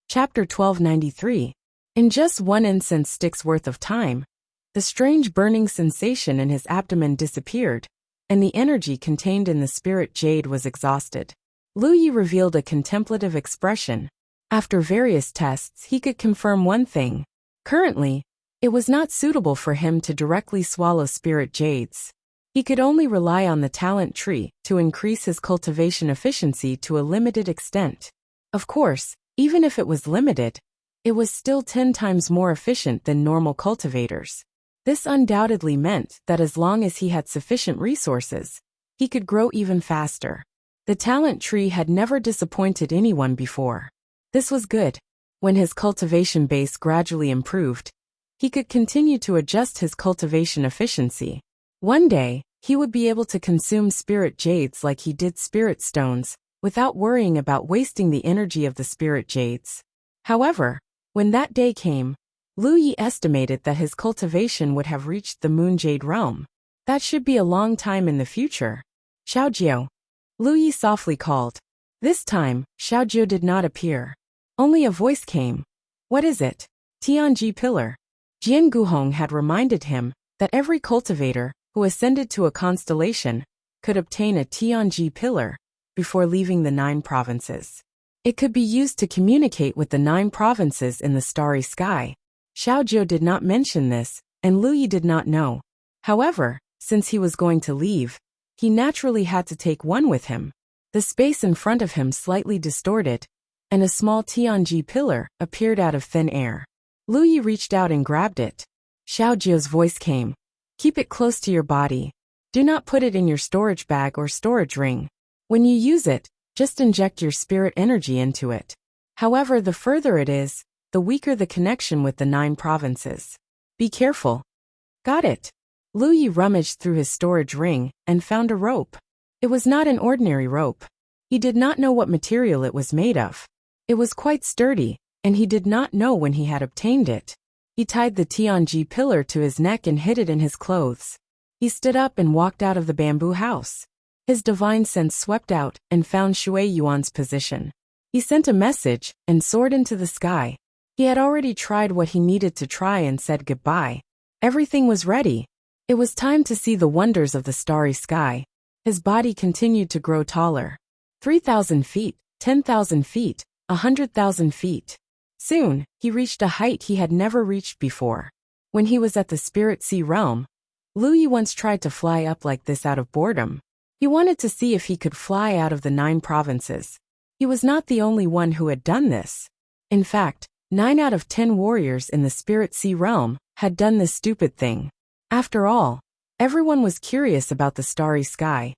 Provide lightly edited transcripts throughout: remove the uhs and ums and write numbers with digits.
Chapter 1293. In just one incense stick's worth of time, the strange burning sensation in his abdomen disappeared, and the energy contained in the spirit jade was exhausted. Lu Yi revealed a contemplative expression. After various tests, he could confirm one thing. Currently, it was not suitable for him to directly swallow spirit jades. He could only rely on the talent tree to increase his cultivation efficiency to a limited extent. Of course, even if it was limited, it was still 10 times more efficient than normal cultivators. This undoubtedly meant that as long as he had sufficient resources, he could grow even faster. The talent tree had never disappointed anyone before. This was good. When his cultivation base gradually improved, he could continue to adjust his cultivation efficiency. One day, he would be able to consume spirit jades like he did spirit stones, without worrying about wasting the energy of the spirit jades. However, when that day came, Lu Yi estimated that his cultivation would have reached the moon jade realm. That should be a long time in the future. Xiaojiu. Lu Yi softly called. This time, Xiaojiu did not appear. Only a voice came. What is it? Tianji Pillar. Jian Guhong had reminded him that every cultivator who ascended to a constellation could obtain a Tianji Pillar before leaving the 9 provinces. It could be used to communicate with the 9 provinces in the starry sky. Xiaojiu did not mention this, and Lu Yi did not know. However, since he was going to leave, he naturally had to take one with him. The space in front of him slightly distorted, and a small Tianji pillar appeared out of thin air. Lu Yi reached out and grabbed it. Xiaojiu's voice came. Keep it close to your body. Do not put it in your storage bag or storage ring. When you use it, just inject your spirit energy into it. However, the further it is, the weaker the connection with the 9 provinces. Be careful. Got it. Lu Yi rummaged through his storage ring and found a rope. It was not an ordinary rope. He did not know what material it was made of. It was quite sturdy, and he did not know when he had obtained it. He tied the Tianji pillar to his neck and hid it in his clothes. He stood up and walked out of the bamboo house. His divine sense swept out and found Shui Yuan's position. He sent a message and soared into the sky. He had already tried what he needed to try and said goodbye. Everything was ready. It was time to see the wonders of the starry sky. His body continued to grow taller. 3,000 feet, 10,000 feet, 100,000 feet. Soon, he reached a height he had never reached before. When he was at the Spirit Sea realm, Lu Yi once tried to fly up like this out of boredom. He wanted to see if he could fly out of the 9 provinces. He was not the only one who had done this. In fact, 9 out of 10 warriors in the Spirit Sea realm had done this stupid thing. After all, everyone was curious about the starry sky.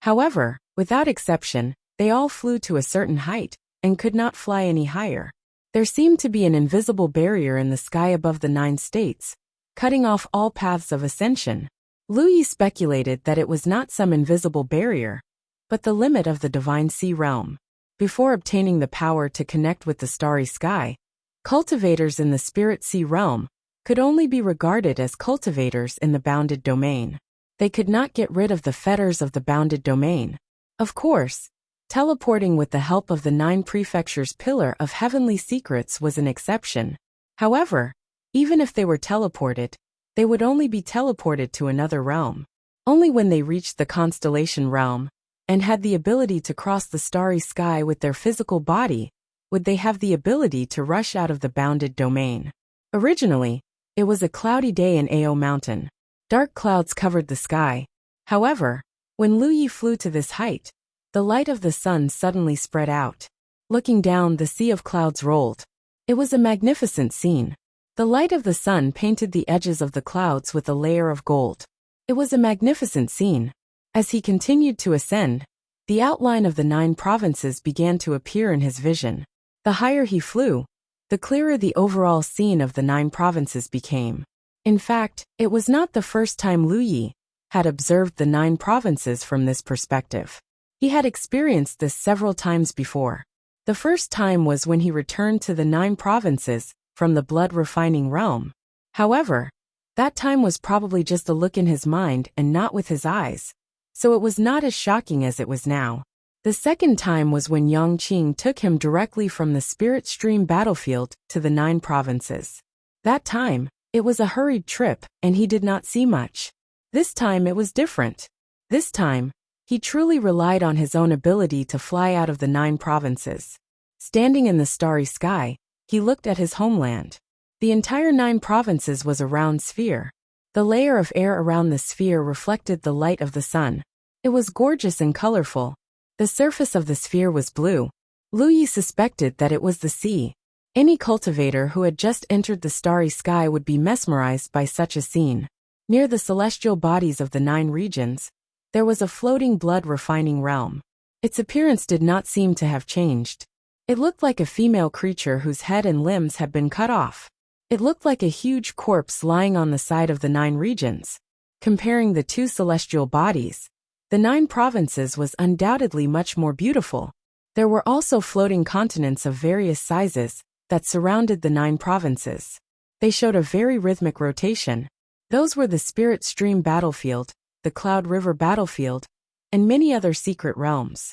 However, without exception, they all flew to a certain height and could not fly any higher. There seemed to be an invisible barrier in the sky above the 9 states, cutting off all paths of ascension. Lu Yi speculated that it was not some invisible barrier, but the limit of the divine sea realm. Before obtaining the power to connect with the starry sky, cultivators in the Spirit Sea realm could only be regarded as cultivators in the bounded domain. They could not get rid of the fetters of the bounded domain. Of course, teleporting with the help of the 9 prefectures pillar of heavenly secrets was an exception. However, even if they were teleported, they would only be teleported to another realm. Only when they reached the constellation realm and had the ability to cross the starry sky with their physical body would they have the ability to rush out of the bounded domain. Originally, it was a cloudy day in Ao Mountain. Dark clouds covered the sky. However, when Lu Yi flew to this height, the light of the sun suddenly spread out. Looking down, the sea of clouds rolled. It was a magnificent scene. The light of the sun painted the edges of the clouds with a layer of gold. It was a magnificent scene. As he continued to ascend, the outline of the 9 provinces began to appear in his vision. The higher he flew, the clearer the overall scene of the 9 provinces became. In fact, it was not the first time Lu Yi had observed the 9 provinces from this perspective. He had experienced this several times before. The first time was when he returned to the 9 provinces from the blood-refining realm. However, that time was probably just a look in his mind and not with his eyes, so it was not as shocking as it was now. The second time was when Yang Qing took him directly from the Spirit Stream battlefield to the 9 provinces. That time, it was a hurried trip, and he did not see much. This time it was different. This time, he truly relied on his own ability to fly out of the 9 provinces. Standing in the starry sky, he looked at his homeland. The entire 9 provinces was a round sphere. The layer of air around the sphere reflected the light of the sun. It was gorgeous and colorful. The surface of the sphere was blue. Lu Yi suspected that it was the sea. Any cultivator who had just entered the starry sky would be mesmerized by such a scene. Near the celestial bodies of the 9 regions, there was a floating blood refining realm. Its appearance did not seem to have changed. It looked like a female creature whose head and limbs had been cut off. It looked like a huge corpse lying on the side of the 9 regions. Comparing the 2 celestial bodies, the 9 provinces was undoubtedly much more beautiful. There were also floating continents of various sizes that surrounded the 9 provinces. They showed a very rhythmic rotation. Those were the Spirit Stream battlefield, the Cloud River battlefield, and many other secret realms.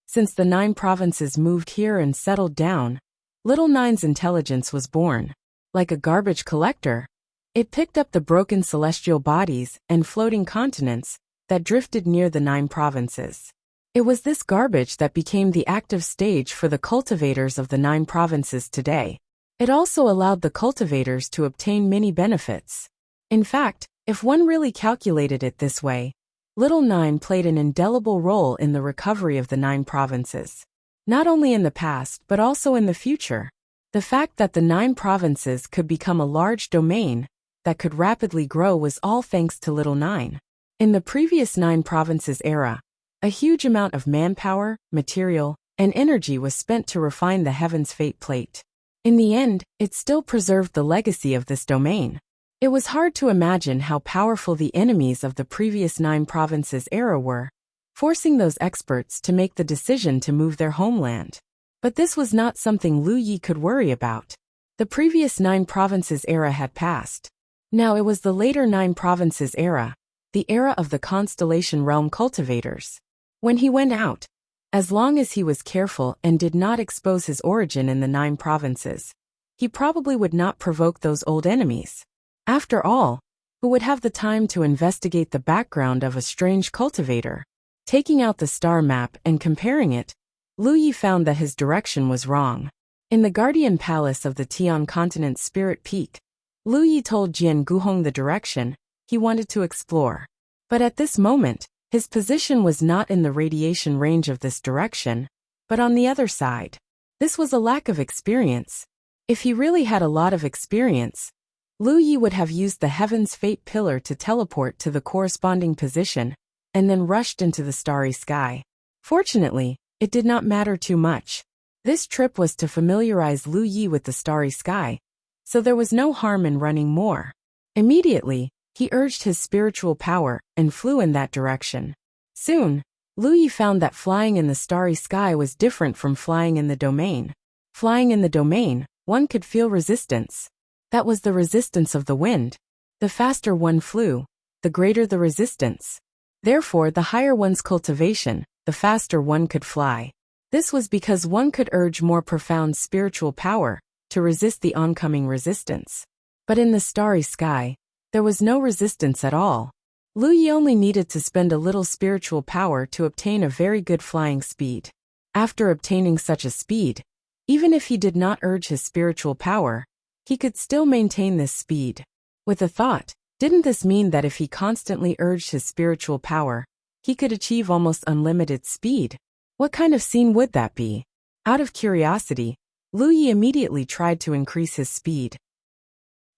Since the 9 provinces moved here and settled down, Little Nine's intelligence was born. Like a garbage collector, it picked up the broken celestial bodies and floating continents that drifted near the 9 provinces. It was this garbage that became the active stage for the cultivators of the 9 provinces today. It also allowed the cultivators to obtain many benefits. In fact, if one really calculated it this way, Little Nine played an indelible role in the recovery of the 9 provinces. Not only in the past but also in the future. The fact that the 9 provinces could become a large domain that could rapidly grow was all thanks to Little Nine. In the previous 9 provinces era, a huge amount of manpower, material, and energy was spent to refine the Heaven's Fate Plate. In the end, it still preserved the legacy of this domain. It was hard to imagine how powerful the enemies of the previous 9 provinces era were, forcing those experts to make the decision to move their homeland. But this was not something Lu Yi could worry about. The previous 9 provinces era had passed. Now it was the later 9 provinces era, the era of the Constellation Realm cultivators. When he went out, as long as he was careful and did not expose his origin in the 9 provinces, he probably would not provoke those old enemies. After all, who would have the time to investigate the background of a strange cultivator? Taking out the star map and comparing it, Lu Yi found that his direction was wrong. In the Guardian Palace of the Tian Continent Spirit Peak, Lu Yi told Jian Guhong the direction he wanted to explore. But at this moment, his position was not in the radiation range of this direction, but on the other side. This was a lack of experience. If he really had a lot of experience, Lu Yi would have used the Heaven's Fate Pillar to teleport to the corresponding position, and then rushed into the starry sky. Fortunately, it did not matter too much. This trip was to familiarize Lu Yi with the starry sky, so there was no harm in running more. Immediately, he urged his spiritual power and flew in that direction. Soon, Lu Yi found that flying in the starry sky was different from flying in the domain. Flying in the domain, one could feel resistance. That was the resistance of the wind. The faster one flew, the greater the resistance. Therefore, the higher one's cultivation, the faster one could fly. This was because one could urge more profound spiritual power to resist the oncoming resistance. But in the starry sky, there was no resistance at all. Lu Yi only needed to spend a little spiritual power to obtain a very good flying speed. After obtaining such a speed, even if he did not urge his spiritual power, he could still maintain this speed. With a thought, didn't this mean that if he constantly urged his spiritual power, he could achieve almost unlimited speed? What kind of scene would that be? Out of curiosity, Lu Yi immediately tried to increase his speed.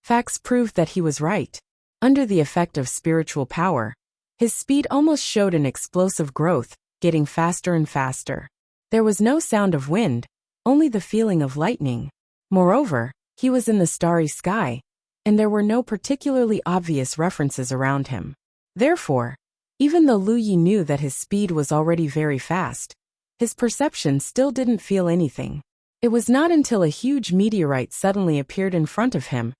Facts proved that he was right. Under the effect of spiritual power, his speed almost showed an explosive growth, getting faster and faster. There was no sound of wind, only the feeling of lightning. Moreover, he was in the starry sky, and there were no particularly obvious references around him. Therefore, even though Lu Yi knew that his speed was already very fast, his perception still didn't feel anything. It was not until a huge meteorite suddenly appeared in front of him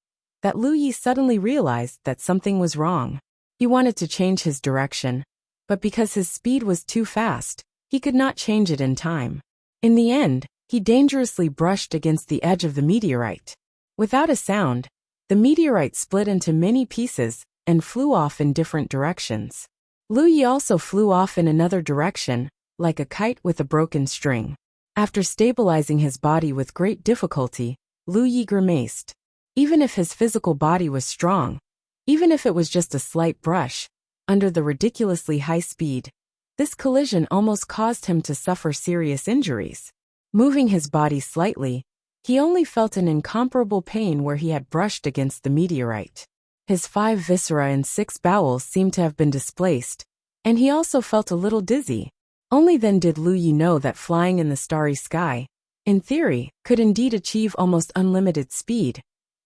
that Lu Yi suddenly realized that something was wrong. He wanted to change his direction, but because his speed was too fast, He could not change it in time. In the end, he dangerously brushed against the edge of the meteorite. Without a sound, the meteorite split into many pieces and flew off in different directions. Lu Yi also flew off in another direction, like a kite with a broken string. After stabilizing his body with great difficulty, Lu Yi grimaced. Even if his physical body was strong, even if it was just a slight brush, under the ridiculously high speed, this collision almost caused him to suffer serious injuries. Moving his body slightly, he only felt an incomparable pain where he had brushed against the meteorite. His 5 viscera and 6 bowels seemed to have been displaced, and he also felt a little dizzy. Only then did Lu Yi know that flying in the starry sky, in theory, could indeed achieve almost unlimited speed,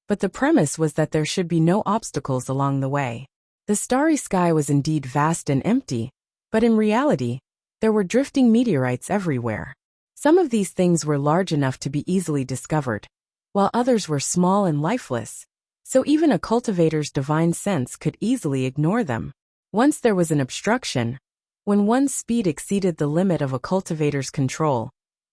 but the premise was that there should be no obstacles along the way. The starry sky was indeed vast and empty, but in reality, there were drifting meteorites everywhere. Some of these things were large enough to be easily discovered, while others were small and lifeless, so even a cultivator's divine sense could easily ignore them. Once there was an obstruction, when one's speed exceeded the limit of a cultivator's control,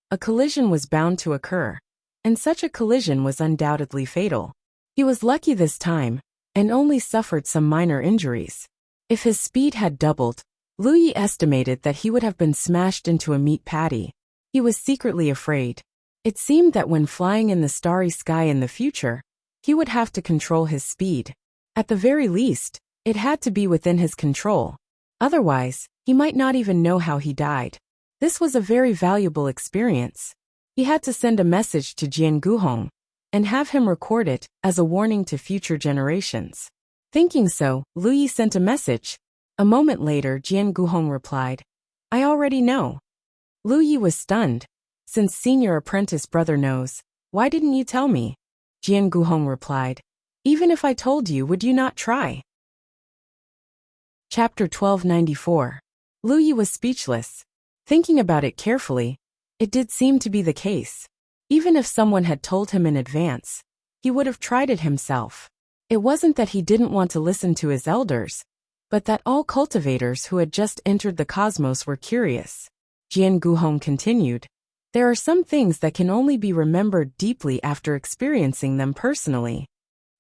a collision was bound to occur, and such a collision was undoubtedly fatal. He was lucky this time, and only suffered some minor injuries. If his speed had doubled, Lu Yi estimated that he would have been smashed into a meat patty. He was secretly afraid. It seemed that when flying in the starry sky in the future, he would have to control his speed. At the very least, it had to be within his control. Otherwise, he might not even know how he died. This was a very valuable experience. He had to send a message to Jian Guhong and have him record it as a warning to future generations. Thinking so, Lu Yi sent a message. A moment later, Jian Guhong replied, "I already know." Lu Yi was stunned. "Since senior apprentice brother knows, why didn't you tell me?" Jian Guhong replied, "Even if I told you, would you not try?" Chapter 1294. Lu Yi was speechless. Thinking about it carefully, it did seem to be the case. Even if someone had told him in advance, he would have tried it himself. It wasn't that he didn't want to listen to his elders, but that all cultivators who had just entered the cosmos were curious. Jian Guhong continued, "There are some things that can only be remembered deeply after experiencing them personally.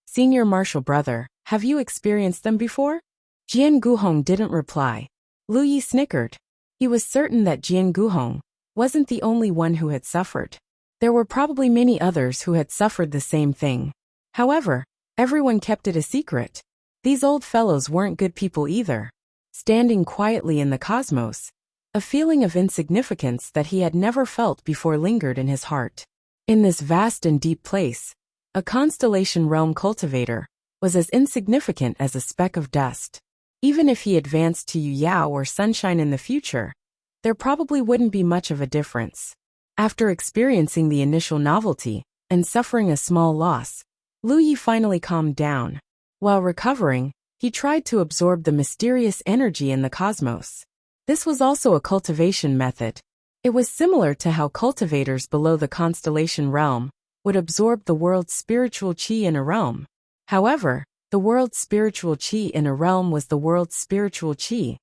Senior martial brother, have you experienced them before?" Jian Guhong didn't reply. Lu Yi snickered. He was certain that Jian Guhong wasn't the only one who had suffered. There were probably many others who had suffered the same thing. However, everyone kept it a secret. These old fellows weren't good people either. Standing quietly in the cosmos, a feeling of insignificance that he had never felt before lingered in his heart. In this vast and deep place, a constellation realm cultivator was as insignificant as a speck of dust. Even if he advanced to Yu Yao or Sunshine in the future, there probably wouldn't be much of a difference. After experiencing the initial novelty and suffering a small loss, Lu Yi finally calmed down. While recovering, he tried to absorb the mysterious energy in the cosmos. This was also a cultivation method. It was similar to how cultivators below the constellation realm would absorb the world's spiritual qi in a realm. However, the world's spiritual qi in a realm was the world's spiritual qi,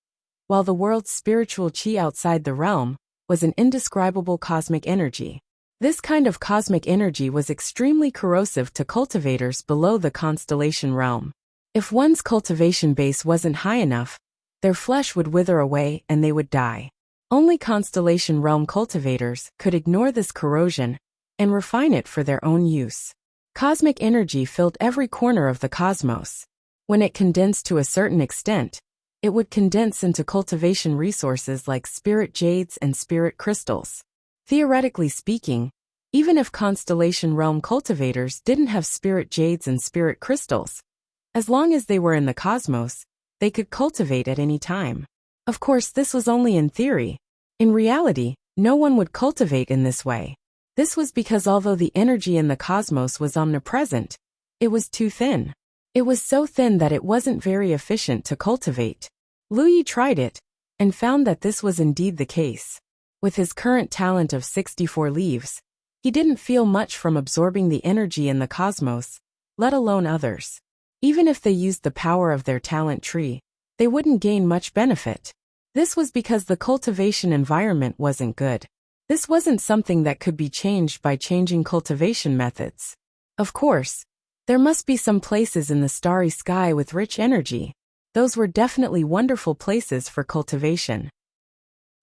while the world's spiritual qi outside the realm was an indescribable cosmic energy. This kind of cosmic energy was extremely corrosive to cultivators below the constellation realm. If one's cultivation base wasn't high enough, their flesh would wither away and they would die. Only constellation realm cultivators could ignore this corrosion and refine it for their own use. Cosmic energy filled every corner of the cosmos. When it condensed to a certain extent, it would condense into cultivation resources like spirit jades and spirit crystals. Theoretically speaking, even if constellation realm cultivators didn't have spirit jades and spirit crystals, as long as they were in the cosmos, they could cultivate at any time. Of course, this was only in theory. In reality, no one would cultivate in this way. This was because although the energy in the cosmos was omnipresent, it was too thin. It was so thin that it wasn't very efficient to cultivate. Lu Yi tried it, and found that this was indeed the case. With his current talent of 64 leaves, he didn't feel much from absorbing the energy in the cosmos, let alone others. Even if they used the power of their talent tree, they wouldn't gain much benefit. This was because the cultivation environment wasn't good. This wasn't something that could be changed by changing cultivation methods. Of course, there must be some places in the starry sky with rich energy. Those were definitely wonderful places for cultivation.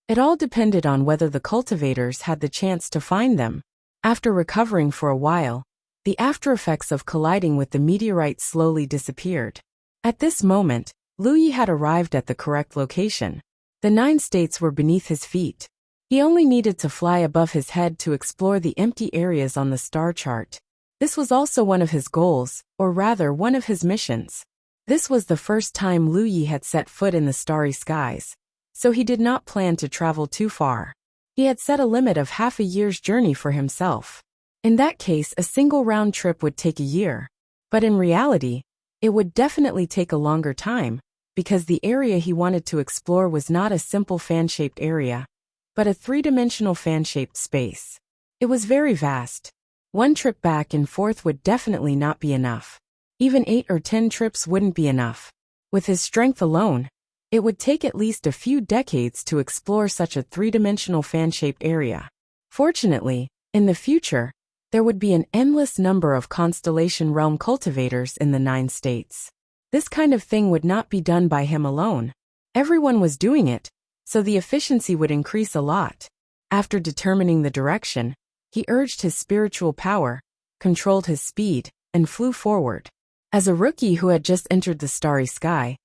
It all depended on whether the cultivators had the chance to find them. After recovering for a while, the aftereffects of colliding with the meteorite slowly disappeared. At this moment, Lu Yi had arrived at the correct location. The 9 states were beneath his feet. He only needed to fly above his head to explore the empty areas on the star chart. This was also one of his goals, or rather one of his missions. This was the first time Lu Yi had set foot in the starry skies, so he did not plan to travel too far. He had set a limit of half a year's journey for himself. In that case, a single round trip would take a year. But in reality, it would definitely take a longer time, because the area he wanted to explore was not a simple fan-shaped area, but a 3-dimensional fan-shaped space. It was very vast. One trip back and forth would definitely not be enough. Even 8 or 10 trips wouldn't be enough. With his strength alone, it would take at least a few decades to explore such a 3-dimensional fan-shaped area. Fortunately, in the future, there would be an endless number of constellation realm cultivators in the 9 states. This kind of thing would not be done by him alone. Everyone was doing it, so the efficiency would increase a lot. After determining the direction, he urged his spiritual power, controlled his speed, and flew forward. As a rookie who had just entered the starry sky,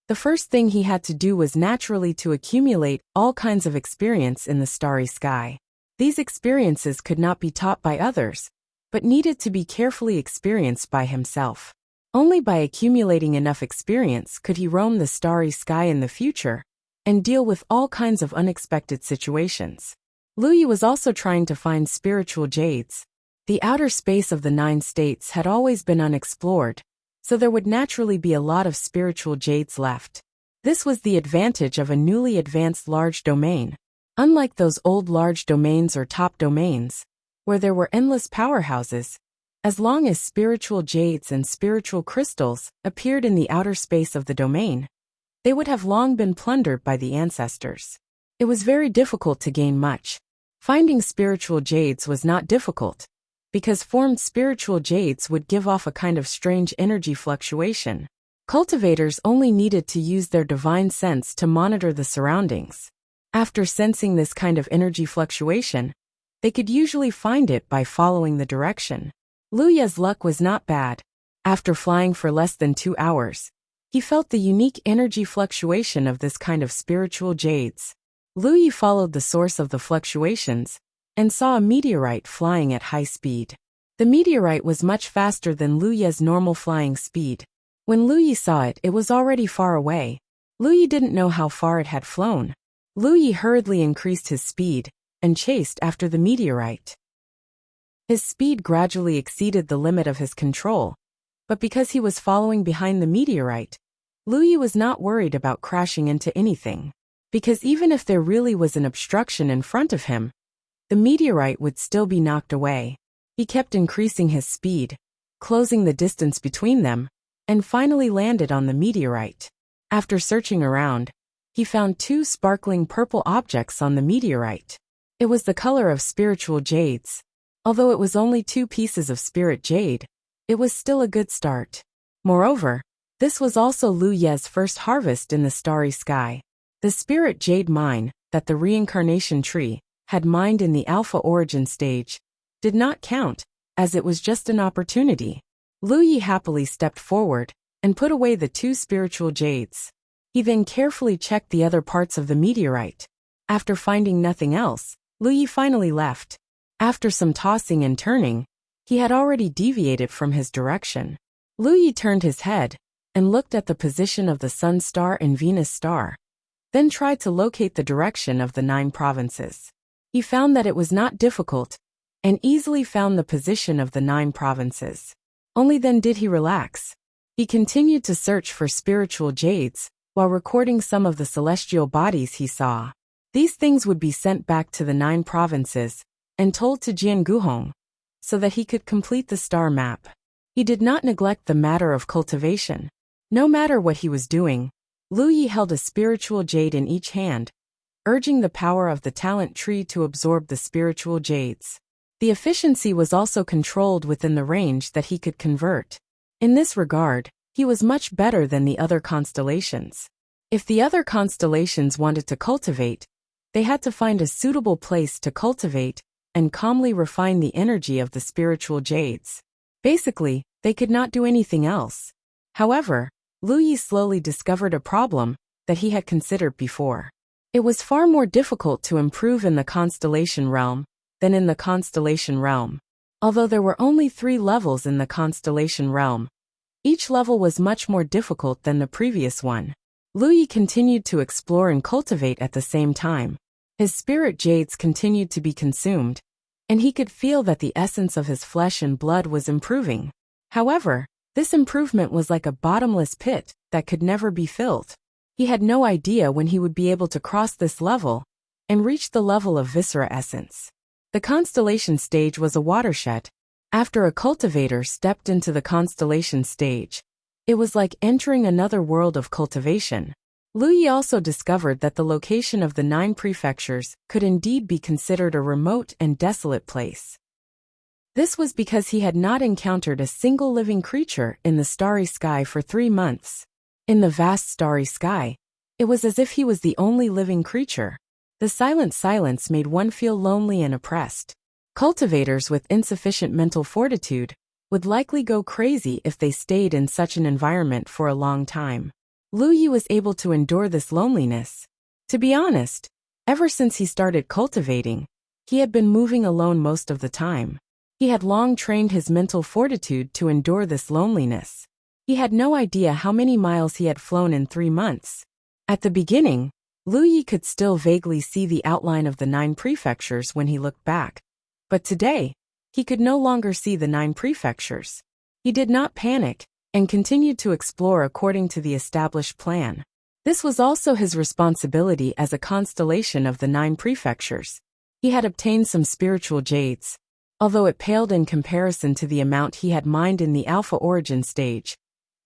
the first thing he had to do was naturally to accumulate all kinds of experience in the starry sky. These experiences could not be taught by others, but needed to be carefully experienced by himself. Only by accumulating enough experience could he roam the starry sky in the future and deal with all kinds of unexpected situations. Lu Yi was also trying to find spiritual jades. The outer space of the 9 states had always been unexplored, so there would naturally be a lot of spiritual jades left. This was the advantage of a newly advanced large domain. Unlike those old large domains or top domains, where there were endless powerhouses, as long as spiritual jades and spiritual crystals appeared in the outer space of the domain, they would have long been plundered by the ancestors. It was very difficult to gain much. Finding spiritual jades was not difficult, because formed spiritual jades would give off a kind of strange energy fluctuation. Cultivators only needed to use their divine sense to monitor the surroundings. After sensing this kind of energy fluctuation, they could usually find it by following the direction. Lu Yi's luck was not bad. After flying for less than 2 hours, he felt the unique energy fluctuation of this kind of spiritual jades. Lu Yi followed the source of the fluctuations and saw a meteorite flying at high speed. The meteorite was much faster than Lu Yi's normal flying speed. When Lu Yi saw it, it was already far away. Lu Yi didn't know how far it had flown. Lu Yi hurriedly increased his speed and chased after the meteorite. His speed gradually exceeded the limit of his control, but because he was following behind the meteorite, Lu Yi was not worried about crashing into anything. Because even if there really was an obstruction in front of him, the meteorite would still be knocked away. He kept increasing his speed, closing the distance between them, and finally landed on the meteorite. After searching around, he found 2 sparkling purple objects on the meteorite. It was the color of spiritual jades. Although it was only 2 pieces of spirit jade, it was still a good start. Moreover, this was also Lu Yi's first harvest in the starry sky. The spirit jade mine that the reincarnation tree had mined in the alpha origin stage did not count, as it was just an opportunity. Lu Yi happily stepped forward and put away the 2 spiritual jades. He then carefully checked the other parts of the meteorite. After finding nothing else, Lu Yi finally left. After some tossing and turning, he had already deviated from his direction. Lu Yi turned his head and looked at the position of the Sun star and Venus star, then tried to locate the direction of the 9 provinces. He found that it was not difficult, and easily found the position of the 9 provinces. Only then did he relax. He continued to search for spiritual jades, while recording some of the celestial bodies he saw. These things would be sent back to the 9 provinces, and told to Jian Guhong, so that he could complete the star map. He did not neglect the matter of cultivation. No matter what he was doing, Lu Yi held a spiritual jade in each hand, urging the power of the talent tree to absorb the spiritual jades. The efficiency was also controlled within the range that he could convert. In this regard, he was much better than the other constellations. If the other constellations wanted to cultivate, they had to find a suitable place to cultivate and calmly refine the energy of the spiritual jades. Basically, they could not do anything else. However, Lu Yi slowly discovered a problem that he had considered before. It was far more difficult to improve in the constellation realm than in the constellation realm. Although there were only 3 levels in the constellation realm, each level was much more difficult than the previous one. Lu Yi continued to explore and cultivate at the same time. His spirit jades continued to be consumed, and he could feel that the essence of his flesh and blood was improving. However, this improvement was like a bottomless pit that could never be filled. He had no idea when he would be able to cross this level and reach the level of viscera essence. The constellation stage was a watershed. After a cultivator stepped into the constellation stage, it was like entering another world of cultivation. Lu Yi also discovered that the location of the 9 prefectures could indeed be considered a remote and desolate place. This was because he had not encountered a single living creature in the starry sky for 3 months. In the vast starry sky, it was as if he was the only living creature. The silent silence made one feel lonely and oppressed. Cultivators with insufficient mental fortitude would likely go crazy if they stayed in such an environment for a long time. Lu Yi was able to endure this loneliness. To be honest, ever since he started cultivating, he had been moving alone most of the time. He had long trained his mental fortitude to endure this loneliness. He had no idea how many miles he had flown in 3 months. At the beginning, Lu Yi could still vaguely see the outline of the 9 prefectures when he looked back. But today, he could no longer see the 9 prefectures. He did not panic and continued to explore according to the established plan. This was also his responsibility as a constellation of the 9 prefectures. He had obtained some spiritual jades, although it paled in comparison to the amount he had mined in the alpha origin stage.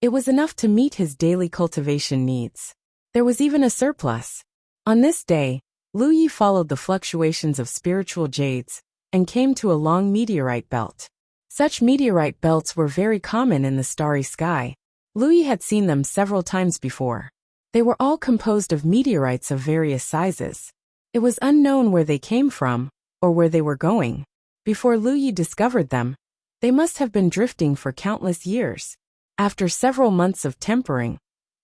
It was enough to meet his daily cultivation needs. There was even a surplus. On this day, Lu Yi followed the fluctuations of spiritual jades and came to a long meteorite belt. Such meteorite belts were very common in the starry sky. Lu Yi had seen them several times before. They were all composed of meteorites of various sizes. It was unknown where they came from or where they were going. Before Lu Yi discovered them, they must have been drifting for countless years. After several months of tempering,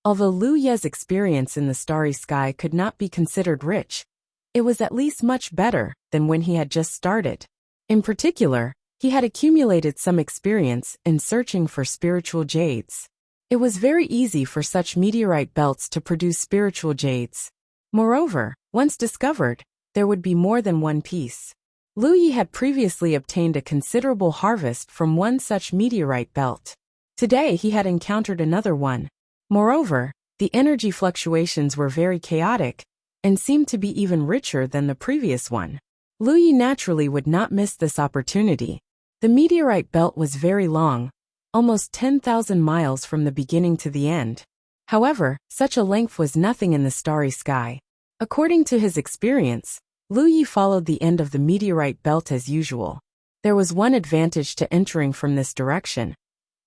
although Lu Yi's experience in the starry sky could not be considered rich, it was at least much better than when he had just started. In particular, he had accumulated some experience in searching for spiritual jades. It was very easy for such meteorite belts to produce spiritual jades. Moreover, once discovered, there would be more than one piece. Lu Yi had previously obtained a considerable harvest from one such meteorite belt. Today he had encountered another one. Moreover, the energy fluctuations were very chaotic and seemed to be even richer than the previous one. Lu Yi naturally would not miss this opportunity. The meteorite belt was very long, almost 10,000 miles from the beginning to the end. However, such a length was nothing in the starry sky. According to his experience, Lu Yi followed the end of the meteorite belt as usual. There was one advantage to entering from this direction,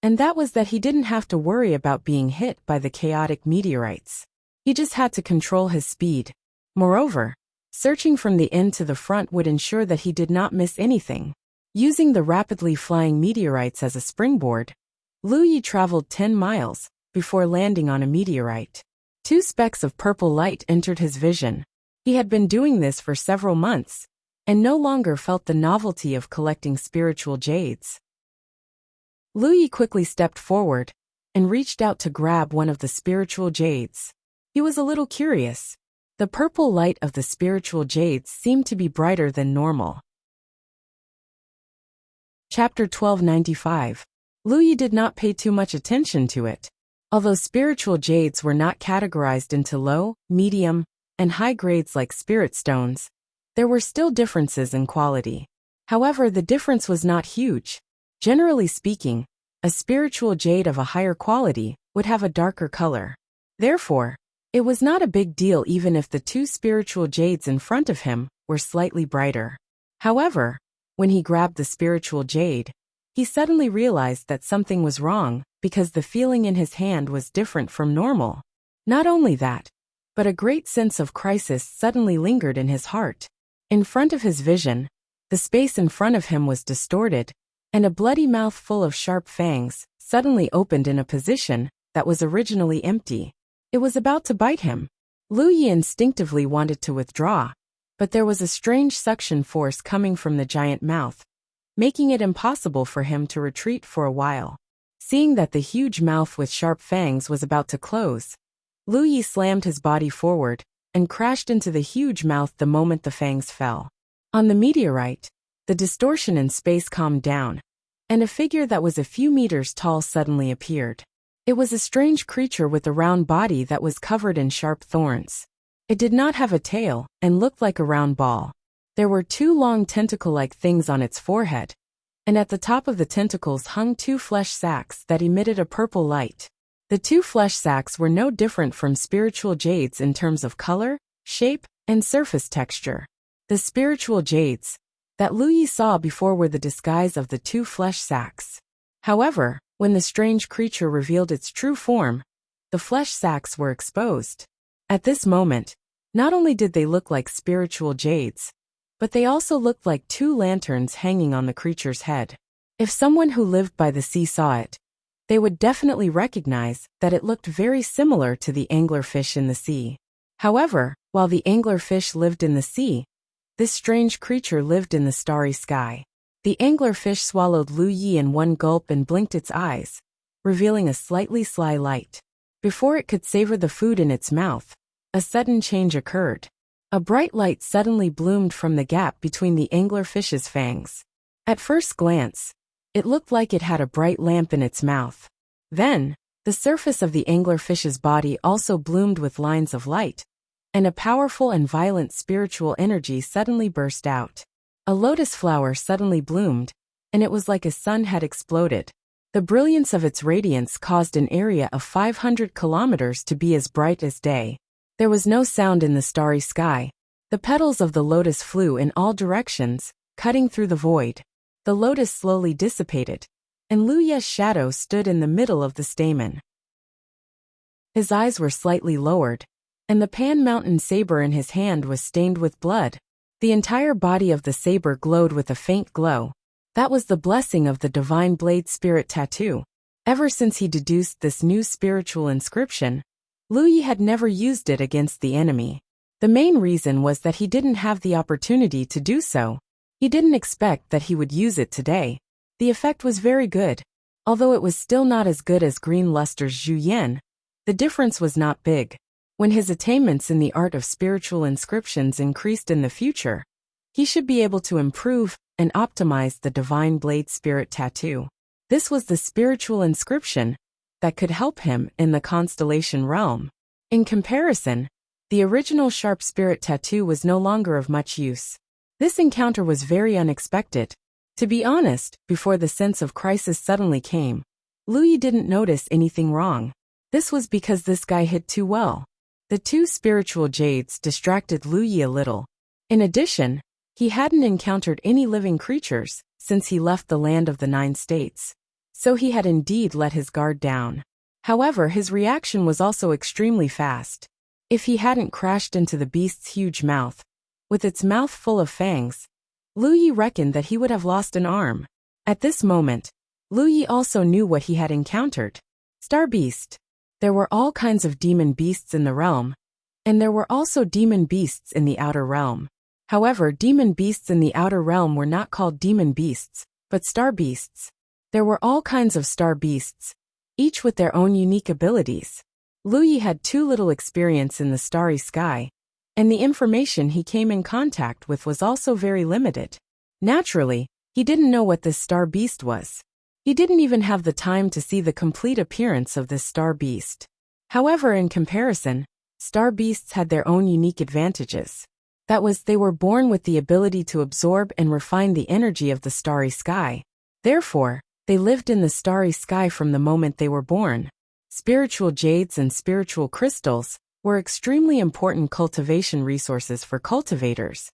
and that was that he didn't have to worry about being hit by the chaotic meteorites. He just had to control his speed. Moreover, searching from the end to the front would ensure that he did not miss anything. Using the rapidly flying meteorites as a springboard, Lu Yi traveled 10 miles before landing on a meteorite. 2 specks of purple light entered his vision. He had been doing this for several months, and no longer felt the novelty of collecting spiritual jades. Lu Yi quickly stepped forward and reached out to grab one of the spiritual jades. He was a little curious. The purple light of the spiritual jades seemed to be brighter than normal. Chapter 1295. Lu Yi did not pay too much attention to it. Although spiritual jades were not categorized into low, medium, and high grades like spirit stones, there were still differences in quality. However, the difference was not huge. Generally speaking, a spiritual jade of a higher quality would have a darker color. Therefore, It was not a big deal even if the two spiritual jades in front of him were slightly brighter. However, when he grabbed the spiritual jade, he suddenly realized that something was wrong because the feeling in his hand was different from normal. Not only that, but a great sense of crisis suddenly lingered in his heart. In front of his vision, the space in front of him was distorted, and a bloody mouth full of sharp fangs suddenly opened in a position that was originally empty. It was about to bite him. Lu Yi instinctively wanted to withdraw, but there was a strange suction force coming from the giant mouth, making it impossible for him to retreat for a while. Seeing that the huge mouth with sharp fangs was about to close, Lu Yi slammed his body forward and crashed into the huge mouth the moment the fangs fell. On the meteorite, the distortion in space calmed down, and a figure that was a few meters tall suddenly appeared. It was a strange creature with a round body that was covered in sharp thorns. It did not have a tail and looked like a round ball. There were two long tentacle-like things on its forehead, and at the top of the tentacles hung two flesh sacs that emitted a purple light. The two flesh sacs were no different from spiritual jades in terms of color, shape, and surface texture. The spiritual jades that Lu Yi saw before were the disguise of the two flesh sacs. However, when the strange creature revealed its true form, the flesh sacs were exposed. At this moment, not only did they look like spiritual jades, but they also looked like two lanterns hanging on the creature's head. If someone who lived by the sea saw it, they would definitely recognize that it looked very similar to the anglerfish in the sea. However, while the anglerfish lived in the sea, this strange creature lived in the starry sky. The anglerfish swallowed Lu Yi in one gulp and blinked its eyes, revealing a slightly sly light. Before it could savor the food in its mouth, a sudden change occurred. A bright light suddenly bloomed from the gap between the anglerfish's fangs. At first glance, it looked like it had a bright lamp in its mouth. Then, the surface of the anglerfish's body also bloomed with lines of light, and a powerful and violent spiritual energy suddenly burst out. A lotus flower suddenly bloomed, and it was like a sun had exploded. The brilliance of its radiance caused an area of 500 kilometers to be as bright as day. There was no sound in the starry sky. The petals of the lotus flew in all directions, cutting through the void. The lotus slowly dissipated, and Lu Yi's shadow stood in the middle of the stamen. His eyes were slightly lowered, and the Pan Mountain saber in his hand was stained with blood. The entire body of the saber glowed with a faint glow. That was the blessing of the Divine Blade Spirit Tattoo. Ever since he deduced this new spiritual inscription, Lu Yi had never used it against the enemy. The main reason was that he didn't have the opportunity to do so. He didn't expect that he would use it today. The effect was very good. Although it was still not as good as Green Luster's Zhu Yan, the difference was not big. When his attainments in the art of spiritual inscriptions increased in the future, he should be able to improve and optimize the Divine Blade Spirit Tattoo. This was the spiritual inscription that could help him in the constellation realm. In comparison, the original Sharp Spirit Tattoo was no longer of much use. This encounter was very unexpected. To be honest, before the sense of crisis suddenly came, Lu Yi didn't notice anything wrong. This was because this guy hid too well. The two spiritual jades distracted Lu Yi a little. In addition, he hadn't encountered any living creatures since he left the land of the 9 states. So he had indeed let his guard down. However, his reaction was also extremely fast. If he hadn't crashed into the beast's huge mouth, with its mouth full of fangs, Lu Yi reckoned that he would have lost an arm. At this moment, Lu Yi also knew what he had encountered. Star Beast. There were all kinds of demon beasts in the realm, and there were also demon beasts in the outer realm. However, demon beasts in the outer realm were not called demon beasts, but star beasts. There were all kinds of star beasts, each with their own unique abilities. Lu Yi had too little experience in the starry sky, and the information he came in contact with was also very limited. Naturally, he didn't know what this star beast was. He didn't even have the time to see the complete appearance of this star beast. However, in comparison, star beasts had their own unique advantages. That was, they were born with the ability to absorb and refine the energy of the starry sky. Therefore, they lived in the starry sky from the moment they were born. Spiritual jades and spiritual crystals were extremely important cultivation resources for cultivators,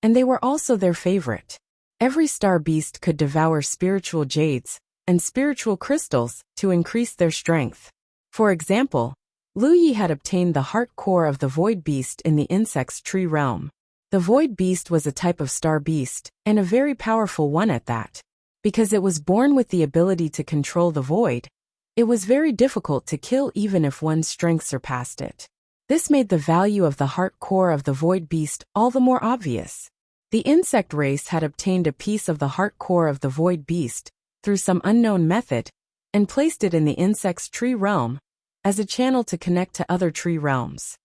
and they were also their favorite. Every star beast could devour spiritual jades and spiritual crystals to increase their strength. For example, Lu Yi had obtained the heart core of the void beast in the insect's tree realm. The void beast was a type of star beast, and a very powerful one at that. Because it was born with the ability to control the void, it was very difficult to kill even if one's strength surpassed it. This made the value of the heart core of the void beast all the more obvious. The insect race had obtained a piece of the heart core of the void beast through some unknown method and placed it in the insect's tree realm as a channel to connect to other tree realms.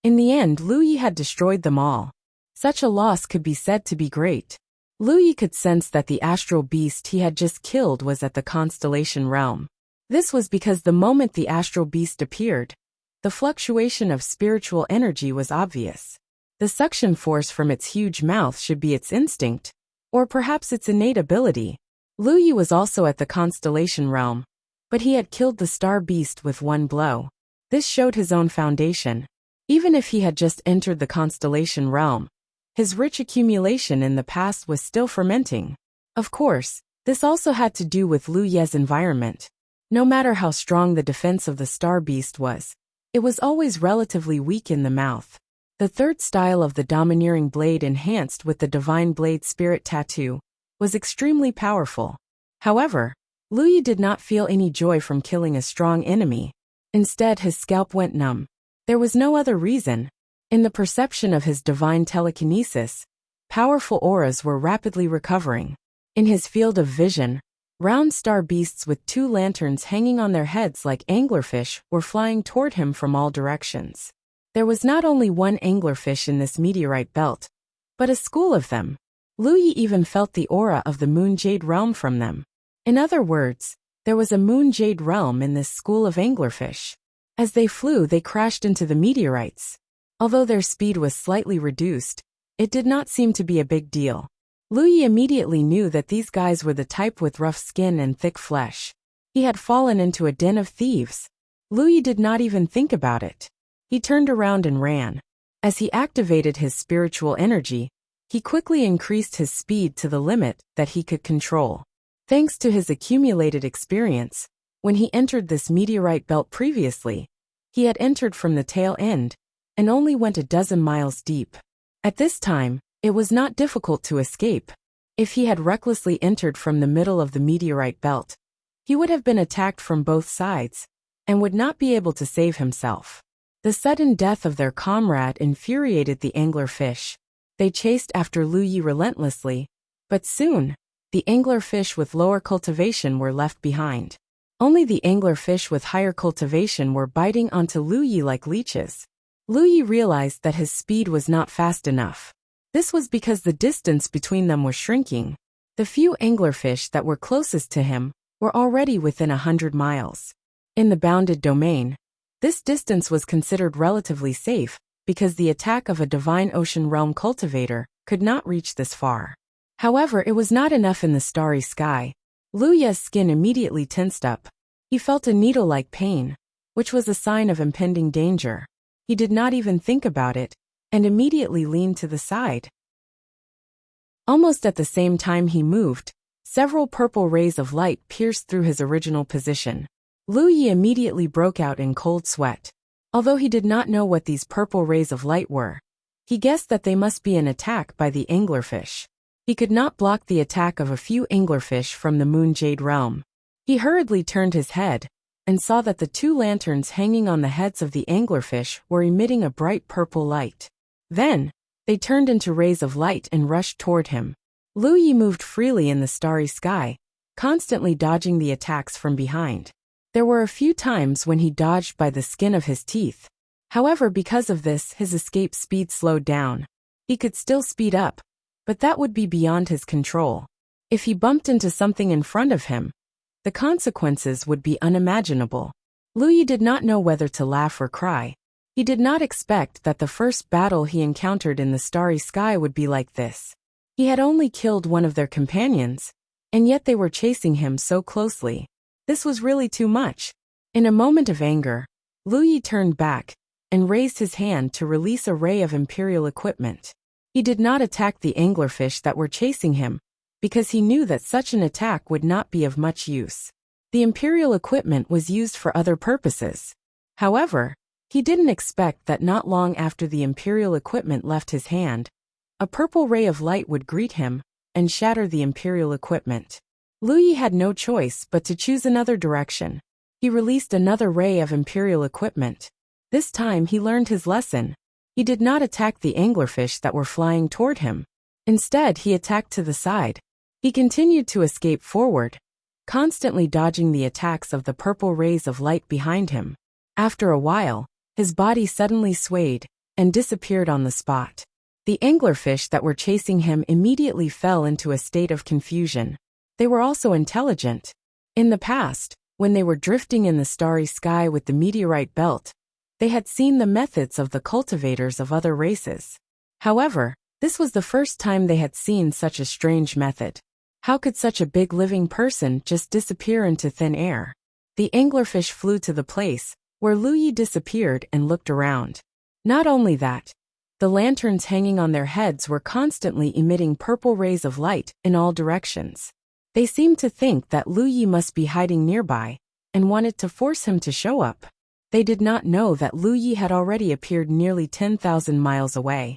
In the end, Lu Yi had destroyed them all. Such a loss could be said to be great. Lu Yi could sense that the astral beast he had just killed was at the constellation realm. This was because the moment the astral beast appeared, the fluctuation of spiritual energy was obvious. The suction force from its huge mouth should be its instinct, or perhaps its innate ability. Lu Yi was also at the constellation realm, but he had killed the star beast with one blow. This showed his own foundation. Even if he had just entered the constellation realm, his rich accumulation in the past was still fermenting. Of course, this also had to do with Lu Ye's environment. No matter how strong the defense of the star beast was, it was always relatively weak in the mouth. The third style of the domineering blade, enhanced with the divine blade spirit tattoo, was extremely powerful. However, Lu Yi did not feel any joy from killing a strong enemy. Instead, his scalp went numb. There was no other reason. In the perception of his divine telekinesis, powerful auras were rapidly recovering. In his field of vision, round star beasts with two lanterns hanging on their heads like anglerfish were flying toward him from all directions. There was not only one anglerfish in this meteorite belt, but a school of them. Lu Yi even felt the aura of the moon jade realm from them. In other words, there was a moon jade realm in this school of anglerfish. As they flew, they crashed into the meteorites. Although their speed was slightly reduced, it did not seem to be a big deal. Lu Yi immediately knew that these guys were the type with rough skin and thick flesh. He had fallen into a den of thieves. Lu Yi did not even think about it. He turned around and ran. As he activated his spiritual energy, he quickly increased his speed to the limit that he could control. Thanks to his accumulated experience, when he entered this meteorite belt previously, he had entered from the tail end and only went a dozen miles deep. At this time, it was not difficult to escape. If he had recklessly entered from the middle of the meteorite belt, he would have been attacked from both sides and would not be able to save himself. The sudden death of their comrade infuriated the anglerfish. They chased after Lu Yi relentlessly, but soon, the anglerfish with lower cultivation were left behind. Only the anglerfish with higher cultivation were biting onto Lu Yi like leeches. Lu Yi realized that his speed was not fast enough. This was because the distance between them was shrinking. The few anglerfish that were closest to him were already within 100 miles. In the bounded domain, this distance was considered relatively safe because the attack of a divine ocean realm cultivator could not reach this far. However, it was not enough in the starry sky. Lu Ye's skin immediately tensed up. He felt a needle-like pain, which was a sign of impending danger. He did not even think about it, and immediately leaned to the side. Almost at the same time he moved, several purple rays of light pierced through his original position. Lu Yi immediately broke out in cold sweat. Although he did not know what these purple rays of light were, he guessed that they must be an attack by the anglerfish. He could not block the attack of a few anglerfish from the moon jade realm. He hurriedly turned his head and saw that the two lanterns hanging on the heads of the anglerfish were emitting a bright purple light. Then, they turned into rays of light and rushed toward him. Lu Yi moved freely in the starry sky, constantly dodging the attacks from behind. There were a few times when he dodged by the skin of his teeth. However, because of this, his escape speed slowed down. He could still speed up, but that would be beyond his control. If he bumped into something in front of him, the consequences would be unimaginable. Lu Yi did not know whether to laugh or cry. He did not expect that the first battle he encountered in the starry sky would be like this. He had only killed one of their companions, and yet they were chasing him so closely. This was really too much. In a moment of anger, Lu Yi turned back and raised his hand to release a ray of Imperial equipment. He did not attack the anglerfish that were chasing him, because he knew that such an attack would not be of much use. The Imperial equipment was used for other purposes. However, he didn't expect that not long after the Imperial equipment left his hand, a purple ray of light would greet him and shatter the Imperial equipment. Lu Yi had no choice but to choose another direction. He released another ray of Imperial equipment. This time he learned his lesson. He did not attack the anglerfish that were flying toward him. Instead, he attacked to the side. He continued to escape forward, constantly dodging the attacks of the purple rays of light behind him. After a while, his body suddenly swayed and disappeared on the spot. The anglerfish that were chasing him immediately fell into a state of confusion. They were also intelligent. In the past, when they were drifting in the starry sky with the meteorite belt, they had seen the methods of the cultivators of other races. However, this was the first time they had seen such a strange method. How could such a big living person just disappear into thin air? The anglerfish flew to the place where Lu Yi disappeared and looked around. Not only that, the lanterns hanging on their heads were constantly emitting purple rays of light in all directions. They seemed to think that Lu Yi must be hiding nearby and wanted to force him to show up. They did not know that Lu Yi had already appeared nearly 10,000 miles away.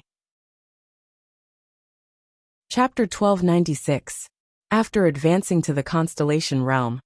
Chapter 1296. After advancing to the constellation realm,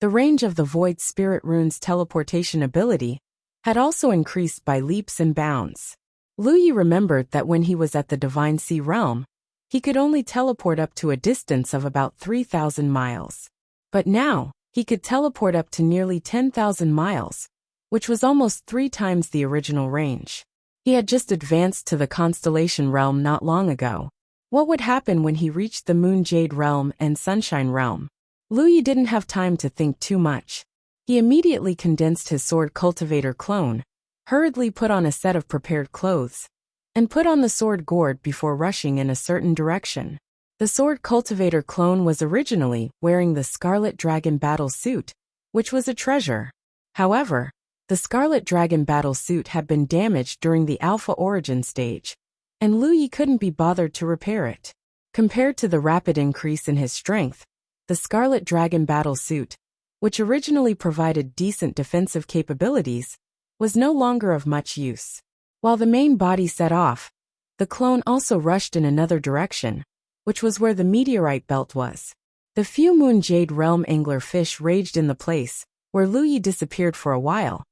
the range of the Void Spirit Rune's teleportation ability had also increased by leaps and bounds. Lu Yi remembered that when he was at the Divine Sea realm, he could only teleport up to a distance of about 3,000 miles. But now, he could teleport up to nearly 10,000 miles, which was almost 3 times the original range. He had just advanced to the constellation realm not long ago. What would happen when he reached the Moon Jade realm and Sunshine realm? Lu Yi didn't have time to think too much. He immediately condensed his sword cultivator clone, hurriedly put on a set of prepared clothes, and put on the sword gourd before rushing in a certain direction. The sword cultivator clone was originally wearing the Scarlet Dragon battle suit, which was a treasure. However, the Scarlet Dragon battle suit had been damaged during the Alpha Origin stage, and Lu Yi couldn't be bothered to repair it. Compared to the rapid increase in his strength, the Scarlet Dragon battle suit, which originally provided decent defensive capabilities, was no longer of much use. While the main body set off, the clone also rushed in another direction, which was where the meteorite belt was. The few Moon Jade realm anglerfish raged in the place where Lu Yi disappeared for a while,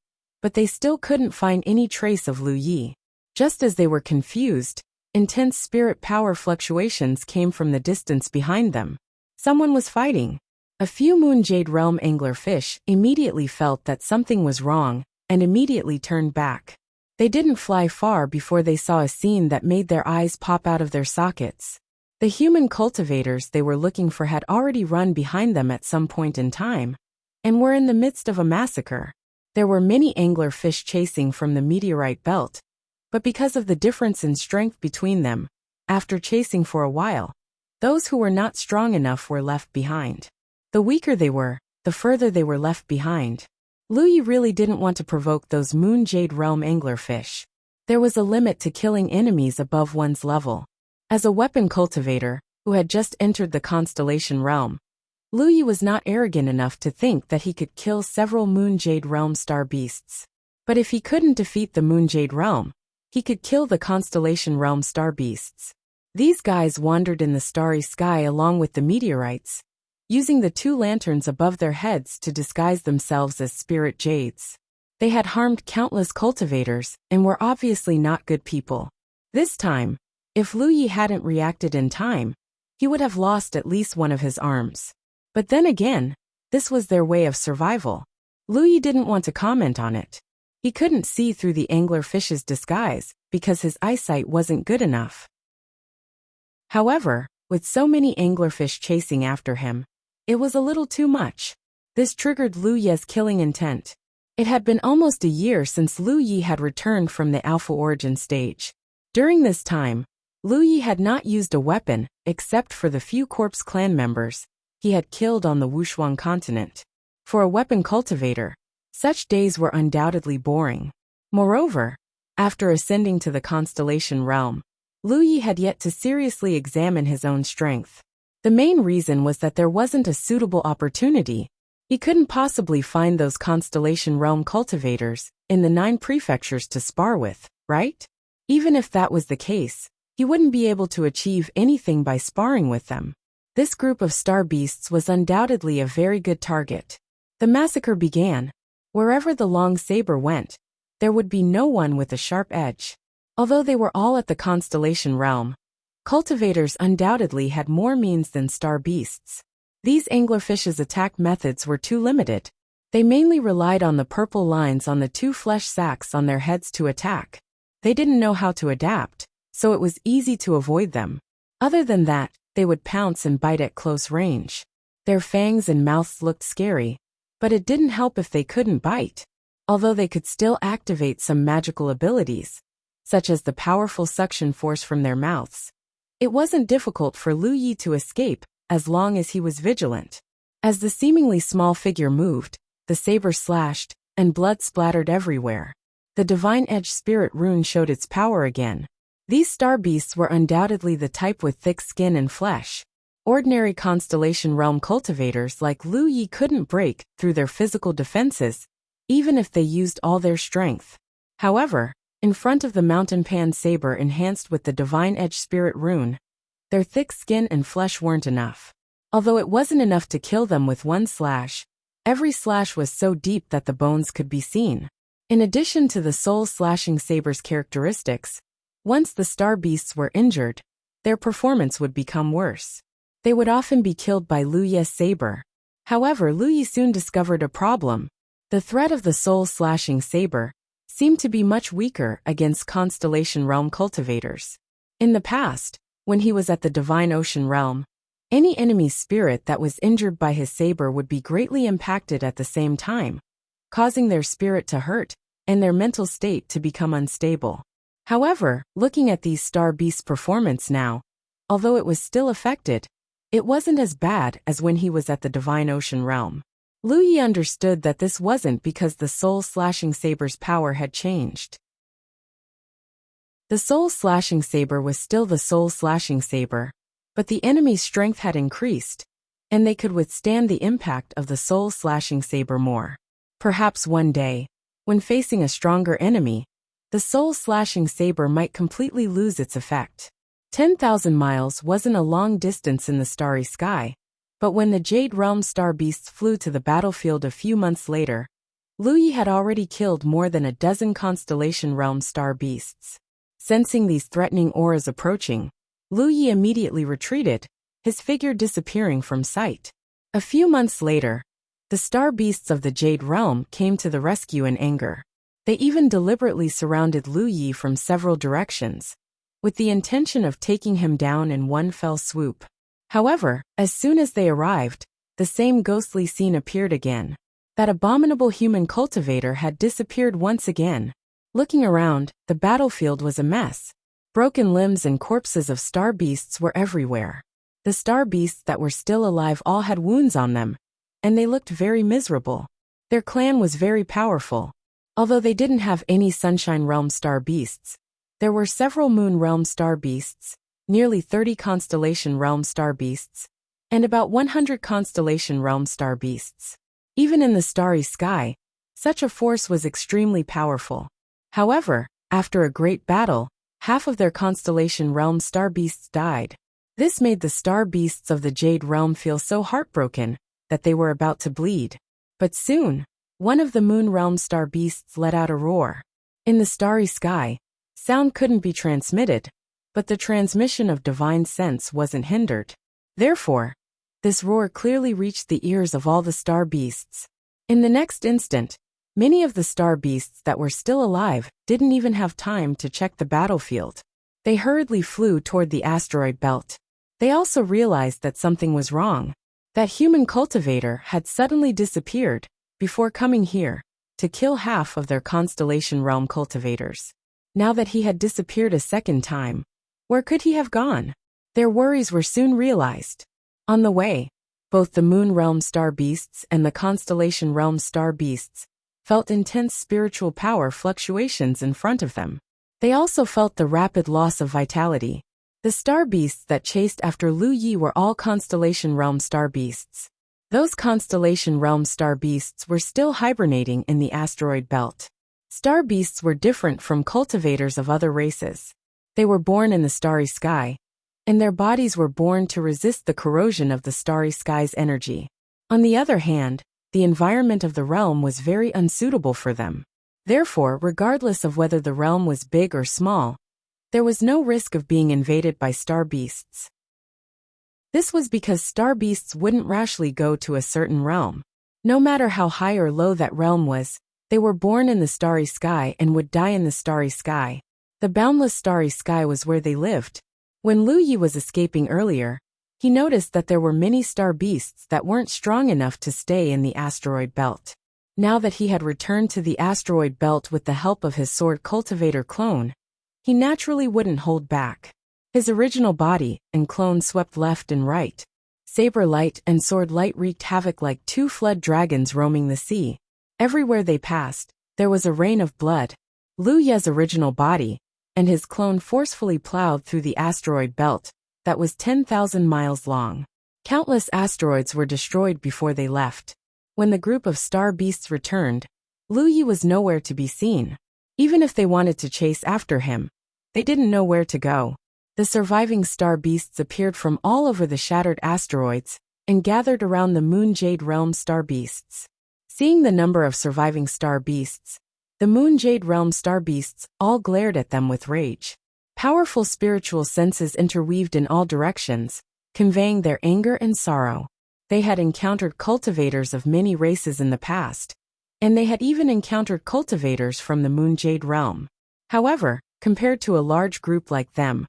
but they still couldn't find any trace of Lu Yi. Just as they were confused, intense spirit power fluctuations came from the distance behind them. Someone was fighting. A few Moon Jade realm anglerfish immediately felt that something was wrong and immediately turned back. They didn't fly far before they saw a scene that made their eyes pop out of their sockets. The human cultivators they were looking for had already run behind them at some point in time, and were in the midst of a massacre. There were many anglerfish chasing from the meteorite belt, but because of the difference in strength between them, after chasing for a while, those who were not strong enough were left behind. The weaker they were, the further they were left behind. Lu Yi really didn't want to provoke those Moon Jade realm anglerfish. There was a limit to killing enemies above one's level. As a weapon cultivator, who had just entered the constellation realm, Lu Yi was not arrogant enough to think that he could kill several Moon Jade realm star beasts. But if he couldn't defeat the Moon Jade realm, he could kill the constellation realm star beasts. These guys wandered in the starry sky along with the meteorites, using the 2 lanterns above their heads to disguise themselves as spirit jades. They had harmed countless cultivators and were obviously not good people. This time, if Lu Yi hadn't reacted in time, he would have lost at least one of his arms. But then again, this was their way of survival. Lu Yi didn't want to comment on it. He couldn't see through the anglerfish's disguise because his eyesight wasn't good enough. However, with so many anglerfish chasing after him, it was a little too much. This triggered Lu Yi's killing intent. It had been almost a year since Lu Yi had returned from the Alpha Origin stage. During this time, Lu Yi had not used a weapon except for the few corpse clan members he had killed on the Wushuang continent. For a weapon cultivator, such days were undoubtedly boring. Moreover, After ascending to the constellation realm, Lu Yi had yet to seriously examine his own strength. The main reason was that there wasn't a suitable opportunity. He couldn't possibly find those constellation realm cultivators in the 9 prefectures to spar with, right? Even if that was the case, he wouldn't be able to achieve anything by sparring with them. This group of star beasts was undoubtedly a very good target. The massacre began. Wherever the long saber went, there would be no one with a sharp edge. Although they were all at the constellation realm, cultivators undoubtedly had more means than star beasts. These anglerfish's attack methods were too limited. They mainly relied on the purple lines on the 2 flesh sacs on their heads to attack. They didn't know how to adapt, so it was easy to avoid them. Other than that, they would pounce and bite at close range. Their fangs and mouths looked scary, but it didn't help if they couldn't bite. Although they could still activate some magical abilities, such as the powerful suction force from their mouths, it wasn't difficult for Lu Yi to escape as long as he was vigilant. As the seemingly small figure moved, the saber slashed, and blood splattered everywhere. The Divine Edge Spirit rune showed its power again. These star beasts were undoubtedly the type with thick skin and flesh. Ordinary constellation realm cultivators like Lu Yi couldn't break through their physical defenses, even if they used all their strength. However, in front of the mountain pan saber enhanced with the Divine Edge Spirit rune, their thick skin and flesh weren't enough. Although it wasn't enough to kill them with one slash, every slash was so deep that the bones could be seen. In addition to the soul-slashing saber's characteristics, once the star beasts were injured, their performance would become worse. They would often be killed by Lu Yi's saber. However, Lu Yi soon discovered a problem. The threat of the soul-slashing saber seemed to be much weaker against constellation realm cultivators. In the past, when he was at the Divine Ocean realm, any enemy's spirit that was injured by his saber would be greatly impacted at the same time, causing their spirit to hurt and their mental state to become unstable. However, looking at these star beasts' performance now, although it was still affected, it wasn't as bad as when he was at the Divine Ocean realm. Lu Yi understood that this wasn't because the soul-slashing saber's power had changed. The soul-slashing saber was still the soul-slashing saber, but the enemy's strength had increased, and they could withstand the impact of the soul-slashing saber more. Perhaps one day, when facing a stronger enemy, the soul-slashing saber might completely lose its effect. 10,000 miles wasn't a long distance in the starry sky, but when the Jade Realm star beasts flew to the battlefield a few months later, Lu Yi had already killed more than a dozen constellation realm star beasts. Sensing these threatening auras approaching, Lu Yi immediately retreated, his figure disappearing from sight. A few months later, the star beasts of the Jade Realm came to the rescue in anger. They even deliberately surrounded Lu Yi from several directions, with the intention of taking him down in one fell swoop. However, as soon as they arrived, the same ghostly scene appeared again. That abominable human cultivator had disappeared once again. Looking around, the battlefield was a mess. Broken limbs and corpses of star beasts were everywhere. The star beasts that were still alive all had wounds on them, and they looked very miserable. Their clan was very powerful. Although they didn't have any Sunshine Realm star beasts, there were several Moon Realm star beasts, nearly 30 Constellation Realm star beasts, and about 100 Constellation Realm star beasts. Even in the starry sky, such a force was extremely powerful. However, after a great battle, half of their Constellation Realm star beasts died. This made the star beasts of the Jade Realm feel so heartbroken that they were about to bleed. But soon, one of the Moon Realm star beasts let out a roar. In the starry sky, sound couldn't be transmitted, but the transmission of divine sense wasn't hindered. Therefore, this roar clearly reached the ears of all the star beasts. In the next instant, many of the star beasts that were still alive didn't even have time to check the battlefield. They hurriedly flew toward the asteroid belt. They also realized that something was wrong. That human cultivator had suddenly disappeared before coming here to kill half of their Constellation Realm cultivators. Now that he had disappeared a second time, where could he have gone? Their worries were soon realized. On the way, both the Moon Realm star beasts and the Constellation Realm star beasts felt intense spiritual power fluctuations in front of them. They also felt the rapid loss of vitality. The star beasts that chased after Lu Yi were all Constellation Realm star beasts. Those Constellation Realm star beasts were still hibernating in the asteroid belt. Star beasts were different from cultivators of other races. They were born in the starry sky, and their bodies were born to resist the corrosion of the starry sky's energy. On the other hand, the environment of the realm was very unsuitable for them. Therefore, regardless of whether the realm was big or small, there was no risk of being invaded by star beasts. This was because star beasts wouldn't rashly go to a certain realm. No matter how high or low that realm was, they were born in the starry sky and would die in the starry sky. The boundless starry sky was where they lived. When Lu Yi was escaping earlier, he noticed that there were many star beasts that weren't strong enough to stay in the asteroid belt. Now that he had returned to the asteroid belt with the help of his sword cultivator clone, he naturally wouldn't hold back. His original body and clone swept left and right. Saber light and sword light wreaked havoc like two flood dragons roaming the sea. Everywhere they passed, there was a rain of blood. Lu Ye's original body and his clone forcefully plowed through the asteroid belt that was 10,000 miles long. Countless asteroids were destroyed before they left. When the group of star beasts returned, Lu Yi was nowhere to be seen. Even if they wanted to chase after him, they didn't know where to go. The surviving star beasts appeared from all over the shattered asteroids and gathered around the Moon Jade Realm star beasts. Seeing the number of surviving star beasts, the Moon Jade Realm star beasts all glared at them with rage. Powerful spiritual senses interweaved in all directions, conveying their anger and sorrow. They had encountered cultivators of many races in the past, and they had even encountered cultivators from the Moon Jade Realm. However, compared to a large group like them,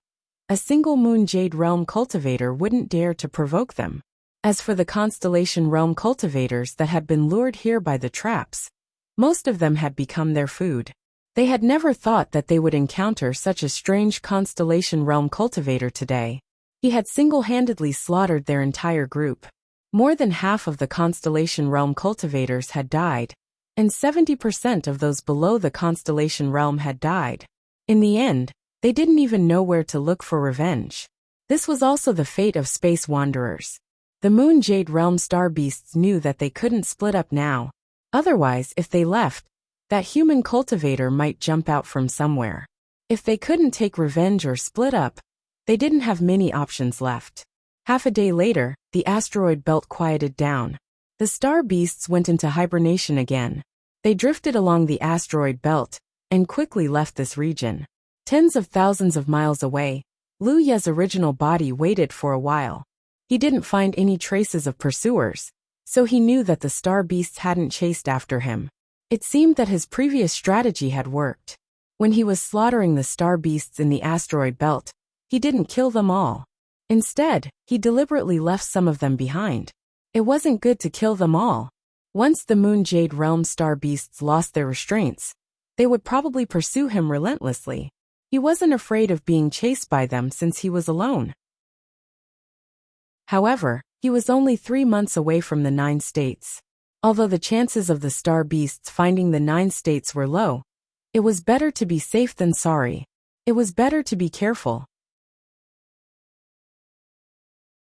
a single Moon Jade Realm cultivator wouldn't dare to provoke them. As for the Constellation Realm cultivators that had been lured here by the traps, most of them had become their food. They had never thought that they would encounter such a strange Constellation Realm cultivator today. He had single-handedly slaughtered their entire group. More than half of the Constellation Realm cultivators had died, and 70% of those below the Constellation Realm had died. In the end, they didn't even know where to look for revenge. This was also the fate of space wanderers. The Moon Jade Realm star beasts knew that they couldn't split up now. Otherwise, if they left, that human cultivator might jump out from somewhere. If they couldn't take revenge or split up, they didn't have many options left. Half a day later, the asteroid belt quieted down. The star beasts went into hibernation again. They drifted along the asteroid belt and quickly left this region. Tens of thousands of miles away, Lu Ye's original body waited for a while. He didn't find any traces of pursuers, so he knew that the star beasts hadn't chased after him. It seemed that his previous strategy had worked. When he was slaughtering the star beasts in the asteroid belt, he didn't kill them all. Instead, he deliberately left some of them behind. It wasn't good to kill them all. Once the Moon Jade Realm star beasts lost their restraints, they would probably pursue him relentlessly. He wasn't afraid of being chased by them since he was alone. However, he was only 3 months away from the 9 states. Although the chances of the star beasts finding the 9 states were low, it was better to be safe than sorry. It was better to be careful.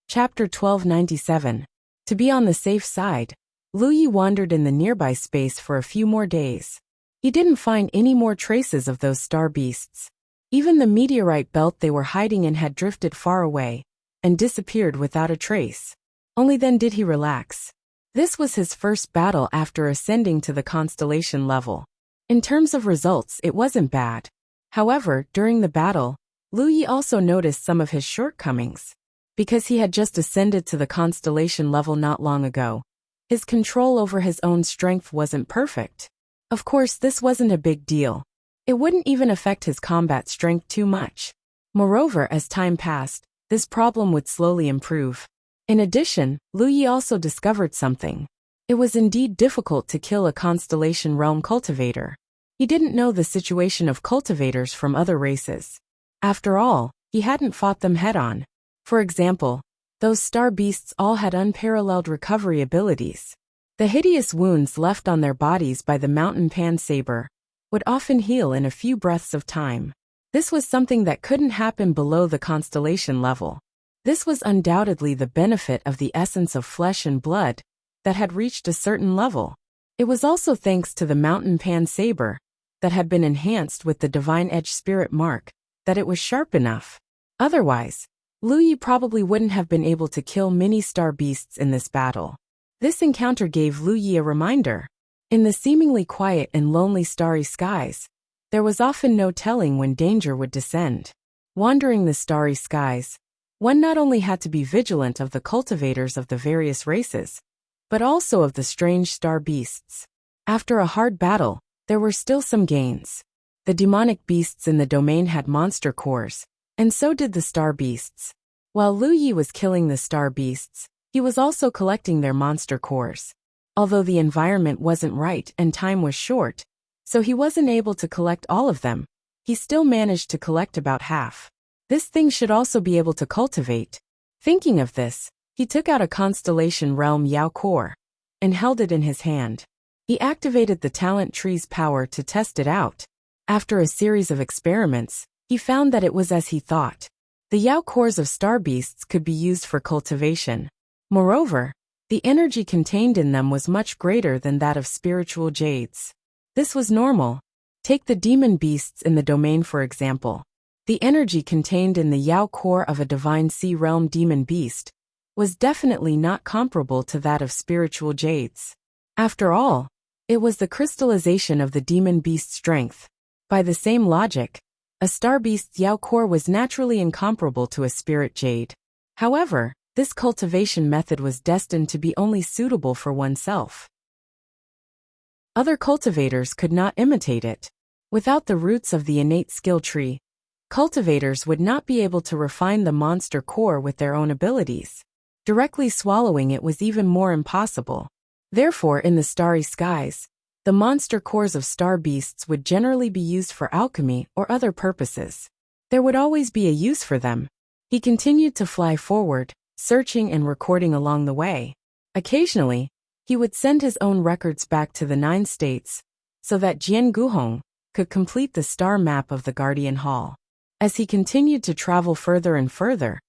Chapter 1297. To be on the safe side, Lu Yi wandered in the nearby space for a few more days. He didn't find any more traces of those star beasts. Even the meteorite belt they were hiding in had drifted far away and disappeared without a trace. Only then did he relax. This was his first battle after ascending to the constellation level. In terms of results, it wasn't bad. However, during the battle, Lu Yi also noticed some of his shortcomings. Because he had just ascended to the constellation level not long ago, his control over his own strength wasn't perfect. Of course, this wasn't a big deal. It wouldn't even affect his combat strength too much. Moreover, as time passed, this problem would slowly improve. In addition, Lu Yi also discovered something. It was indeed difficult to kill a Constellation Realm cultivator. He didn't know the situation of cultivators from other races. After all, he hadn't fought them head-on. For example, those star beasts all had unparalleled recovery abilities. The hideous wounds left on their bodies by the mountain pan saber would often heal in a few breaths of time. This was something that couldn't happen below the constellation level. This was undoubtedly the benefit of the essence of flesh and blood that had reached a certain level. It was also thanks to the mountain pan saber that had been enhanced with the divine edge spirit mark that it was sharp enough. Otherwise, Lu Yi probably wouldn't have been able to kill many star beasts in this battle. This encounter gave Lu Yi a reminder. In the seemingly quiet and lonely starry skies, there was often no telling when danger would descend. Wandering the starry skies, one not only had to be vigilant of the cultivators of the various races, but also of the strange star beasts. After a hard battle, there were still some gains. The demonic beasts in the domain had monster cores, and so did the star beasts. While Lu Yi was killing the star beasts, he was also collecting their monster cores. Although the environment wasn't right and time was short, so he wasn't able to collect all of them, he still managed to collect about half. This thing should also be able to cultivate. Thinking of this, he took out a constellation realm Yao core and held it in his hand. He activated the talent tree's power to test it out. After a series of experiments, he found that it was as he thought. The Yao cores of star beasts could be used for cultivation. Moreover, the energy contained in them was much greater than that of spiritual jades. This was normal. Take the demon beasts in the domain for example. The energy contained in the Yao core of a divine sea realm demon beast was definitely not comparable to that of spiritual jades. After all, it was the crystallization of the demon beast's strength. By the same logic, a star beast's Yao core was naturally incomparable to a spirit jade. However, this cultivation method was destined to be only suitable for oneself. Other cultivators could not imitate it. Without the roots of the innate skill tree, cultivators would not be able to refine the monster core with their own abilities. Directly swallowing it was even more impossible. Therefore, in the starry skies, the monster cores of star beasts would generally be used for alchemy or other purposes. There would always be a use for them. He continued to fly forward, searching and recording along the way. Occasionally, he would send his own records back to the 9 states, so that Jian Guhong could complete the star map of the Guardian Hall. As he continued to travel further and further,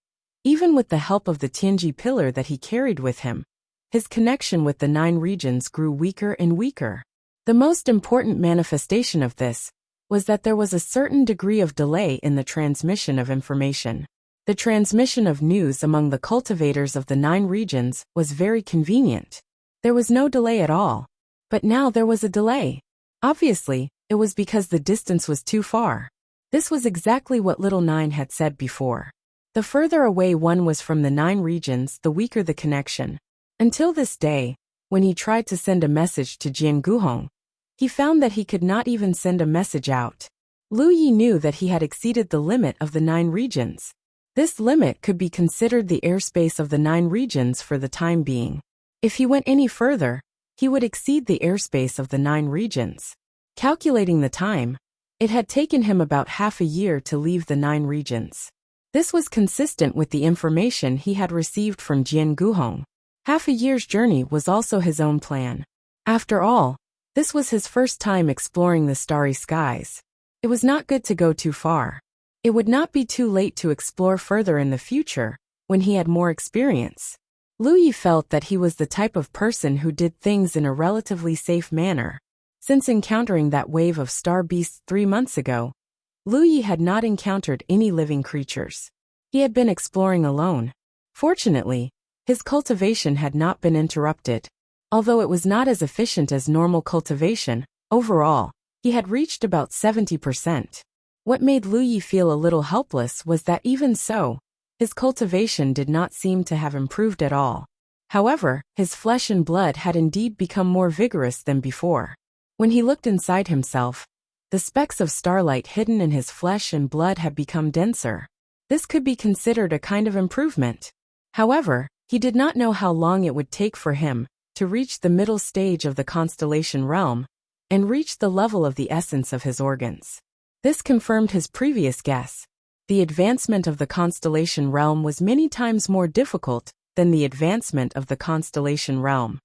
even with the help of the Tianji pillar that he carried with him, his connection with the 9 regions grew weaker and weaker. The most important manifestation of this was that there was a certain degree of delay in the transmission of information. The transmission of news among the cultivators of the 9 regions was very convenient. There was no delay at all. But now there was a delay. Obviously, it was because the distance was too far. This was exactly what Little Nine had said before. The further away one was from the 9 regions, the weaker the connection. Until this day, when he tried to send a message to Jian Guhong, he found that he could not even send a message out. Lu Yi knew that he had exceeded the limit of the 9 regions. This limit could be considered the airspace of the 9 regions for the time being. If he went any further, he would exceed the airspace of the 9 regions. Calculating the time, it had taken him about half a year to leave the 9 regions. This was consistent with the information he had received from Jian Guhong. Half a year's journey was also his own plan. After all, this was his first time exploring the starry skies. It was not good to go too far. It would not be too late to explore further in the future, when he had more experience. Lu Yi felt that he was the type of person who did things in a relatively safe manner. Since encountering that wave of star beasts 3 months ago, Lu Yi had not encountered any living creatures. He had been exploring alone. Fortunately, his cultivation had not been interrupted. Although it was not as efficient as normal cultivation, overall, he had reached about 70%. What made Lu Yi feel a little helpless was that even so, his cultivation did not seem to have improved at all. However, his flesh and blood had indeed become more vigorous than before. When he looked inside himself, the specks of starlight hidden in his flesh and blood had become denser. This could be considered a kind of improvement. However, he did not know how long it would take for him to reach the middle stage of the constellation realm and reach the level of the essence of his organs. This confirmed his previous guess. The advancement of the constellation realm was many times more difficult than the advancement of the constellation realm.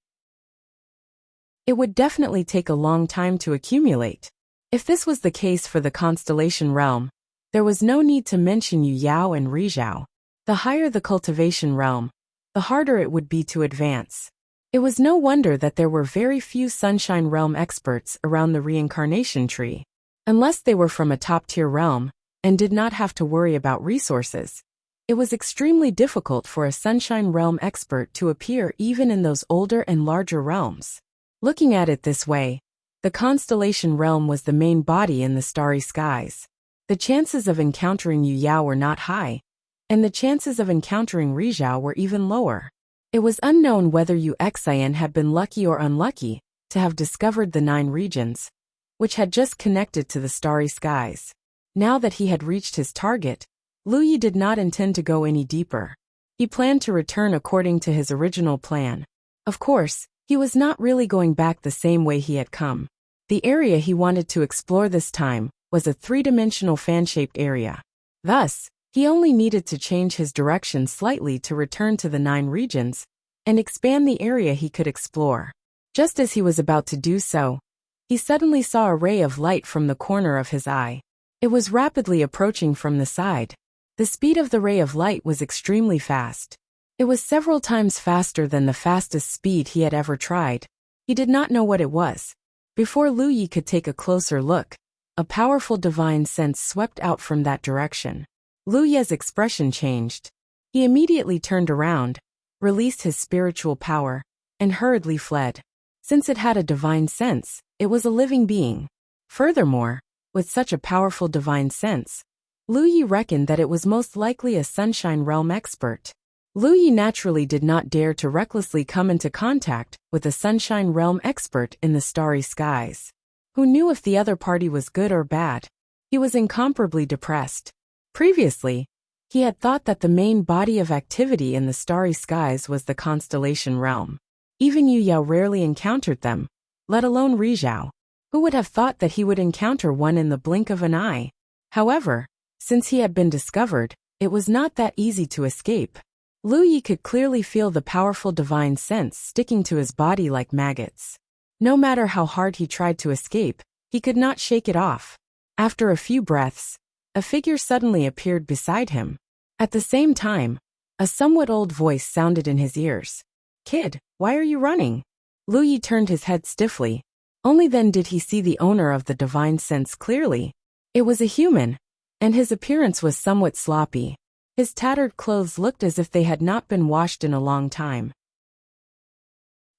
It would definitely take a long time to accumulate. If this was the case for the constellation realm, there was no need to mention Yu Yao and Rizhao. The higher the cultivation realm, the harder it would be to advance. It was no wonder that there were very few Sunshine Realm experts around the reincarnation tree. Unless they were from a top-tier realm and did not have to worry about resources, it was extremely difficult for a Sunshine Realm expert to appear even in those older and larger realms. Looking at it this way, the constellation realm was the main body in the starry skies. The chances of encountering Yu Yao were not high, and the chances of encountering Rizhao were even lower. It was unknown whether Wuxia had been lucky or unlucky to have discovered the 9 regions, which had just connected to the starry skies. Now that he had reached his target, Lu Yi did not intend to go any deeper. He planned to return according to his original plan. Of course, he was not really going back the same way he had come. The area he wanted to explore this time was a 3-dimensional fan-shaped area. Thus, he only needed to change his direction slightly to return to the 9 regions and expand the area he could explore. Just as he was about to do so, he suddenly saw a ray of light from the corner of his eye. It was rapidly approaching from the side. The speed of the ray of light was extremely fast. It was several times faster than the fastest speed he had ever tried. He did not know what it was. Before Lu Yi could take a closer look, a powerful divine sense swept out from that direction. Lu Yi's expression changed. He immediately turned around, released his spiritual power, and hurriedly fled. Since it had a divine sense, it was a living being. Furthermore, with such a powerful divine sense, Lu Yi reckoned that it was most likely a Sunshine Realm expert. Lu Yi naturally did not dare to recklessly come into contact with a Sunshine Realm expert in the starry skies. Who knew if the other party was good or bad? He was incomparably depressed. Previously, he had thought that the main body of activity in the starry skies was the constellation realm. Even Yu Yao rarely encountered them, let alone Rizhao. Who would have thought that he would encounter one in the blink of an eye? However, since he had been discovered, it was not that easy to escape. Lu Yi could clearly feel the powerful divine sense sticking to his body like maggots. No matter how hard he tried to escape, he could not shake it off. After a few breaths, a figure suddenly appeared beside him. At the same time, a somewhat old voice sounded in his ears. "Kid, why are you running?" Lu Yi turned his head stiffly. Only then did he see the owner of the divine sense clearly. It was a human, and his appearance was somewhat sloppy. His tattered clothes looked as if they had not been washed in a long time.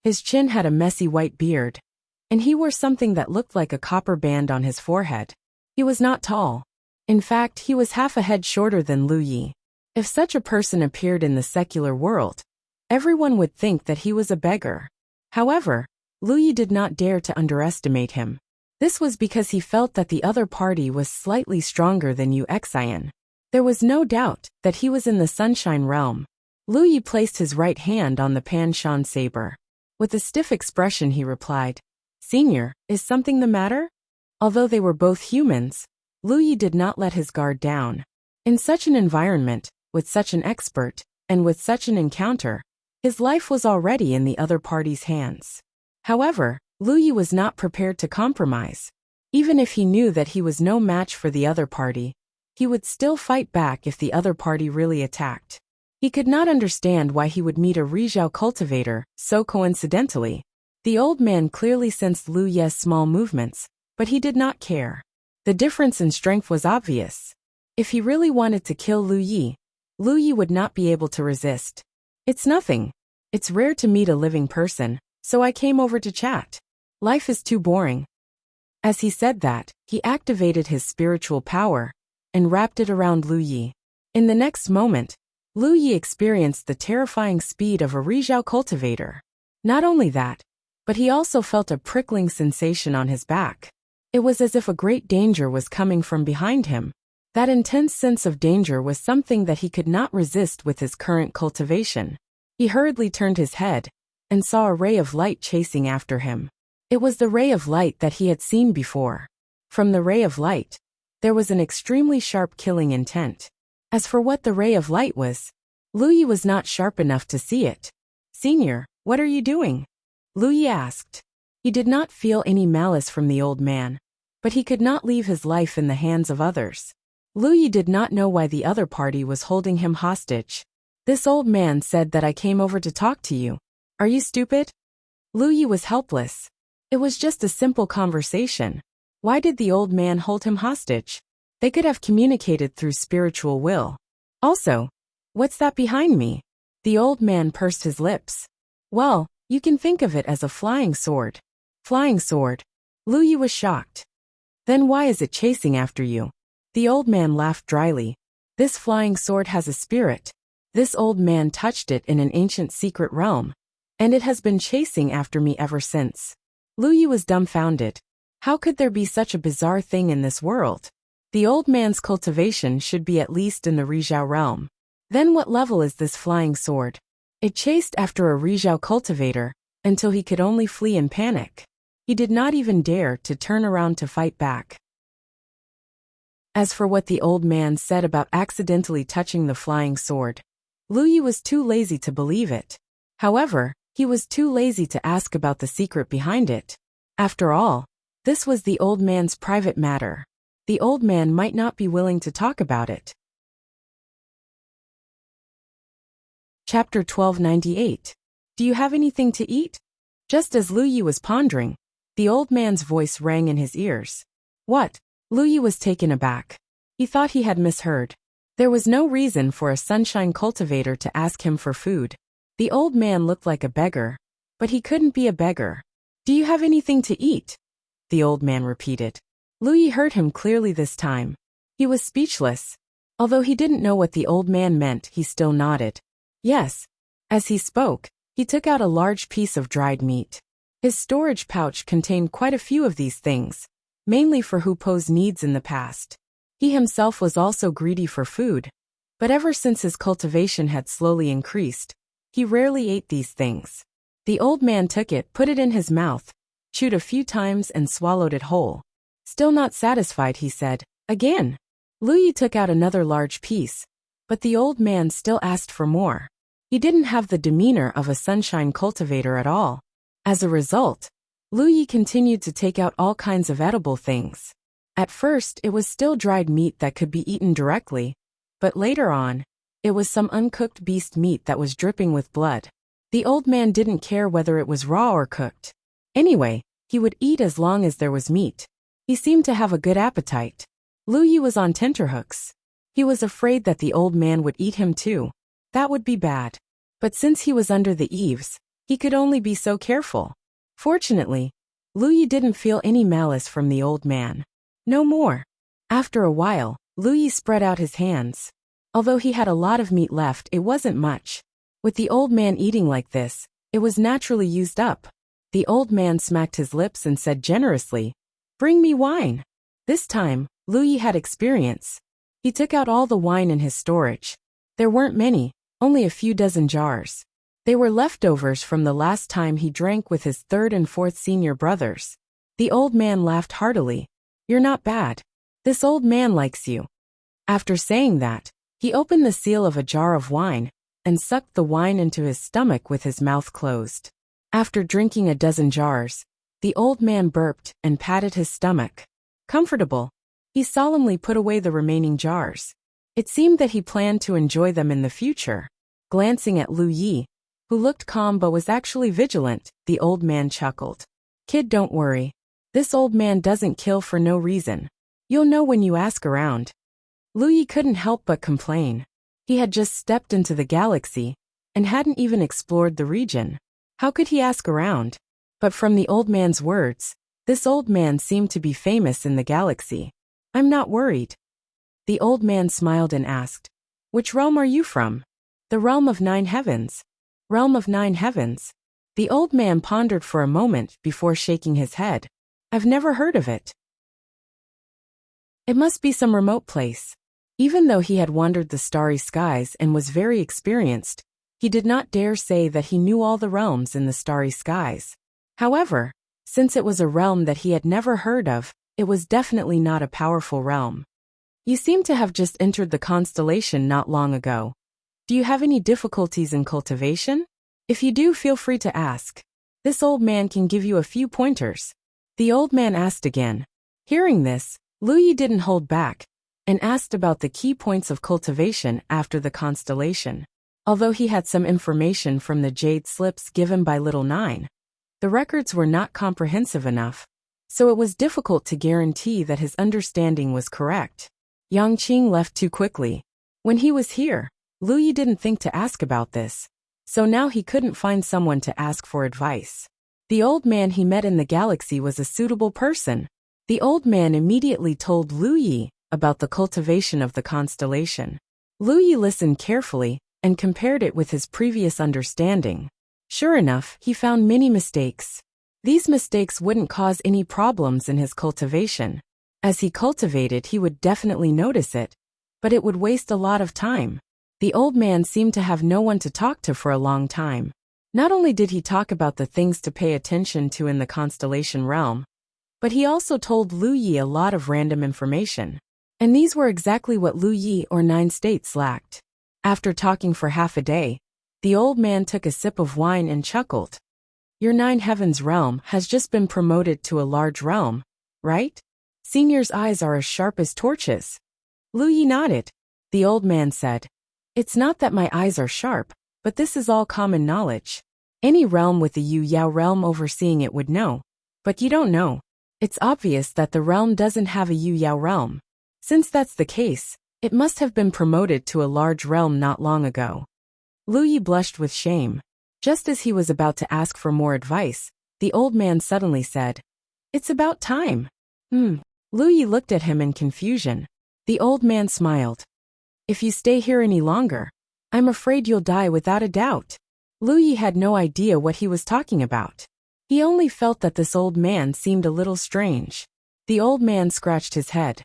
His chin had a messy white beard, and he wore something that looked like a copper band on his forehead. He was not tall. In fact, he was half a head shorter than Lu Yi. If such a person appeared in the secular world, everyone would think that he was a beggar. However, Lu Yi did not dare to underestimate him. This was because he felt that the other party was slightly stronger than Wuxia. There was no doubt that he was in the Sunshine Realm. Lu Yi placed his right hand on the Pan Shan saber. With a stiff expression he replied, "Senior, is something the matter?" Although they were both humans, Lu Yi did not let his guard down. In such an environment, with such an expert, and with such an encounter, his life was already in the other party's hands. However, Lu Yi was not prepared to compromise. Even if he knew that he was no match for the other party, he would still fight back if the other party really attacked. He could not understand why he would meet a Rizhao cultivator so coincidentally. The old man clearly sensed Lu Yi's small movements, but he did not care. The difference in strength was obvious. If he really wanted to kill Lu Yi would not be able to resist. "It's nothing. It's rare to meet a living person, so I came over to chat. Life is too boring." As he said that, he activated his spiritual power and wrapped it around Lu Yi. In the next moment, Lu Yi experienced the terrifying speed of a Rizhao cultivator. Not only that, but he also felt a prickling sensation on his back. It was as if a great danger was coming from behind him. That intense sense of danger was something that he could not resist with his current cultivation. He hurriedly turned his head and saw a ray of light chasing after him. It was the ray of light that he had seen before. From the ray of light, there was an extremely sharp killing intent. As for what the ray of light was, Lu Yi was not sharp enough to see it. "Senior, what are you doing?" Lu Yi asked. He did not feel any malice from the old man, but he could not leave his life in the hands of others. Lu Yi did not know why the other party was holding him hostage. This old man said that I came over to talk to you. Are you stupid? Lu Yi was helpless. It was just a simple conversation. Why did the old man hold him hostage? They could have communicated through spiritual will. Also, what's that behind me? The old man pursed his lips. Well, you can think of it as a flying sword. Flying sword? Lu Yi was shocked. Then why is it chasing after you? The old man laughed dryly. This flying sword has a spirit. This old man touched it in an ancient secret realm, and it has been chasing after me ever since. Lu Yi was dumbfounded. How could there be such a bizarre thing in this world? The old man's cultivation should be at least in the Rizhao realm. Then what level is this flying sword? It chased after a Rizhao cultivator until he could only flee in panic. He did not even dare to turn around to fight back. As for what the old man said about accidentally touching the flying sword, Lu Yi was too lazy to believe it. However, he was too lazy to ask about the secret behind it. After all, this was the old man's private matter. The old man might not be willing to talk about it. Chapter 1298. Do you have anything to eat? Just as Lu Yi was pondering, the old man's voice rang in his ears. What? Lu Yi was taken aback. He thought he had misheard. There was no reason for a sunshine cultivator to ask him for food. The old man looked like a beggar, but he couldn't be a beggar. Do you have anything to eat? The old man repeated. Lu Yi heard him clearly this time. He was speechless. Although he didn't know what the old man meant, he still nodded. Yes. As he spoke, he took out a large piece of dried meat. His storage pouch contained quite a few of these things, mainly for Hu Po's needs in the past. He himself was also greedy for food, but ever since his cultivation had slowly increased, he rarely ate these things. The old man took it, put it in his mouth, chewed a few times and swallowed it whole. Still not satisfied, he said, again. Lu Yi took out another large piece, but the old man still asked for more. He didn't have the demeanor of a sunshine cultivator at all. As a result, Lu Yi continued to take out all kinds of edible things. At first, it was still dried meat that could be eaten directly, but later on, it was some uncooked beast meat that was dripping with blood. The old man didn't care whether it was raw or cooked. Anyway, he would eat as long as there was meat. He seemed to have a good appetite. Lu Yi was on tenterhooks. He was afraid that the old man would eat him too. That would be bad. But since he was under the eaves, he could only be so careful. Fortunately, Lu Yi didn't feel any malice from the old man. No more. After a while, Lu Yi spread out his hands. Although he had a lot of meat left, it wasn't much. With the old man eating like this, it was naturally used up. The old man smacked his lips and said generously, "Bring me wine." This time, Lu Yi had experience. He took out all the wine in his storage. There weren't many, only a few dozen jars. They were leftovers from the last time he drank with his third and fourth senior brothers. The old man laughed heartily. "You're not bad. This old man likes you." After saying that, he opened the seal of a jar of wine and sucked the wine into his stomach with his mouth closed. After drinking a dozen jars, the old man burped and patted his stomach. Comfortable, he solemnly put away the remaining jars. It seemed that he planned to enjoy them in the future. Glancing at Lu Yi, who looked calm but was actually vigilant, the old man chuckled. "Kid, don't worry. This old man doesn't kill for no reason. You'll know when you ask around." Lu Yi couldn't help but complain. He had just stepped into the galaxy and hadn't even explored the region. How could he ask around? But from the old man's words, this old man seemed to be famous in the galaxy. "I'm not worried." The old man smiled and asked, "Which realm are you from?" "The realm of 9 heavens." "Realm of 9 heavens?" The old man pondered for a moment before shaking his head. "I've never heard of it. It must be some remote place." Even though he had wandered the starry skies and was very experienced, he did not dare say that he knew all the realms in the starry skies. However, since it was a realm that he had never heard of, it was definitely not a powerful realm. "You seem to have just entered the constellation not long ago. Do you have any difficulties in cultivation? If you do, feel free to ask." This old man can give you a few pointers. The old man asked again. Hearing this, Lu Yi didn't hold back and asked about the key points of cultivation after the constellation. Although he had some information from the jade slips given by Little Nine, the records were not comprehensive enough, so it was difficult to guarantee that his understanding was correct. Yang Qing left too quickly. When he was here, Lu Yi didn't think to ask about this, so now he couldn't find someone to ask for advice. The old man he met in the galaxy was a suitable person. The old man immediately told Lu Yi about the cultivation of the constellation. Lu Yi listened carefully and compared it with his previous understanding. Sure enough, he found many mistakes. These mistakes wouldn't cause any problems in his cultivation. As he cultivated, he would definitely notice it, but it would waste a lot of time. The old man seemed to have no one to talk to for a long time. Not only did he talk about the things to pay attention to in the constellation realm, but he also told Lu Yi a lot of random information. And these were exactly what Lu Yi or Nine States lacked. After talking for half a day, the old man took a sip of wine and chuckled. Your Nine Heavens realm has just been promoted to a large realm, right? Senior's eyes are as sharp as torches. Lu Yi nodded. The old man said, It's not that my eyes are sharp, but this is all common knowledge. Any realm with the Yu Yao realm overseeing it would know. But you don't know. It's obvious that the realm doesn't have a Yu Yao realm. Since that's the case, it must have been promoted to a large realm not long ago. Lu Yi blushed with shame. Just as he was about to ask for more advice, the old man suddenly said, It's about time. Lu Yi looked at him in confusion. The old man smiled. If you stay here any longer, I'm afraid you'll die without a doubt. Lu Yi had no idea what he was talking about. He only felt that this old man seemed a little strange. The old man scratched his head.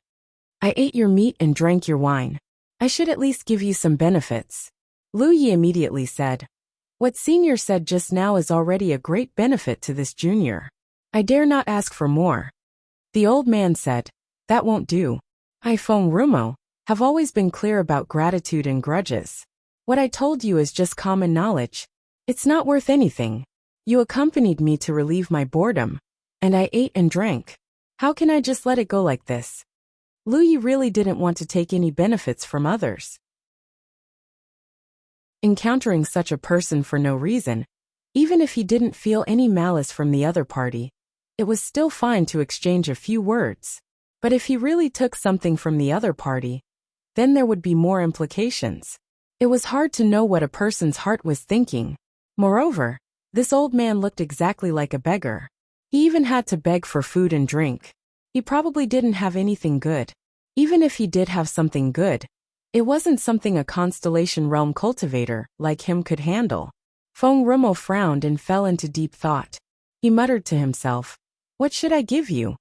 I ate your meat and drank your wine. I should at least give you some benefits. Lu Yi immediately said, What Senior said just now is already a great benefit to this junior. I dare not ask for more. The old man said, That won't do. I, Feng Rumo, have always been clear about gratitude and grudges. What I told you is just common knowledge. It's not worth anything. You accompanied me to relieve my boredom, and I ate and drank. How can I just let it go like this? Lu Yi really didn't want to take any benefits from others. Encountering such a person for no reason, even if he didn't feel any malice from the other party, it was still fine to exchange a few words. But if he really took something from the other party, then there would be more implications. It was hard to know what a person's heart was thinking. Moreover, this old man looked exactly like a beggar. He even had to beg for food and drink. He probably didn't have anything good. Even if he did have something good, it wasn't something a constellation realm cultivator like him could handle. Feng Rumo frowned and fell into deep thought. He muttered to himself, What should I give you?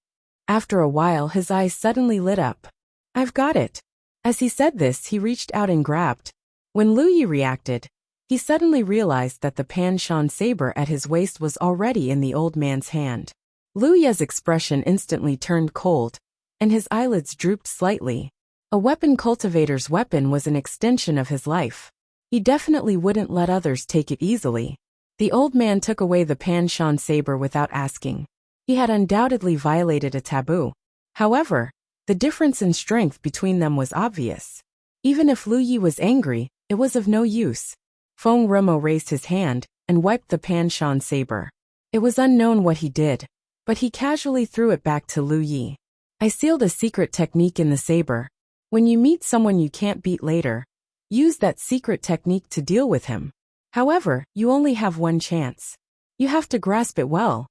After a while his eyes suddenly lit up. I've got it. As he said this, he reached out and grabbed. When Lu Yi reacted, he suddenly realized that the Pan Shan saber at his waist was already in the old man's hand. Lu Yi's expression instantly turned cold, and his eyelids drooped slightly. A weapon cultivator's weapon was an extension of his life. He definitely wouldn't let others take it easily. The old man took away the Pan Shan saber without asking. He had undoubtedly violated a taboo. However, the difference in strength between them was obvious. Even if Lu Yi was angry, it was of no use. Feng Rumo raised his hand and wiped the Pan Shan saber. It was unknown what he did, but he casually threw it back to Lu Yi. I sealed a secret technique in the saber. When you meet someone you can't beat later, use that secret technique to deal with him. However, you only have one chance. You have to grasp it well.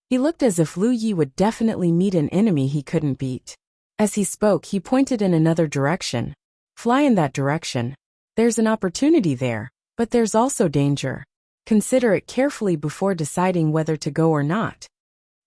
He looked as if Lu Yi would definitely meet an enemy he couldn't beat. As he spoke, he pointed in another direction. Fly in that direction. There's an opportunity there, but there's also danger. Consider it carefully before deciding whether to go or not.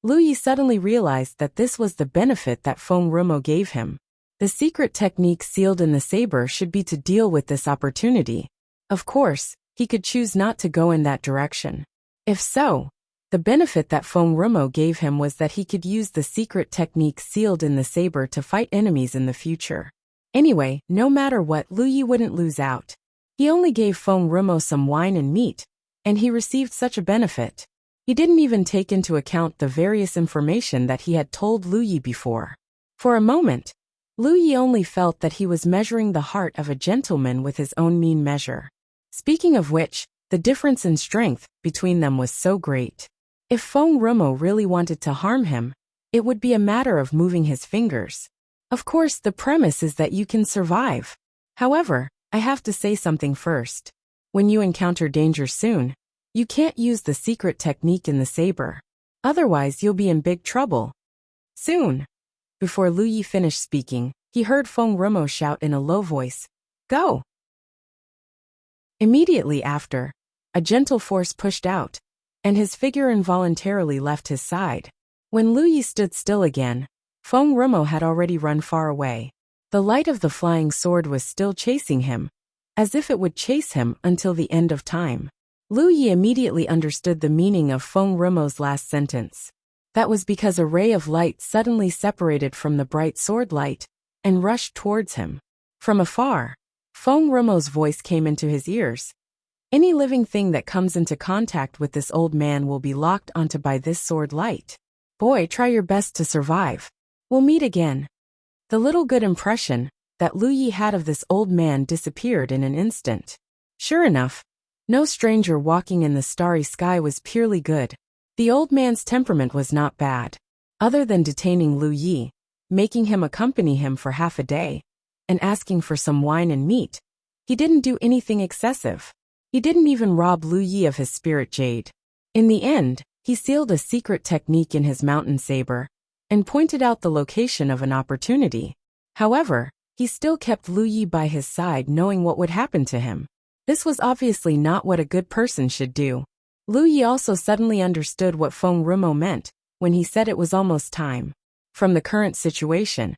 Lu Yi suddenly realized that this was the benefit that Feng Rumo gave him. The secret technique sealed in the saber should be to deal with this opportunity. Of course, he could choose not to go in that direction. If so, the benefit that Feng Rumo gave him was that he could use the secret technique sealed in the saber to fight enemies in the future. Anyway, no matter what, Lu Yi wouldn't lose out. He only gave Feng Rumo some wine and meat, and he received such a benefit. He didn't even take into account the various information that he had told Lu Yi before. For a moment, Lu Yi only felt that he was measuring the heart of a gentleman with his own mean measure. Speaking of which, the difference in strength between them was so great. If Feng Rumo really wanted to harm him, it would be a matter of moving his fingers. Of course, the premise is that you can survive. However, I have to say something first. When you encounter danger soon, you can't use the secret technique in the saber. Otherwise, you'll be in big trouble. Soon. Before Lu Yi finished speaking, he heard Feng Rumo shout in a low voice, "Go!" Immediately after, a gentle force pushed out, and his figure involuntarily left his side. When Lu Yi stood still again, Feng Rumo had already run far away. The light of the flying sword was still chasing him, as if it would chase him until the end of time. Lu Yi immediately understood the meaning of Feng Rumo's last sentence. That was because a ray of light suddenly separated from the bright sword light and rushed towards him. From afar, Feng Rumo's voice came into his ears. Any living thing that comes into contact with this old man will be locked onto by this sword light. Boy, try your best to survive. We'll meet again. The little good impression that Lu Yi had of this old man disappeared in an instant. Sure enough, no stranger walking in the starry sky was purely good. The old man's temperament was not bad. Other than detaining Lu Yi, making him accompany him for half a day, and asking for some wine and meat, he didn't do anything excessive. He didn't even rob Lu Yi of his spirit jade. In the end, he sealed a secret technique in his mountain saber, and pointed out the location of an opportunity. However, he still kept Lu Yi by his side, knowing what would happen to him. This was obviously not what a good person should do. Lu Yi also suddenly understood what Feng Rumo meant when he said it was almost time. From the current situation,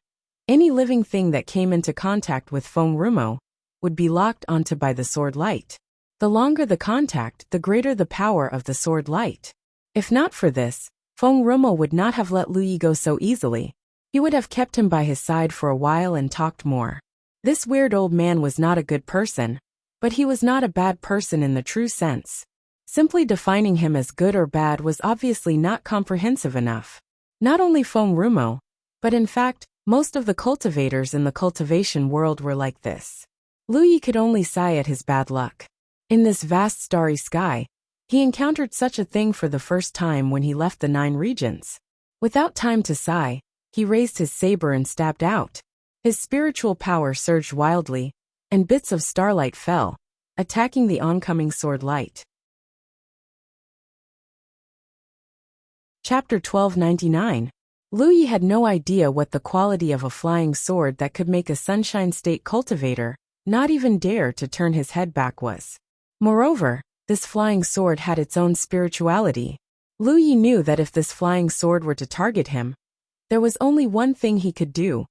any living thing that came into contact with Feng Rumo would be locked onto by the sword light. The longer the contact, the greater the power of the sword light. If not for this, Feng Rumo would not have let Lu Yi go so easily. He would have kept him by his side for a while and talked more. This weird old man was not a good person, but he was not a bad person in the true sense. Simply defining him as good or bad was obviously not comprehensive enough. Not only Feng Rumo, but in fact, most of the cultivators in the cultivation world were like this. Lu Yi could only sigh at his bad luck. In this vast starry sky, he encountered such a thing for the first time when he left the 9 regions. Without time to sigh, he raised his saber and stabbed out. His spiritual power surged wildly, and bits of starlight fell, attacking the oncoming sword light. Chapter 1299. Lu Yi had no idea what the quality of a flying sword that could make a Sunshine State cultivator not even dare to turn his head back was. Moreover, this flying sword had its own spirituality. Lu Yi knew that if this flying sword were to target him, there was only one thing he could do: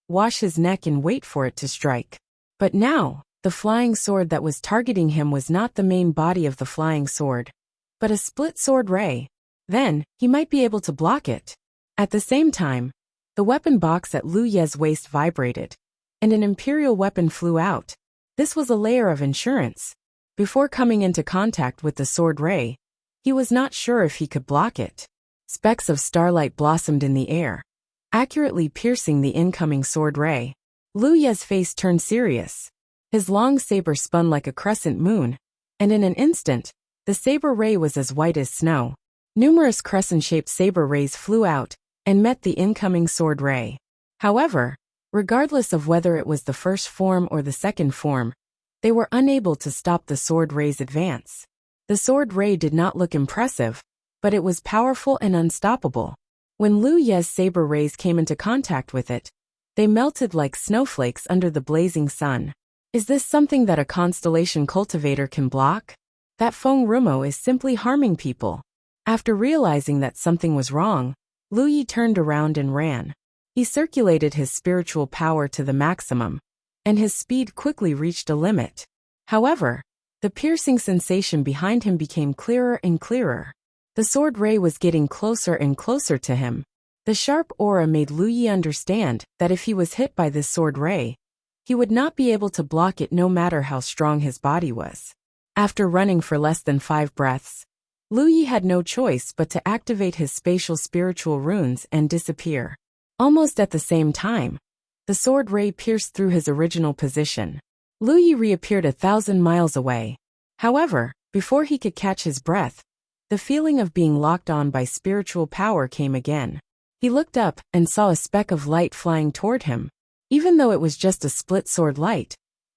wash his neck and wait for it to strike. But now, the flying sword that was targeting him was not the main body of the flying sword, but a split sword ray. Then, he might be able to block it. At the same time, the weapon box at Lu Ye's waist vibrated, and an imperial weapon flew out. This was a layer of insurance. Before coming into contact with the sword ray, he was not sure if he could block it. Specks of starlight blossomed in the air, accurately piercing the incoming sword ray. Lu Ye's face turned serious. His long saber spun like a crescent moon, and in an instant, the saber ray was as white as snow. Numerous crescent-shaped saber rays flew out and met the incoming sword ray. However, regardless of whether it was the first form or the second form, they were unable to stop the sword ray's advance. The sword ray did not look impressive, but it was powerful and unstoppable. When Lu Ye's saber rays came into contact with it, they melted like snowflakes under the blazing sun. Is this something that a constellation cultivator can block? That Feng Rumo is simply harming people. After realizing that something was wrong, Lu Yi turned around and ran. He circulated his spiritual power to the maximum, and his speed quickly reached a limit. However, the piercing sensation behind him became clearer and clearer. The sword ray was getting closer and closer to him. The sharp aura made Lu Yi understand that if he was hit by this sword ray, he would not be able to block it no matter how strong his body was. After running for less than 5 breaths, Lu Yi had no choice but to activate his spatial spiritual runes and disappear. Almost at the same time, the sword ray pierced through his original position. Lu Yi reappeared 1,000 miles away. However, before he could catch his breath, the feeling of being locked on by spiritual power came again. He looked up and saw a speck of light flying toward him. Even though it was just a split sword light,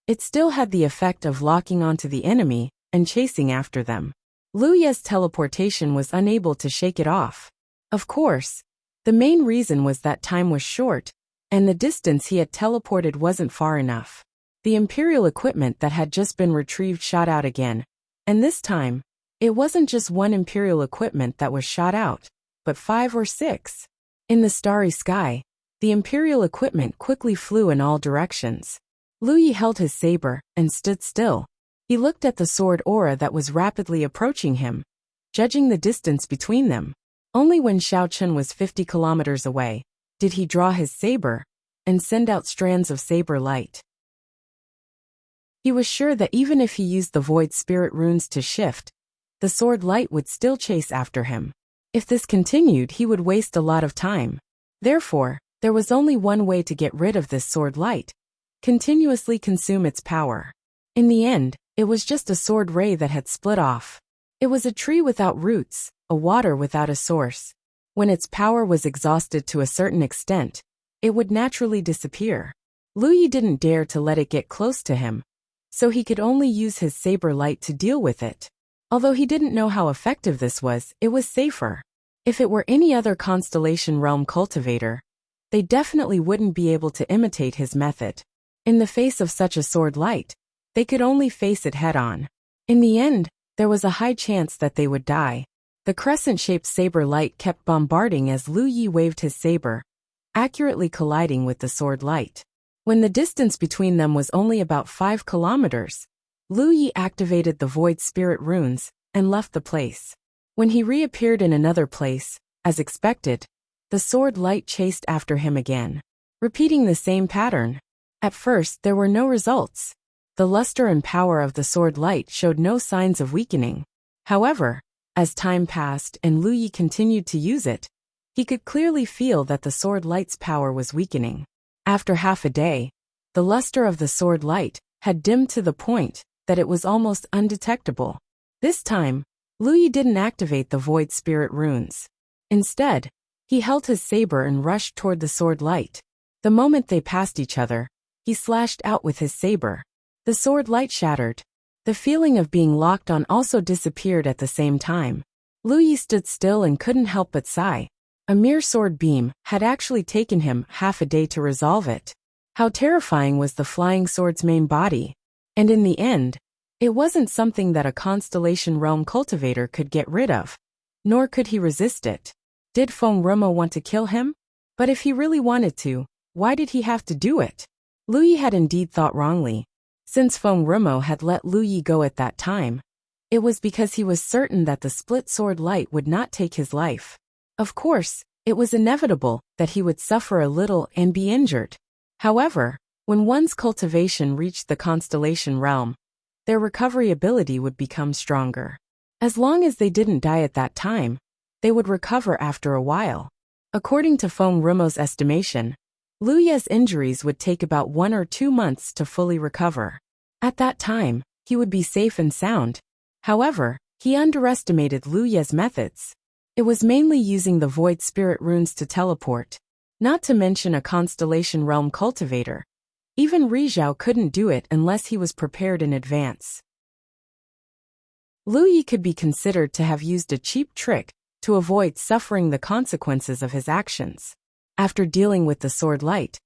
it still had the effect of locking onto the enemy and chasing after them. Lu Yi's teleportation was unable to shake it off. Of course, the main reason was that time was short, and the distance he had teleported wasn't far enough. The Imperial equipment that had just been retrieved shot out again, and this time, it wasn't just one Imperial equipment that was shot out, but 5 or 6. In the starry sky, the Imperial equipment quickly flew in all directions. Lu Yi held his saber and stood still. He looked at the sword aura that was rapidly approaching him, judging the distance between them. Only when Xiao Chun was 50 kilometers away did he draw his saber and send out strands of saber light. He was sure that even if he used the void spirit runes to shift, the sword light would still chase after him. If this continued, he would waste a lot of time. Therefore, there was only one way to get rid of this sword light: continuously consume its power. In the end, it was just a sword ray that had split off. It was a tree without roots, a water without a source. When its power was exhausted to a certain extent, it would naturally disappear. Lu Yi didn't dare to let it get close to him, so he could only use his saber light to deal with it. Although he didn't know how effective this was, it was safer. If it were any other Constellation Realm cultivator, they definitely wouldn't be able to imitate his method. In the face of such a sword light, they could only face it head-on. In the end, there was a high chance that they would die. The crescent-shaped saber light kept bombarding as Lu Yi waved his saber, accurately colliding with the sword light. When the distance between them was only about 5 kilometers, Lu Yi activated the void spirit runes and left the place. When he reappeared in another place, as expected, the sword light chased after him again, repeating the same pattern. At first, there were no results. The luster and power of the sword light showed no signs of weakening. However, as time passed and Lu Yi continued to use it, he could clearly feel that the sword light's power was weakening. After half a day, the luster of the sword light had dimmed to the point that it was almost undetectable. This time, Lu Yi didn't activate the void spirit runes. Instead, he held his saber and rushed toward the sword light. The moment they passed each other, he slashed out with his saber. The sword light shattered. The feeling of being locked on also disappeared at the same time. Lu Yi stood still and couldn't help but sigh. A mere sword beam had actually taken him half a day to resolve it. How terrifying was the flying sword's main body. And in the end, it wasn't something that a Constellation Realm cultivator could get rid of. Nor could he resist it. Did Feng Remo want to kill him? But if he really wanted to, why did he have to do it? Lu Yi had indeed thought wrongly. Since Feng Remo had let Lu Yi go at that time, it was because he was certain that the split sword light would not take his life. Of course, it was inevitable that he would suffer a little and be injured. However, when one's cultivation reached the Constellation Realm, their recovery ability would become stronger. As long as they didn't die at that time, they would recover after a while. According to Feng Remo's estimation, Lu Yi's injuries would take about 1 or 2 months to fully recover. At that time, he would be safe and sound. However, he underestimated Lu Yi's methods. It was mainly using the void spirit runes to teleport. Not to mention a Constellation Realm cultivator. Even Rizhao couldn't do it unless he was prepared in advance. Lu Yi could be considered to have used a cheap trick to avoid suffering the consequences of his actions. After dealing with the sword light,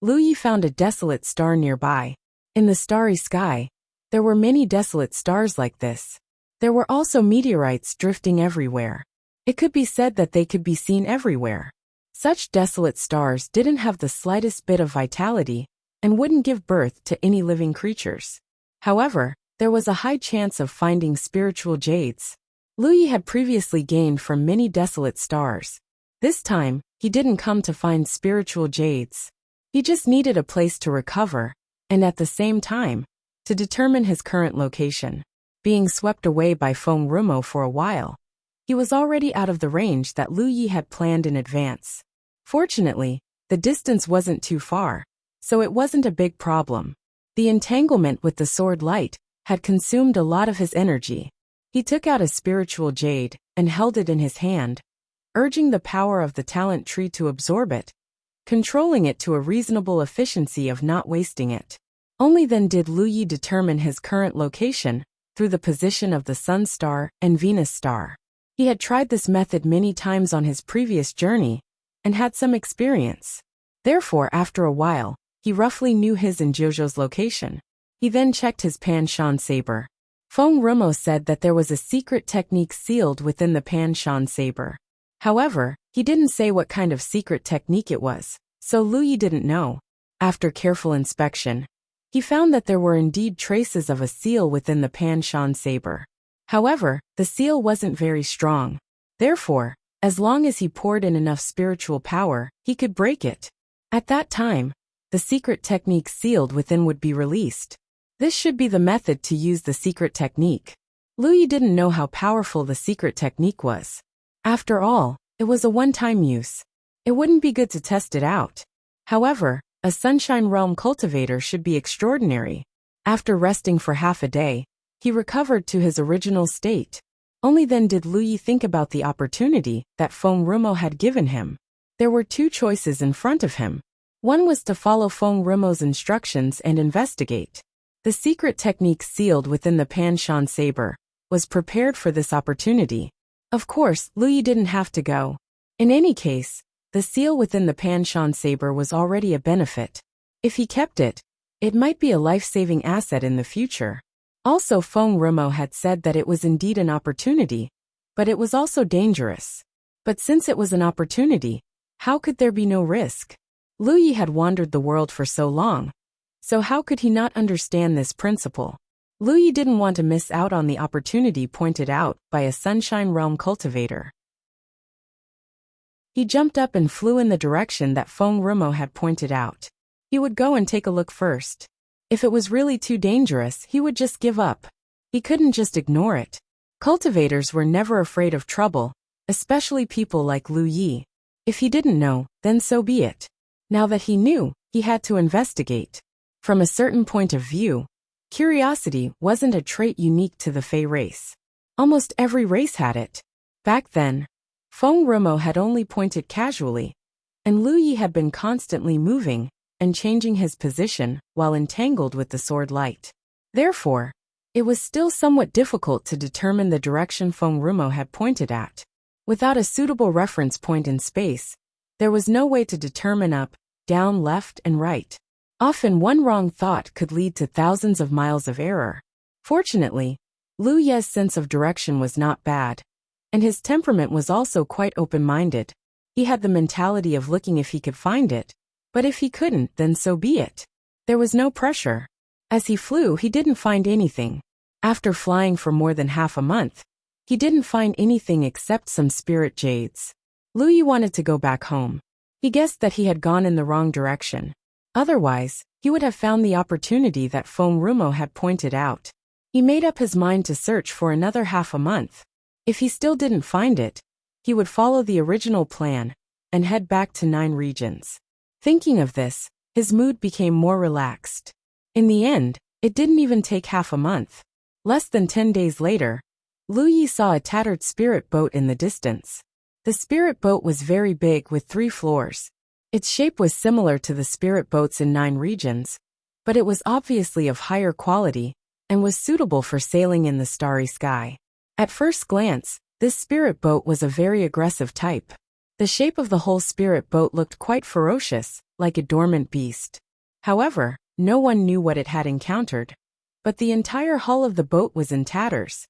Lu Yi found a desolate star nearby. In the starry sky, there were many desolate stars like this. There were also meteorites drifting everywhere. It could be said that they could be seen everywhere. Such desolate stars didn't have the slightest bit of vitality and wouldn't give birth to any living creatures. However, there was a high chance of finding spiritual jades. Lu Yi had previously gained from many desolate stars. This time, he didn't come to find spiritual jades. He just needed a place to recover, and at the same time, to determine his current location. Being swept away by Feng Remo for a while, He was already out of the range that Lu Yi had planned in advance. Fortunately, the distance wasn't too far, so it wasn't a big problem. The entanglement with the sword light had consumed a lot of his energy. He took out a spiritual jade and held it in his hand, urging the power of the talent tree to absorb it, controlling it to a reasonable efficiency of not wasting it. Only then did Lu Yi determine his current location through the position of the Sun star and Venus star. He had tried this method many times on his previous journey and had some experience. Therefore, after a while, he roughly knew his and Jojo's location. He then checked his Pan Shan saber. Feng Rumo said that there was a secret technique sealed within the Pan Shan saber. However, he didn't say what kind of secret technique it was, so Lu Yi didn't know. After careful inspection, he found that there were indeed traces of a seal within the Pan Shan saber. However, the seal wasn't very strong. Therefore, as long as he poured in enough spiritual power, he could break it. At that time, the secret technique sealed within would be released. This should be the method to use the secret technique. Lu Yi didn't know how powerful the secret technique was. After all, it was a one-time use. It wouldn't be good to test it out. However, a Sunshine Realm cultivator should be extraordinary. After resting for half a day, he recovered to his original state. Only then did Lu Yi think about the opportunity that Feng Rumo had given him. There were two choices in front of him. One was to follow Feng Rumo's instructions and investigate. The secret technique sealed within the Pan Shan saber was prepared for this opportunity. Of course, Lu Yi didn't have to go. In any case, the seal within the Pan Shan saber was already a benefit. If he kept it, it might be a life-saving asset in the future. Also, Feng Rumo had said that it was indeed an opportunity, but it was also dangerous. But since it was an opportunity, how could there be no risk? Lu Yi had wandered the world for so long, so how could he not understand this principle? Lu Yi didn't want to miss out on the opportunity pointed out by a Sunshine Realm cultivator. He jumped up and flew in the direction that Feng Rumo had pointed out. He would go and take a look first. If it was really too dangerous, he would just give up. He couldn't just ignore it. Cultivators were never afraid of trouble, especially people like Lu Yi. If he didn't know, then so be it. Now that he knew, he had to investigate. From a certain point of view, curiosity wasn't a trait unique to the Fey race. Almost every race had it. Back then, Feng Rumo had only pointed casually, and Lu Yi had been constantly moving and changing his position while entangled with the sword light. Therefore, it was still somewhat difficult to determine the direction Feng Rumo had pointed at. Without a suitable reference point in space, there was no way to determine up, down, left, and right. Often one wrong thought could lead to thousands of miles of error. Fortunately, Lu Ye's sense of direction was not bad, and his temperament was also quite open-minded. He had the mentality of looking if he could find it, but if he couldn't, then so be it. There was no pressure. As he flew, he didn't find anything. After flying for more than half a month, he didn't find anything except some spirit jades. Lu Yi wanted to go back home. He guessed that he had gone in the wrong direction. Otherwise, he would have found the opportunity that Feng Rumo had pointed out. He made up his mind to search for another half a month. If he still didn't find it, he would follow the original plan and head back to 9 regions. Thinking of this, his mood became more relaxed. In the end, it didn't even take half a month. Less than 10 days later, Lu Yi saw a tattered spirit boat in the distance. The spirit boat was very big with 3 floors. Its shape was similar to the spirit boats in 9 regions, but it was obviously of higher quality and was suitable for sailing in the starry sky. At first glance, this spirit boat was a very aggressive type. The shape of the whole spirit boat looked quite ferocious, like a dormant beast. However, no one knew what it had encountered. But the entire hull of the boat was in tatters,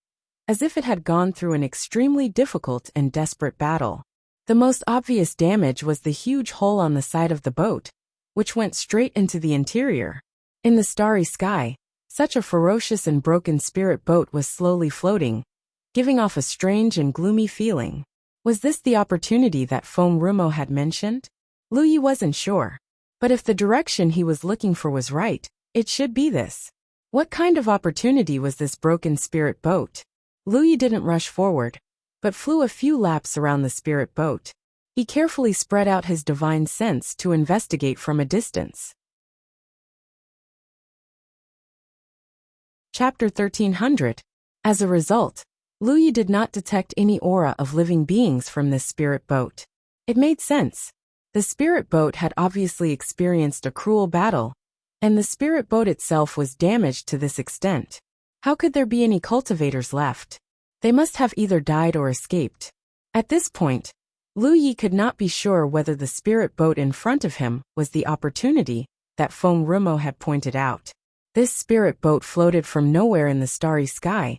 as if it had gone through an extremely difficult and desperate battle. The most obvious damage was the huge hole on the side of the boat, which went straight into the interior. In the starry sky, such a ferocious and broken spirit boat was slowly floating, giving off a strange and gloomy feeling. Was this the opportunity that Feng Rumo had mentioned? Lu Yi wasn't sure. But if the direction he was looking for was right, it should be this. What kind of opportunity was this broken spirit boat? Lu Yi didn't rush forward. but flew a few laps around the spirit boat. He carefully spread out his divine sense to investigate from a distance. Chapter 1300. As a result, Luyi did not detect any aura of living beings from this spirit boat. It made sense. The spirit boat had obviously experienced a cruel battle, and the spirit boat itself was damaged to this extent. How could there be any cultivators left? They must have either died or escaped. At this point, Luyi could not be sure whether the spirit boat in front of him was the opportunity that Feng Rumo had pointed out. This spirit boat floated from nowhere in the starry sky,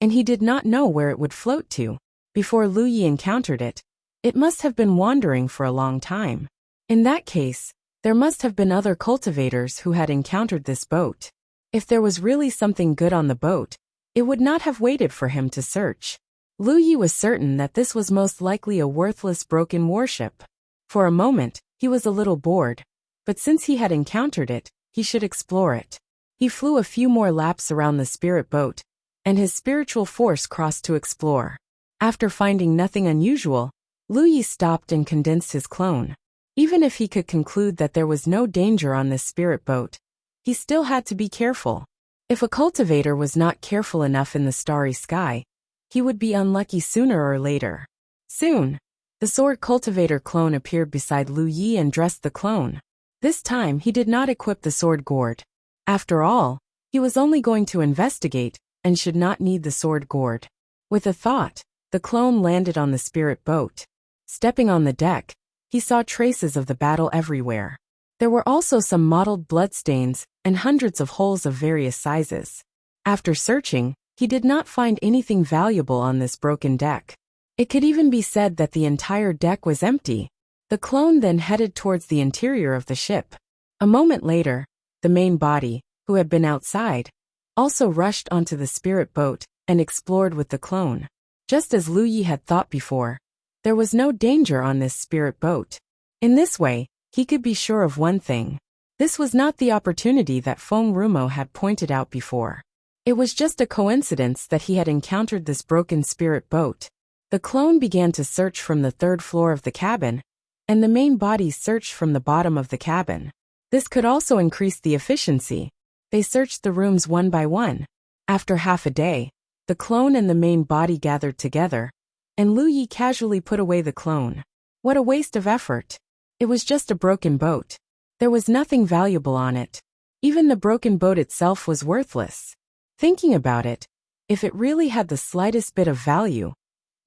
and he did not know where it would float to. Before Luyi encountered it, it must have been wandering for a long time. In that case, there must have been other cultivators who had encountered this boat. If there was really something good on the boat, it would not have waited for him to search. Luyi was certain that this was most likely a worthless broken warship. For a moment, he was a little bored, but since he had encountered it, he should explore it. He flew a few more laps around the spirit boat, and his spiritual force crossed to explore. After finding nothing unusual, Luyi stopped and condensed his clone. Even if he could conclude that there was no danger on this spirit boat, he still had to be careful. If a cultivator was not careful enough in the starry sky, he would be unlucky sooner or later. Soon, the sword cultivator clone appeared beside Luyi and dressed the clone. This time he did not equip the sword gourd. After all, he was only going to investigate and should not need the sword gourd. With a thought, the clone landed on the spirit boat. Stepping on the deck, he saw traces of the battle everywhere. There were also some mottled bloodstains and hundreds of holes of various sizes. After searching, he did not find anything valuable on this broken deck. It could even be said that the entire deck was empty. The clone then headed towards the interior of the ship. A moment later, the main body, who had been outside, also rushed onto the spirit boat and explored with the clone. Just as Luyi had thought before, there was no danger on this spirit boat. In this way, he could be sure of one thing. This was not the opportunity that Feng Rumo had pointed out before. It was just a coincidence that he had encountered this broken spirit boat. The clone began to search from the third floor of the cabin, and the main body searched from the bottom of the cabin. This could also increase the efficiency. They searched the rooms one by one. After half a day, the clone and the main body gathered together, and Luyi casually put away the clone. What a waste of effort. It was just a broken boat. There was nothing valuable on it. Even the broken boat itself was worthless. Thinking about it, if it really had the slightest bit of value,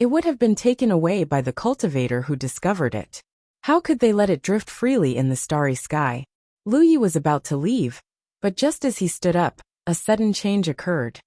it would have been taken away by the cultivator who discovered it. How could they let it drift freely in the starry sky? Luyi was about to leave, but just as he stood up, a sudden change occurred.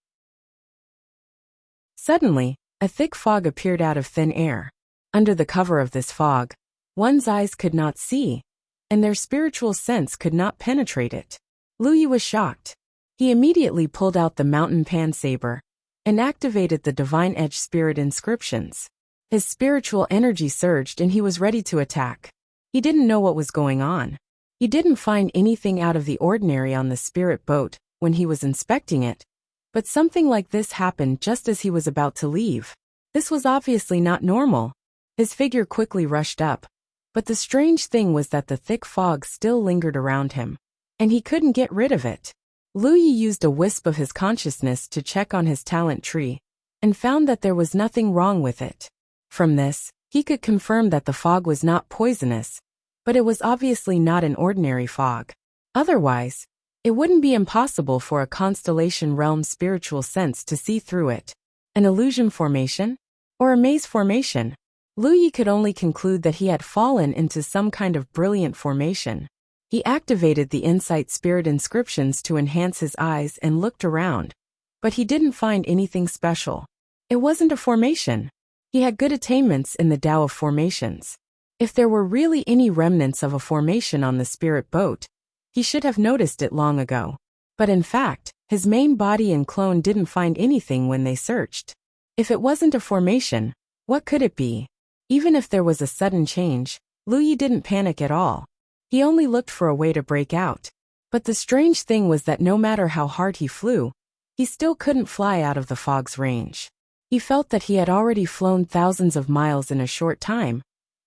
Suddenly, a thick fog appeared out of thin air. Under the cover of this fog, one's eyes could not see, and their spiritual sense could not penetrate it. Luyi was shocked. He immediately pulled out the mountain pan saber and activated the divine edge spirit inscriptions. His spiritual energy surged and he was ready to attack. He didn't know what was going on. He didn't find anything out of the ordinary on the spirit boat when he was inspecting it, but something like this happened just as he was about to leave. This was obviously not normal. His figure quickly rushed up, but the strange thing was that the thick fog still lingered around him, and he couldn't get rid of it. Luyi used a wisp of his consciousness to check on his talent tree, and found that there was nothing wrong with it. From this, he could confirm that the fog was not poisonous, but it was obviously not an ordinary fog. Otherwise, it wouldn't be impossible for a constellation realm spiritual sense to see through it. An illusion formation? Or a maze formation? Luyi could only conclude that he had fallen into some kind of brilliant formation. He activated the insight spirit inscriptions to enhance his eyes and looked around, but he didn't find anything special. It wasn't a formation. He had good attainments in the Tao of formations. If there were really any remnants of a formation on the spirit boat, he should have noticed it long ago. But in fact, his main body and clone didn't find anything when they searched. If it wasn't a formation, what could it be? Even if there was a sudden change, Luyi didn't panic at all. He only looked for a way to break out. But the strange thing was that no matter how hard he flew, he still couldn't fly out of the fog's range. He felt that he had already flown thousands of miles in a short time,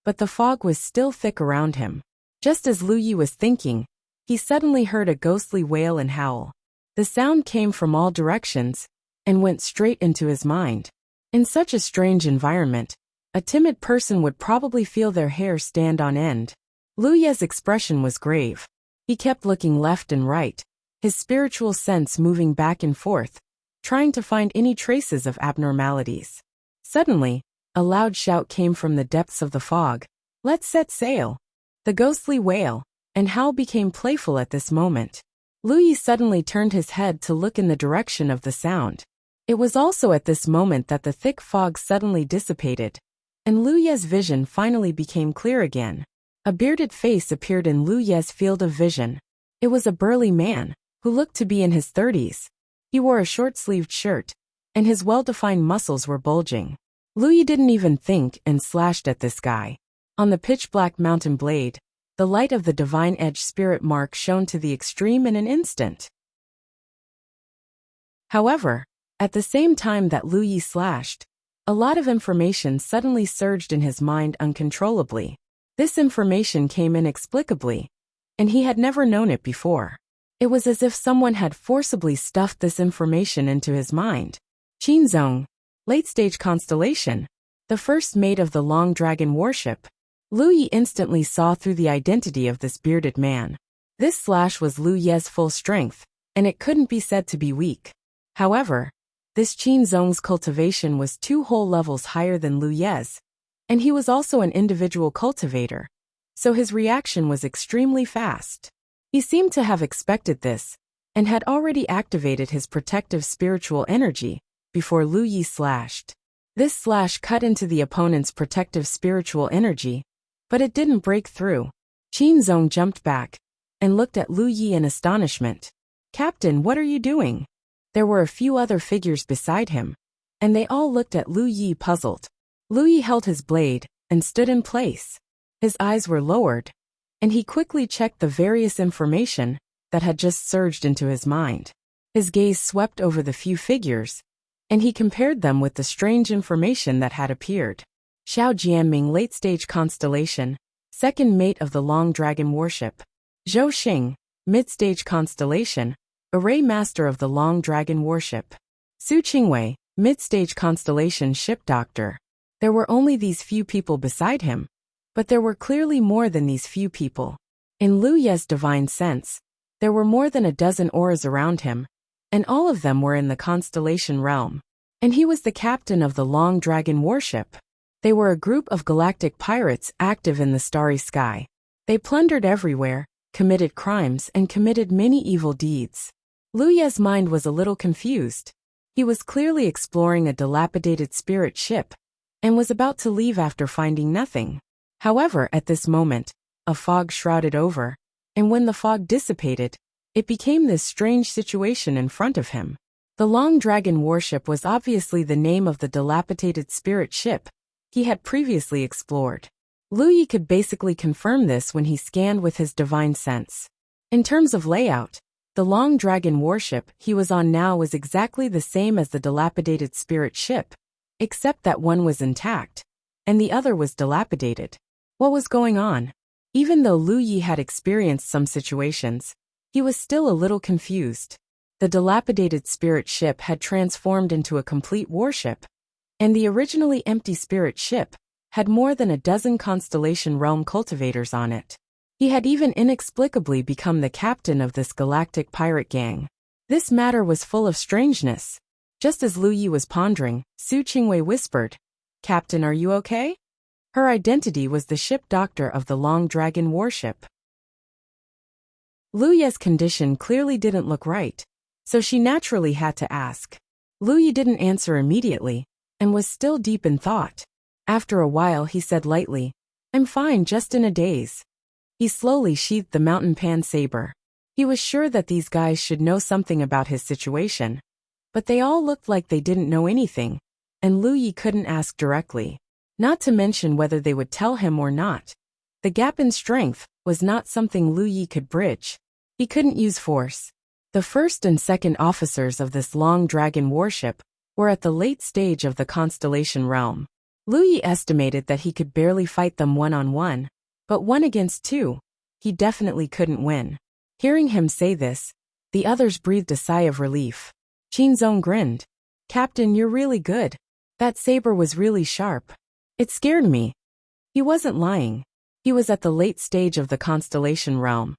but the fog was still thick around him. Just as Lu Yi was thinking, he suddenly heard a ghostly wail and howl. The sound came from all directions and went straight into his mind. In such a strange environment, a timid person would probably feel their hair stand on end. Lu Ye's expression was grave. He kept looking left and right, his spiritual sense moving back and forth, trying to find any traces of abnormalities. Suddenly, a loud shout came from the depths of the fog. "Let's set sail!" The ghostly wail and howl became playful at this moment. Lu Yi suddenly turned his head to look in the direction of the sound. It was also at this moment that the thick fog suddenly dissipated, and Lu Ye's vision finally became clear again. A bearded face appeared in Lu Ye's field of vision. It was a burly man, who looked to be in his 30s. He wore a short-sleeved shirt, and his well-defined muscles were bulging. Lu Yi didn't even think and slashed at this guy. On the pitch-black mountain blade, the light of the divine edge spirit mark shone to the extreme in an instant. However, at the same time that Lu Yi slashed, a lot of information suddenly surged in his mind uncontrollably. This information came inexplicably, and he had never known it before. It was as if someone had forcibly stuffed this information into his mind. Qinzong, late-stage constellation, the first mate of the Long Dragon warship. Lu Yi instantly saw through the identity of this bearded man. This slash was Lu Ye's full strength, and it couldn't be said to be weak. However, this Qinzong's cultivation was 2 whole levels higher than Lu Ye's, and he was also an individual cultivator, so his reaction was extremely fast. He seemed to have expected this, and had already activated his protective spiritual energy before Lu Yi slashed. This slash cut into the opponent's protective spiritual energy, but it didn't break through. Qinzong jumped back and looked at Lu Yi in astonishment. "Captain, what are you doing?" There were a few other figures beside him, and they all looked at Lu Yi puzzled. Lu Yi held his blade and stood in place. His eyes were lowered, and he quickly checked the various information that had just surged into his mind. His gaze swept over the few figures, and he compared them with the strange information that had appeared. Xiao Jianming, late-stage constellation, second mate of the Long Dragon warship. Zhou Xing, mid-stage constellation, array master of the Long Dragon warship. Su Qingwei, mid-stage constellation ship doctor. There were only these few people beside him, but there were clearly more than these few people. In Lu Ye's divine sense, there were more than a dozen auras around him, and all of them were in the constellation realm. And he was the captain of the Long Dragon warship. They were a group of galactic pirates active in the starry sky. They plundered everywhere, committed crimes, and committed many evil deeds. Lu Ye's mind was a little confused. He was clearly exploring a dilapidated spirit ship, and was about to leave after finding nothing. However, at this moment, a fog shrouded over, and when the fog dissipated, it became this strange situation in front of him. The Long Dragon warship was obviously the name of the dilapidated spirit ship he had previously explored. Lu Yi could basically confirm this when he scanned with his divine sense. In terms of layout, the Long Dragon warship he was on now was exactly the same as the dilapidated spirit ship, except that one was intact, and the other was dilapidated. What was going on? Even though Lu Yi had experienced some situations, he was still a little confused. The dilapidated spirit ship had transformed into a complete warship, and the originally empty spirit ship had more than a dozen constellation realm cultivators on it. He had even inexplicably become the captain of this galactic pirate gang. This matter was full of strangeness. Just as Lu Yi was pondering, Su Qingwei whispered, "Captain, are you okay?" Her identity was the ship doctor of the Long Dragon warship. Lu Ye's condition clearly didn't look right, so she naturally had to ask. Lu Yi didn't answer immediately, and was still deep in thought. After a while he said lightly, "I'm fine, just in a daze." He slowly sheathed the mountain pan saber. He was sure that these guys should know something about his situation, but they all looked like they didn't know anything, and Lu Yi couldn't ask directly, not to mention whether they would tell him or not. The gap in strength was not something Lu Yi could bridge. He couldn't use force. The first and second officers of this Long Dragon warship were at the late stage of the constellation realm. Lu Yi estimated that he could barely fight them one-on-one, but 1 against 2, he definitely couldn't win. Hearing him say this, the others breathed a sigh of relief. Qin Zong grinned. "Captain, you're really good. That saber was really sharp. It scared me." He wasn't lying. He was at the late stage of the constellation realm,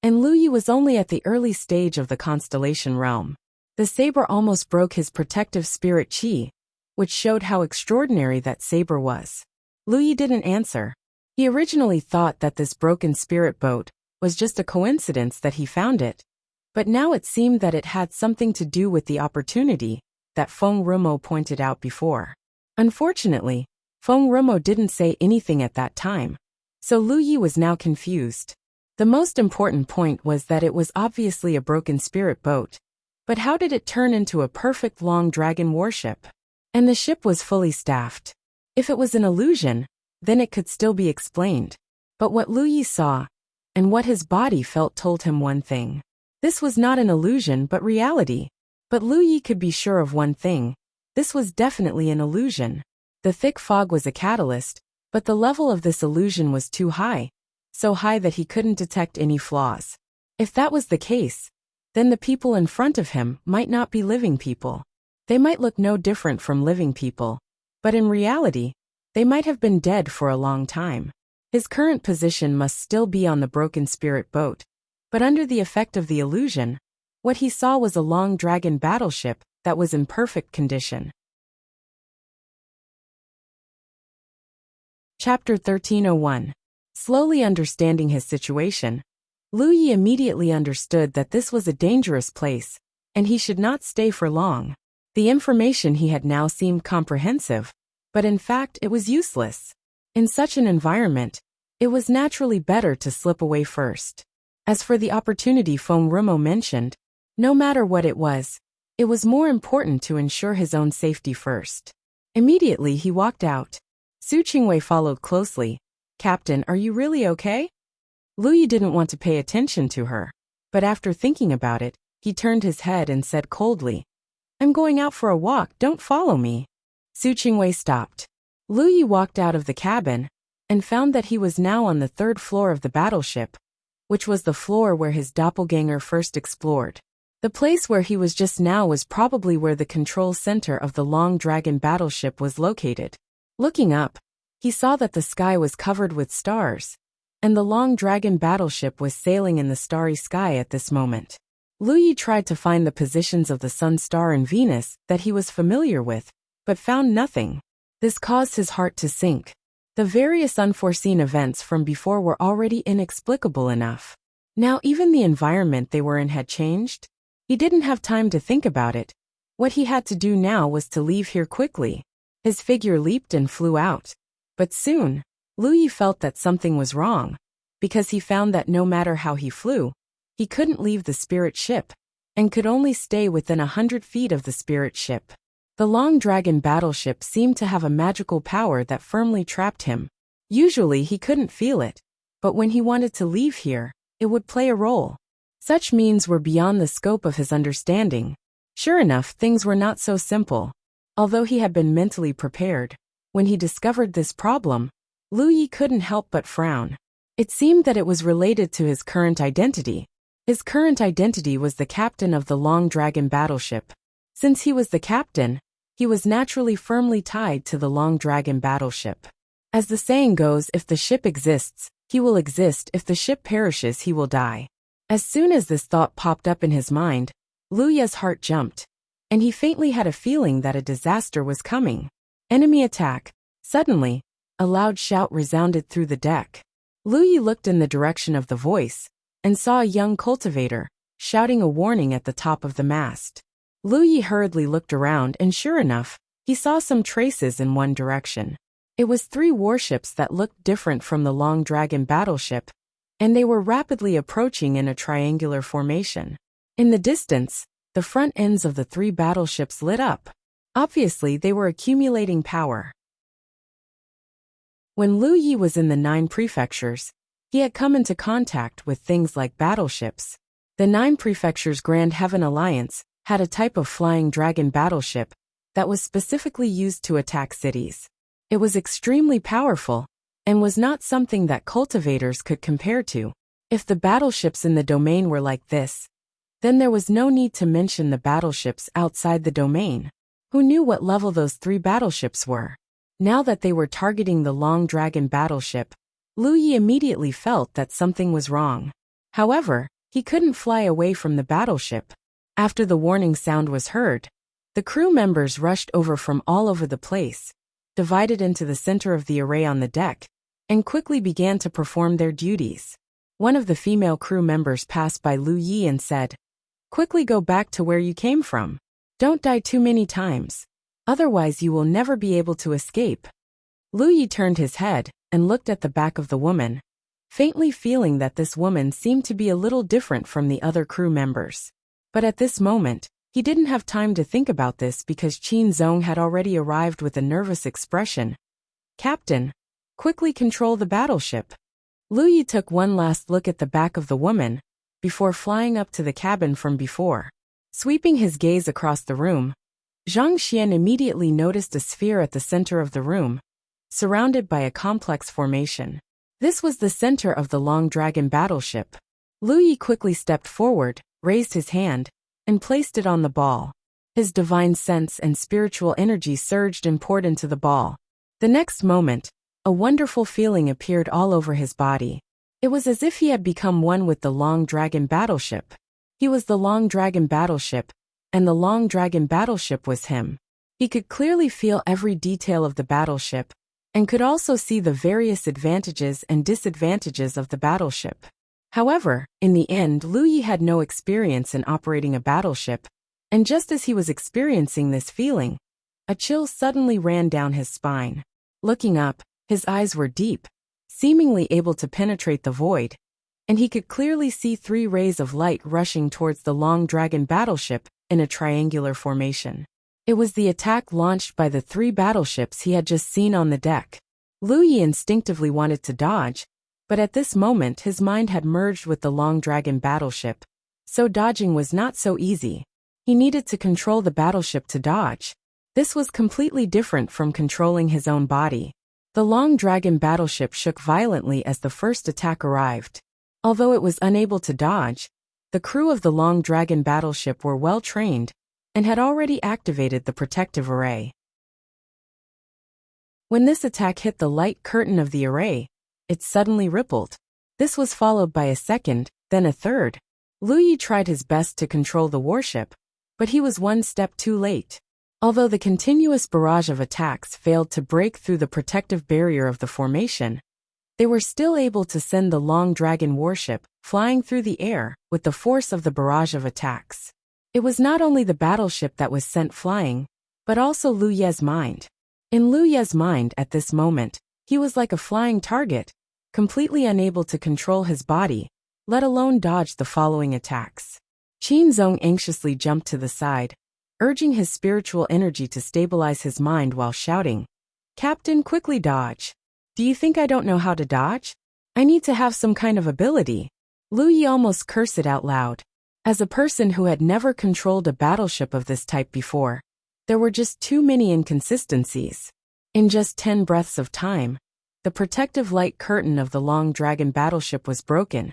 and Lu Yi was only at the early stage of the constellation realm. The saber almost broke his protective spirit qi, which showed how extraordinary that saber was. Lu Yi didn't answer. He originally thought that this broken spirit boat was just a coincidence that he found it, but now it seemed that it had something to do with the opportunity that Feng Rumo pointed out before. Unfortunately, Feng Rumo didn't say anything at that time, so Lu Yi was now confused. The most important point was that it was obviously a broken spirit boat, but how did it turn into a perfect long dragon warship? And the ship was fully staffed. If it was an illusion, then it could still be explained. But what Lu Yi saw, and what his body felt told him one thing. This was not an illusion but reality. But Lu Yi could be sure of one thing. This was definitely an illusion. The thick fog was a catalyst, but the level of this illusion was too high, so high that he couldn't detect any flaws. If that was the case, then the people in front of him might not be living people. They might look no different from living people, but in reality, they might have been dead for a long time. His current position must still be on the broken spirit boat, but under the effect of the illusion, what he saw was a long dragon battleship that was in perfect condition. Chapter 1301. Slowly understanding his situation, Lu Yi immediately understood that this was a dangerous place, and he should not stay for long. The information he had now seemed comprehensive, but in fact it was useless. In such an environment, it was naturally better to slip away first. As for the opportunity Feng Rumo mentioned, no matter what it was more important to ensure his own safety first. Immediately he walked out. Su Qingwei followed closely. "Captain, are you really okay?" Lu Yi didn't want to pay attention to her, but after thinking about it, he turned his head and said coldly, "I'm going out for a walk, don't follow me." Su Qingwei stopped. Lu Yi walked out of the cabin and found that he was now on the 3rd floor of the battleship, which was the floor where his doppelganger first explored. The place where he was just now was probably where the control center of the Long Dragon battleship was located. Looking up, he saw that the sky was covered with stars, and the Long Dragon battleship was sailing in the starry sky at this moment. Lu Yi tried to find the positions of the Sun star and Venus that he was familiar with, but found nothing. This caused his heart to sink. The various unforeseen events from before were already inexplicable enough. Now even the environment they were in had changed. He didn't have time to think about it. What he had to do now was to leave here quickly. His figure leaped and flew out. But soon, Lu Yi felt that something was wrong, because he found that no matter how he flew, he couldn't leave the spirit ship, and could only stay within 100 feet of the spirit ship. The Long Dragon battleship seemed to have a magical power that firmly trapped him. Usually he couldn't feel it, but when he wanted to leave here, it would play a role. Such means were beyond the scope of his understanding. Sure enough, things were not so simple. Although he had been mentally prepared, when he discovered this problem, Lu Yi couldn't help but frown. It seemed that it was related to his current identity. His current identity was the captain of the Long Dragon battleship. Since he was the captain, he was naturally firmly tied to the Long Dragon battleship. As the saying goes, if the ship exists, he will exist. If the ship perishes, he will die. As soon as this thought popped up in his mind, Lu Yi's heart jumped, and he faintly had a feeling that a disaster was coming. Enemy attack. Suddenly, a loud shout resounded through the deck. Lu Yi looked in the direction of the voice, and saw a young cultivator, shouting a warning at the top of the mast. Lu Yi hurriedly looked around and sure enough, he saw some traces in one direction. It was 3 warships that looked different from the Long Dragon battleship, and they were rapidly approaching in a triangular formation. In the distance, the front ends of the 3 battleships lit up. Obviously, they were accumulating power. When Lu Yi was in the 9 prefectures, he had come into contact with things like battleships. The 9 prefectures' Grand Heaven Alliance had a type of flying dragon battleship that was specifically used to attack cities. It was extremely powerful, and was not something that cultivators could compare to. If the battleships in the domain were like this, then there was no need to mention the battleships outside the domain. Who knew what level those 3 battleships were? Now that they were targeting the Long Dragon battleship, Lu Yi immediately felt that something was wrong. However, he couldn't fly away from the battleship. After the warning sound was heard, the crew members rushed over from all over the place, divided into the center of the array on the deck, and quickly began to perform their duties. One of the female crew members passed by Lu Yi and said, "Quickly go back to where you came from. Don't die too many times. Otherwise you will never be able to escape." Lu Yi turned his head and looked at the back of the woman, faintly feeling that this woman seemed to be a little different from the other crew members. But at this moment, he didn't have time to think about this because Qin Zong had already arrived with a nervous expression. "Captain, quickly control the battleship." Lu Yi took one last look at the back of the woman before flying up to the cabin from before. Sweeping his gaze across the room, Zhang Xian immediately noticed a sphere at the center of the room, surrounded by a complex formation. This was the center of the Long Dragon battleship. Lu Yi quickly stepped forward, raised his hand, and placed it on the ball. His divine sense and spiritual energy surged and poured into the ball. The next moment, a wonderful feeling appeared all over his body. It was as if he had become one with the Long Dragon battleship. He was the Long Dragon battleship, and the Long Dragon battleship was him. He could clearly feel every detail of the battleship, and could also see the various advantages and disadvantages of the battleship. However, in the end, Lu Yi had no experience in operating a battleship, and just as he was experiencing this feeling, a chill suddenly ran down his spine. Looking up, his eyes were deep, seemingly able to penetrate the void, and he could clearly see 3 rays of light rushing towards the Long Dragon battleship in a triangular formation. It was the attack launched by the 3 battleships he had just seen on the deck. Lu Yi instinctively wanted to dodge, but at this moment his mind had merged with the Long Dragon battleship, so dodging was not so easy. He needed to control the battleship to dodge. This was completely different from controlling his own body. The Long Dragon battleship shook violently as the first attack arrived. Although it was unable to dodge, the crew of the Long Dragon battleship were well trained and had already activated the protective array. When this attack hit the light curtain of the array, it suddenly rippled. This was followed by a second, then a third. Lu Yi tried his best to control the warship, but he was one step too late. Although the continuous barrage of attacks failed to break through the protective barrier of the formation, they were still able to send the Long Dragon warship flying through the air with the force of the barrage of attacks. It was not only the battleship that was sent flying, but also Lu Ye's mind. In Lu Ye's mind at this moment, he was like a flying target, completely unable to control his body, let alone dodge the following attacks. Qin Zong anxiously jumped to the side, urging his spiritual energy to stabilize his mind while shouting, "Captain, quickly dodge. Do you think I don't know how to dodge? I need to have some kind of ability." Lu Yi almost cursed it out loud. As a person who had never controlled a battleship of this type before, there were just too many inconsistencies. In just 10 breaths of time, the protective light curtain of the Long Dragon battleship was broken,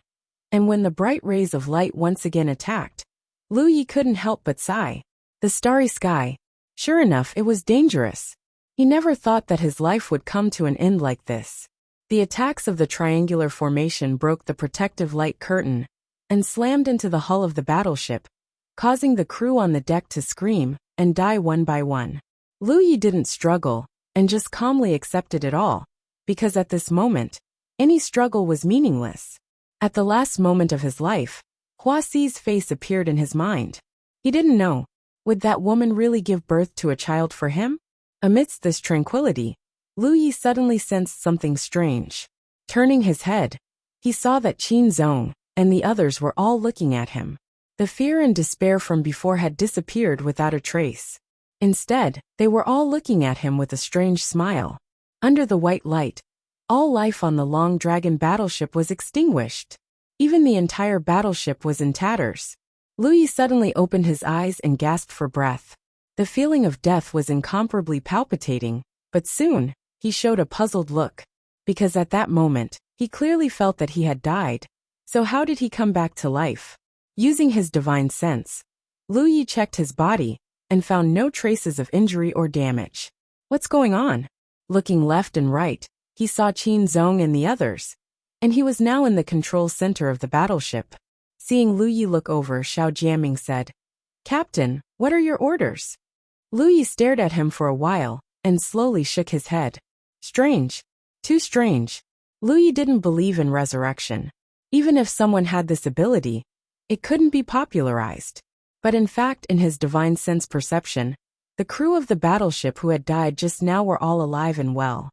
and when the bright rays of light once again attacked, Lu Yi couldn't help but sigh. The starry sky. Sure enough, it was dangerous. He never thought that his life would come to an end like this. The attacks of the triangular formation broke the protective light curtain and slammed into the hull of the battleship, causing the crew on the deck to scream and die one by one. Lu Yi didn't struggle and just calmly accepted it all, because at this moment, any struggle was meaningless. At the last moment of his life, Hua Xi's face appeared in his mind. He didn't know, would that woman really give birth to a child for him? Amidst this tranquility, Lu Yi suddenly sensed something strange. Turning his head, he saw that Qin Zong and the others were all looking at him. The fear and despair from before had disappeared without a trace. Instead, they were all looking at him with a strange smile. Under the white light, all life on the Long Dragon battleship was extinguished. Even the entire battleship was in tatters. Lu Yi suddenly opened his eyes and gasped for breath. The feeling of death was incomparably palpitating, but soon, he showed a puzzled look. Because at that moment, he clearly felt that he had died. So how did he come back to life? Using his divine sense, Lu Yi checked his body and found no traces of injury or damage. What's going on? Looking left and right, he saw Qin Zong and the others, and he was now in the control center of the battleship. Seeing Lu Yi look over, Xiao Jiaming said, "Captain, what are your orders?" Lu Yi stared at him for a while and slowly shook his head. Strange. Too strange. Lu Yi didn't believe in resurrection. Even if someone had this ability, it couldn't be popularized. But in fact, in his divine sense perception, the crew of the battleship who had died just now were all alive and well.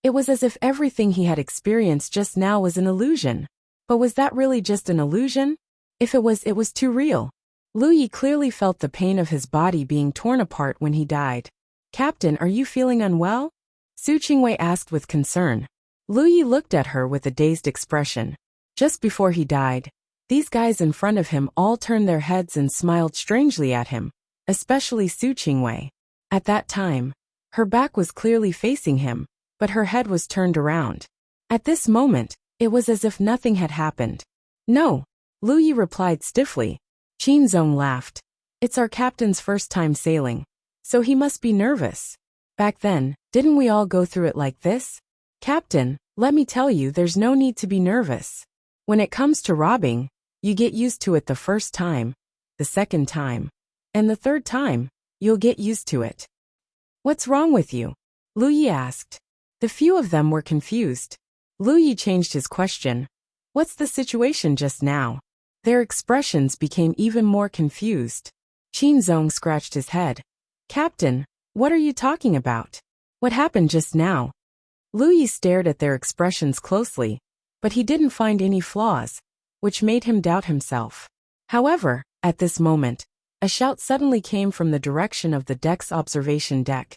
It was as if everything he had experienced just now was an illusion. But was that really just an illusion? If it was too real. Lu Yi clearly felt the pain of his body being torn apart when he died. "Captain, are you feeling unwell?" Su Qingwei asked with concern. Lu Yi looked at her with a dazed expression. Just before he died, these guys in front of him all turned their heads and smiled strangely at him, especially Su Qingwei. At that time, her back was clearly facing him, but her head was turned around. At this moment, it was as if nothing had happened. "No," Lu Yi replied stiffly. Qin Zong laughed. "It's our captain's first time sailing, so he must be nervous. Back then, didn't we all go through it like this? Captain, let me tell you, there's no need to be nervous. When it comes to robbing, you get used to it the first time, the second time, and the third time, you'll get used to it." "What's wrong with you?" Lu Yi asked. The few of them were confused. Lu Yi changed his question. "What's the situation just now?" Their expressions became even more confused. Qin Zong scratched his head. "Captain, what are you talking about? What happened just now?" Lu Yi stared at their expressions closely, but he didn't find any flaws, which made him doubt himself. However, at this moment, a shout suddenly came from the direction of the deck's observation deck.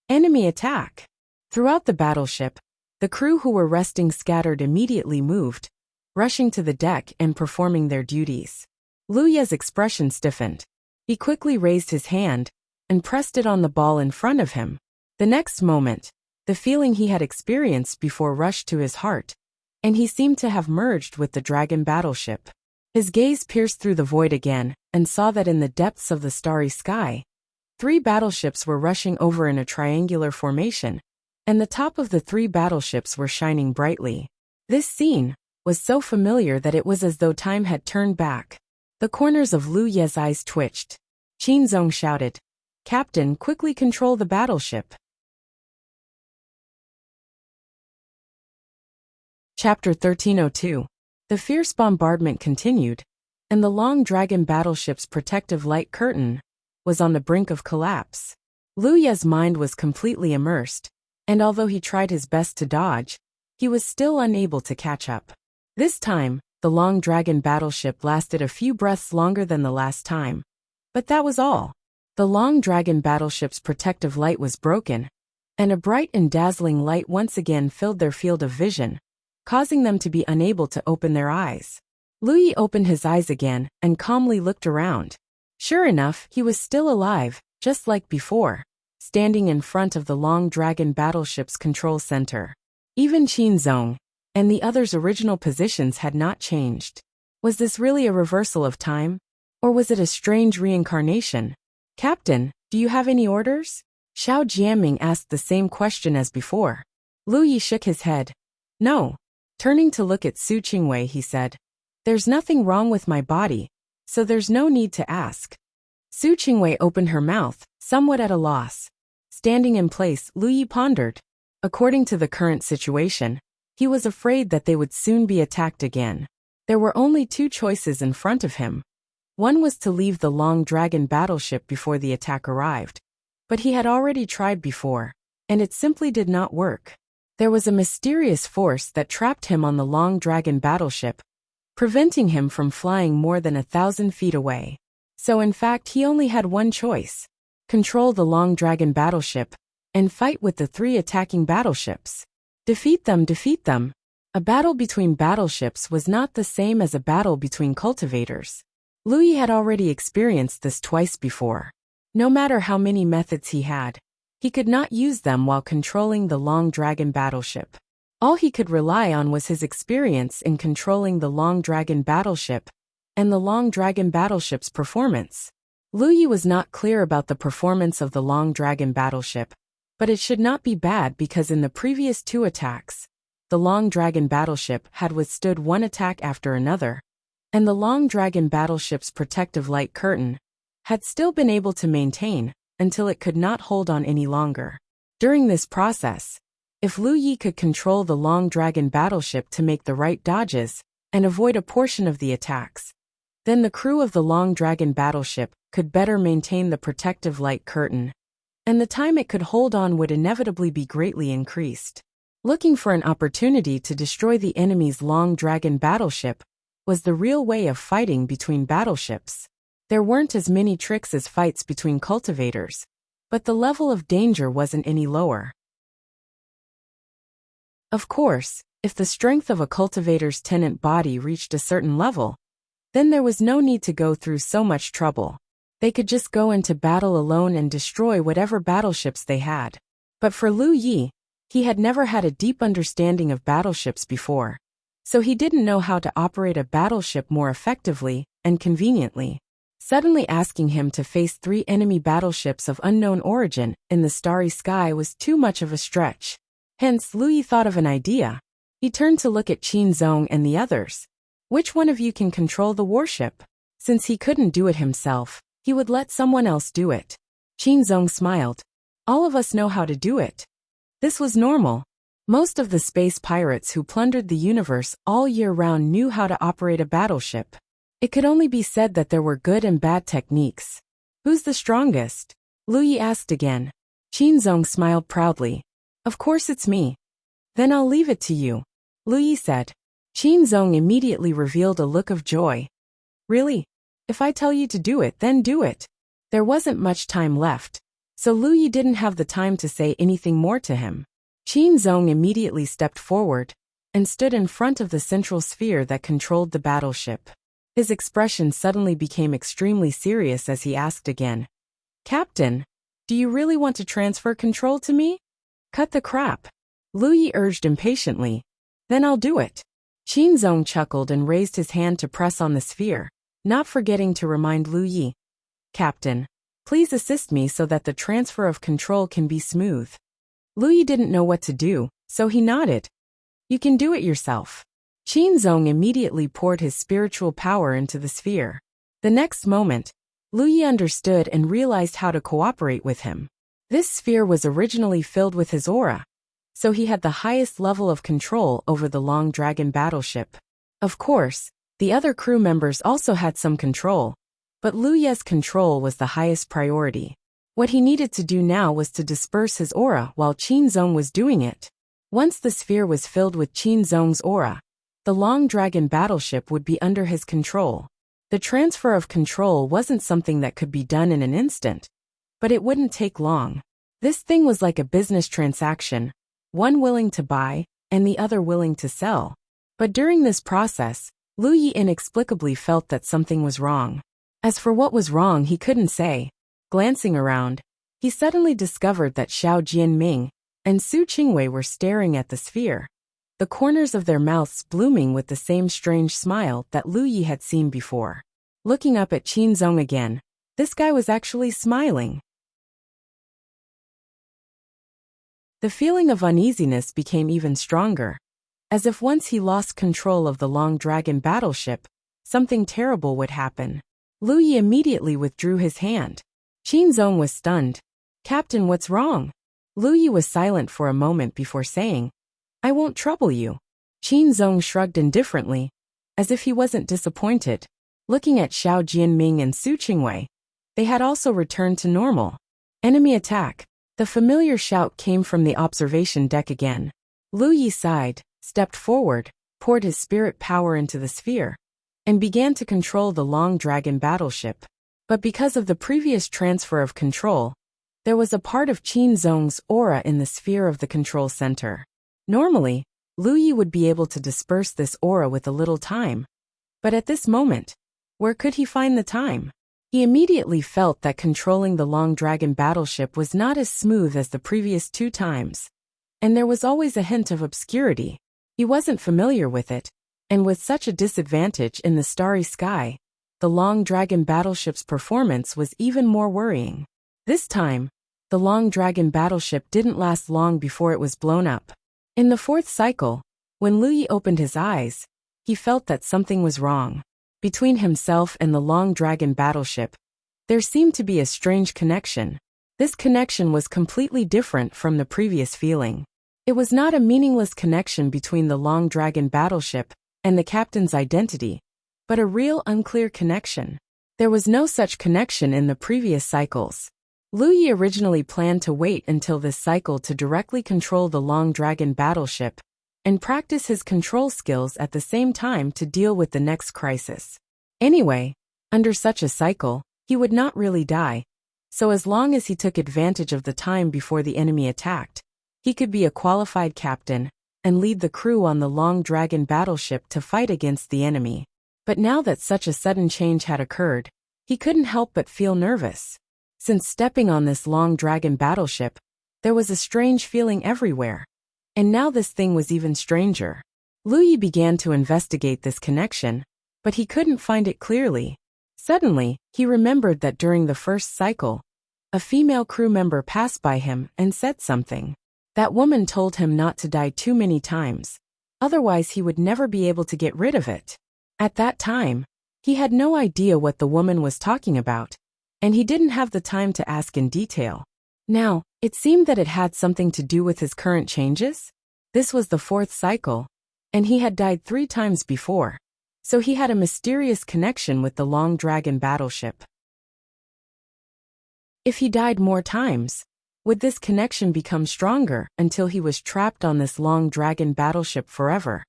"Enemy attack!" Throughout the battleship, the crew who were resting scattered immediately moved, rushing to the deck and performing their duties. Lu Yi's expression stiffened. He quickly raised his hand and pressed it on the ball in front of him. The next moment, the feeling he had experienced before rushed to his heart, and he seemed to have merged with the dragon battleship. His gaze pierced through the void again and saw that in the depths of the starry sky, 3 battleships were rushing over in a triangular formation, and the top of the 3 battleships were shining brightly. This scene was so familiar that it was as though time had turned back. The corners of Lu Ye's eyes twitched. Qin Zong shouted, "Captain, quickly control the battleship." Chapter 1302. The fierce bombardment continued, and the long dragon battleship's protective light curtain was on the brink of collapse. Lu Ye's mind was completely immersed, and although he tried his best to dodge, he was still unable to catch up. This time, the long dragon battleship lasted a few breaths longer than the last time. But that was all. The long dragon battleship's protective light was broken, and a bright and dazzling light once again filled their field of vision, causing them to be unable to open their eyes. Lu Yi opened his eyes again and calmly looked around. Sure enough, he was still alive, just like before, standing in front of the long dragon battleship's control center. Even Qin Zong and the others' original positions had not changed. Was this really a reversal of time? Or was it a strange reincarnation? "Captain, do you have any orders?" Xiao Jiaming asked the same question as before. Lu Yi shook his head. "No." Turning to look at Su Qingwei, he said, "There's nothing wrong with my body, so there's no need to ask." Su Qingwei opened her mouth, somewhat at a loss. Standing in place, Lu Yi pondered. According to the current situation, he was afraid that they would soon be attacked again. There were only 2 choices in front of him. One was to leave the long dragon battleship before the attack arrived. But he had already tried before, and it simply did not work. There was a mysterious force that trapped him on the long dragon battleship, preventing him from flying more than 1,000 feet away. So in fact, he only had one choice: control the long dragon battleship and fight with the 3 attacking battleships. Defeat them, defeat them. A battle between battleships was not the same as a battle between cultivators. Lu Yi had already experienced this twice before. No matter how many methods he had, he could not use them while controlling the Long Dragon battleship. All he could rely on was his experience in controlling the Long Dragon battleship and the Long Dragon battleship's performance. Lu Yi was not clear about the performance of the Long Dragon battleship, but it should not be bad because in the previous 2 attacks, the Long Dragon battleship had withstood one attack after another, and the Long Dragon battleship's protective light curtain had still been able to maintain until it could not hold on any longer. During this process, if Lu Yi could control the Long Dragon battleship to make the right dodges and avoid a portion of the attacks, then the crew of the Long Dragon battleship could better maintain the protective light curtain, and the time it could hold on would inevitably be greatly increased. Looking for an opportunity to destroy the enemy's Long Dragon battleship was the real way of fighting between battleships. There weren't as many tricks as fights between cultivators, but the level of danger wasn't any lower. Of course, if the strength of a cultivator's tenant body reached a certain level, then there was no need to go through so much trouble. They could just go into battle alone and destroy whatever battleships they had. But for Lu Yi, he had never had a deep understanding of battleships before, so he didn't know how to operate a battleship more effectively and conveniently. Suddenly asking him to face 3 enemy battleships of unknown origin in the starry sky was too much of a stretch. Hence, Lu Yi thought of an idea. He turned to look at Qin Zong and the others. Which one of you can control the warship? Since he couldn't do it himself, he would let someone else do it. Qin Zong smiled. All of us know how to do it. This was normal. Most of the space pirates who plundered the universe all year round knew how to operate a battleship. It could only be said that there were good and bad techniques. Who's the strongest? Lu Yi asked again. Qin Zong smiled proudly. Of course it's me. Then I'll leave it to you, Lu Yi said. Qin Zong immediately revealed a look of joy. Really? If I tell you to do it, then do it. There wasn't much time left, so Lu Yi didn't have the time to say anything more to him. Qin Zong immediately stepped forward and stood in front of the central sphere that controlled the battleship. His expression suddenly became extremely serious as he asked again. Captain, do you really want to transfer control to me? Cut the crap, Lu Yi urged impatiently. Then I'll do it. Qin Zong chuckled and raised his hand to press on the sphere, not forgetting to remind Lu Yi. Captain, please assist me so that the transfer of control can be smooth. Lu Yi didn't know what to do, so he nodded. You can do it yourself. Qin Zong immediately poured his spiritual power into the sphere. The next moment, Lu Yi understood and realized how to cooperate with him. This sphere was originally filled with his aura, so he had the highest level of control over the Long Dragon battleship. Of course, the other crew members also had some control, but Lu Yi's control was the highest priority. What he needed to do now was to disperse his aura while Qin Zong was doing it. Once the sphere was filled with Qin Zong's aura, the Long Dragon battleship would be under his control. The transfer of control wasn't something that could be done in an instant, but it wouldn't take long. This thing was like a business transaction, one willing to buy and the other willing to sell. But during this process, Lu Yi inexplicably felt that something was wrong. As for what was wrong, he couldn't say. Glancing around, he suddenly discovered that Xiao Jianming and Su Qingwei were staring at the sphere, the corners of their mouths blooming with the same strange smile that Lu Yi had seen before. Looking up at Qin Zong again, this guy was actually smiling. The feeling of uneasiness became even stronger, as if once he lost control of the Long Dragon battleship, something terrible would happen. Lu Yi immediately withdrew his hand. Qin Zong was stunned. Captain, what's wrong? Lu Yi was silent for a moment before saying, I won't trouble you. Qin Zong shrugged indifferently, as if he wasn't disappointed. Looking at Xiao Jianming and Su Qingwei, they had also returned to normal. Enemy attack. The familiar shout came from the observation deck again. Lu Yi sighed, stepped forward, poured his spirit power into the sphere, and began to control the Long Dragon battleship. But because of the previous transfer of control, there was a part of Qin Zong's aura in the sphere of the control center. Normally, Lu Yi would be able to disperse this aura with a little time. But at this moment, Where could he find the time? He immediately felt that controlling the Long Dragon battleship was not as smooth as the previous 2 times. And there was always a hint of obscurity. He wasn't familiar with it. And with such a disadvantage in the starry sky, the Long Dragon battleship's performance was even more worrying. This time, the Long Dragon battleship didn't last long before it was blown up. In the 4th cycle, when Lu Yi opened his eyes, he felt that something was wrong. Between himself and the Long Dragon battleship, there seemed to be a strange connection. This connection was completely different from the previous feeling. It was not a meaningless connection between the Long Dragon battleship and the captain's identity, but a real unclear connection. There was no such connection in the previous cycles. Lu Yi originally planned to wait until this cycle to directly control the Long Dragon battleship and practice his control skills at the same time to deal with the next crisis. Anyway, under such a cycle, he would not really die, so as long as he took advantage of the time before the enemy attacked, he could be a qualified captain and lead the crew on the Long Dragon battleship to fight against the enemy. But now that such a sudden change had occurred, he couldn't help but feel nervous. Since stepping on this Long Dragon battleship, there was a strange feeling everywhere. And now this thing was even stranger. Lu Yi began to investigate this connection, but he couldn't find it clearly. Suddenly, he remembered that during the 1st cycle, a female crew member passed by him and said something. That woman told him not to die too many times, otherwise he would never be able to get rid of it. At that time, he had no idea what the woman was talking about, and he didn't have the time to ask in detail. Now, it seemed that it had something to do with his current changes. This was the 4th cycle, and he had died 3 times before, so he had a mysterious connection with the Long Dragon battleship. If he died more times, would this connection become stronger until he was trapped on this Long Dragon battleship forever,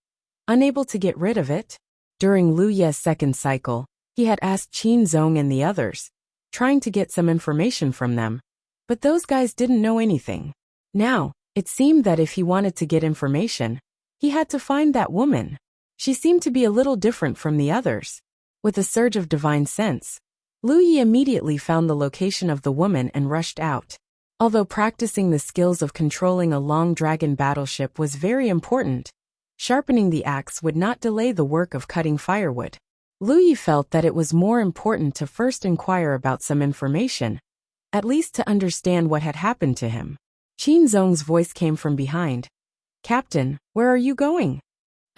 unable to get rid of it? During Lu Ye's 2nd cycle, he had asked Qin Zong and the others, trying to get some information from them, but those guys didn't know anything. Now, it seemed that if he wanted to get information, he had to find that woman. She seemed to be a little different from the others. With a surge of divine sense, Lu Yi immediately found the location of the woman and rushed out. Although practicing the skills of controlling a Long Dragon battleship was very important, sharpening the axe would not delay the work of cutting firewood. Lu Yi felt that it was more important to first inquire about some information, at least to understand what had happened to him. Qin Zong's voice came from behind. "Captain, where are you going?"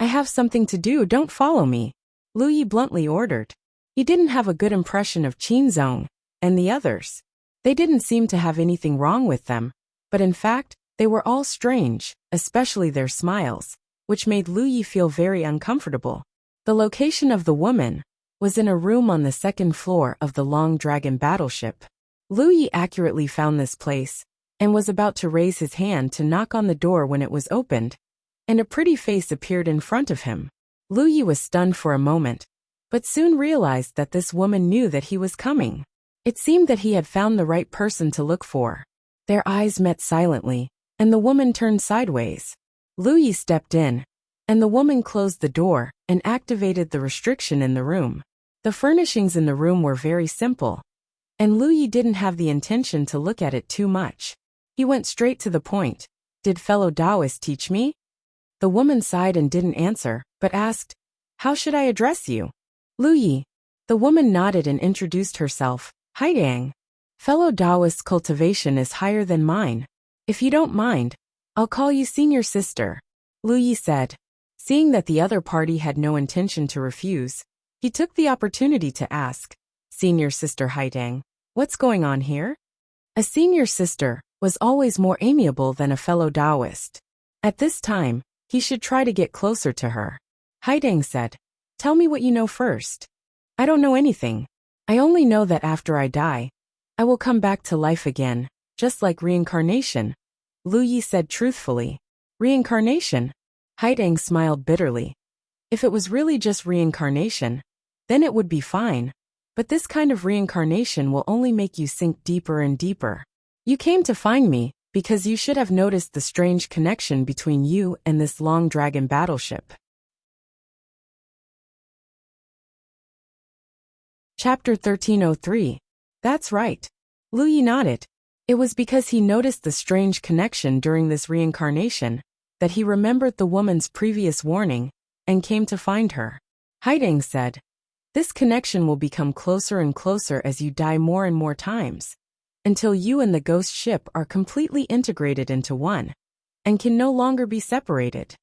"I have something to do, don't follow me," Lu Yi bluntly ordered. He didn't have a good impression of Qin Zong and the others. They didn't seem to have anything wrong with them, but in fact, they were all strange, especially their smiles, which made Lu Yi feel very uncomfortable. The location of the woman was in a room on the 2nd floor of the Long Dragon battleship. Lu Yi accurately found this place and was about to raise his hand to knock on the door when it was opened, and a pretty face appeared in front of him. Lu Yi was stunned for a moment, but soon realized that this woman knew that he was coming. It seemed that he had found the right person to look for. Their eyes met silently, and the woman turned sideways. Lu Yi stepped in, and the woman closed the door and activated the restriction in the room. The furnishings in the room were very simple, and Lu Yi didn't have the intention to look at it too much. He went straight to the point. "Did fellow Taoist teach me?" The woman sighed and didn't answer, but asked, "How should I address you?" "Lu Yi." The woman nodded and introduced herself. "Haidang. Fellow Taoist's cultivation is higher than mine. If you don't mind, I'll call you senior sister," Lu Yi said. Seeing that the other party had no intention to refuse, he took the opportunity to ask, "Senior sister Haidang, what's going on here?" A senior sister was always more amiable than a fellow Taoist. At this time, he should try to get closer to her. Haidang said, "Tell me what you know first." "I don't know anything. I only know that after I die, I will come back to life again, just like reincarnation," Lu Yi said truthfully. "Reincarnation?" Haidang smiled bitterly. If it was really just reincarnation, then it would be fine, but this kind of reincarnation will only make you sink deeper and deeper. You came to find me because you should have noticed the strange connection between you and this Long Dragon battleship. Chapter 1303. That's right. Lu Yi nodded. It was because he noticed the strange connection during this reincarnation that he remembered the woman's previous warning and came to find her. Haideng said, "This connection will become closer and closer as you die more and more times, until you and the ghost ship are completely integrated into one and can no longer be separated."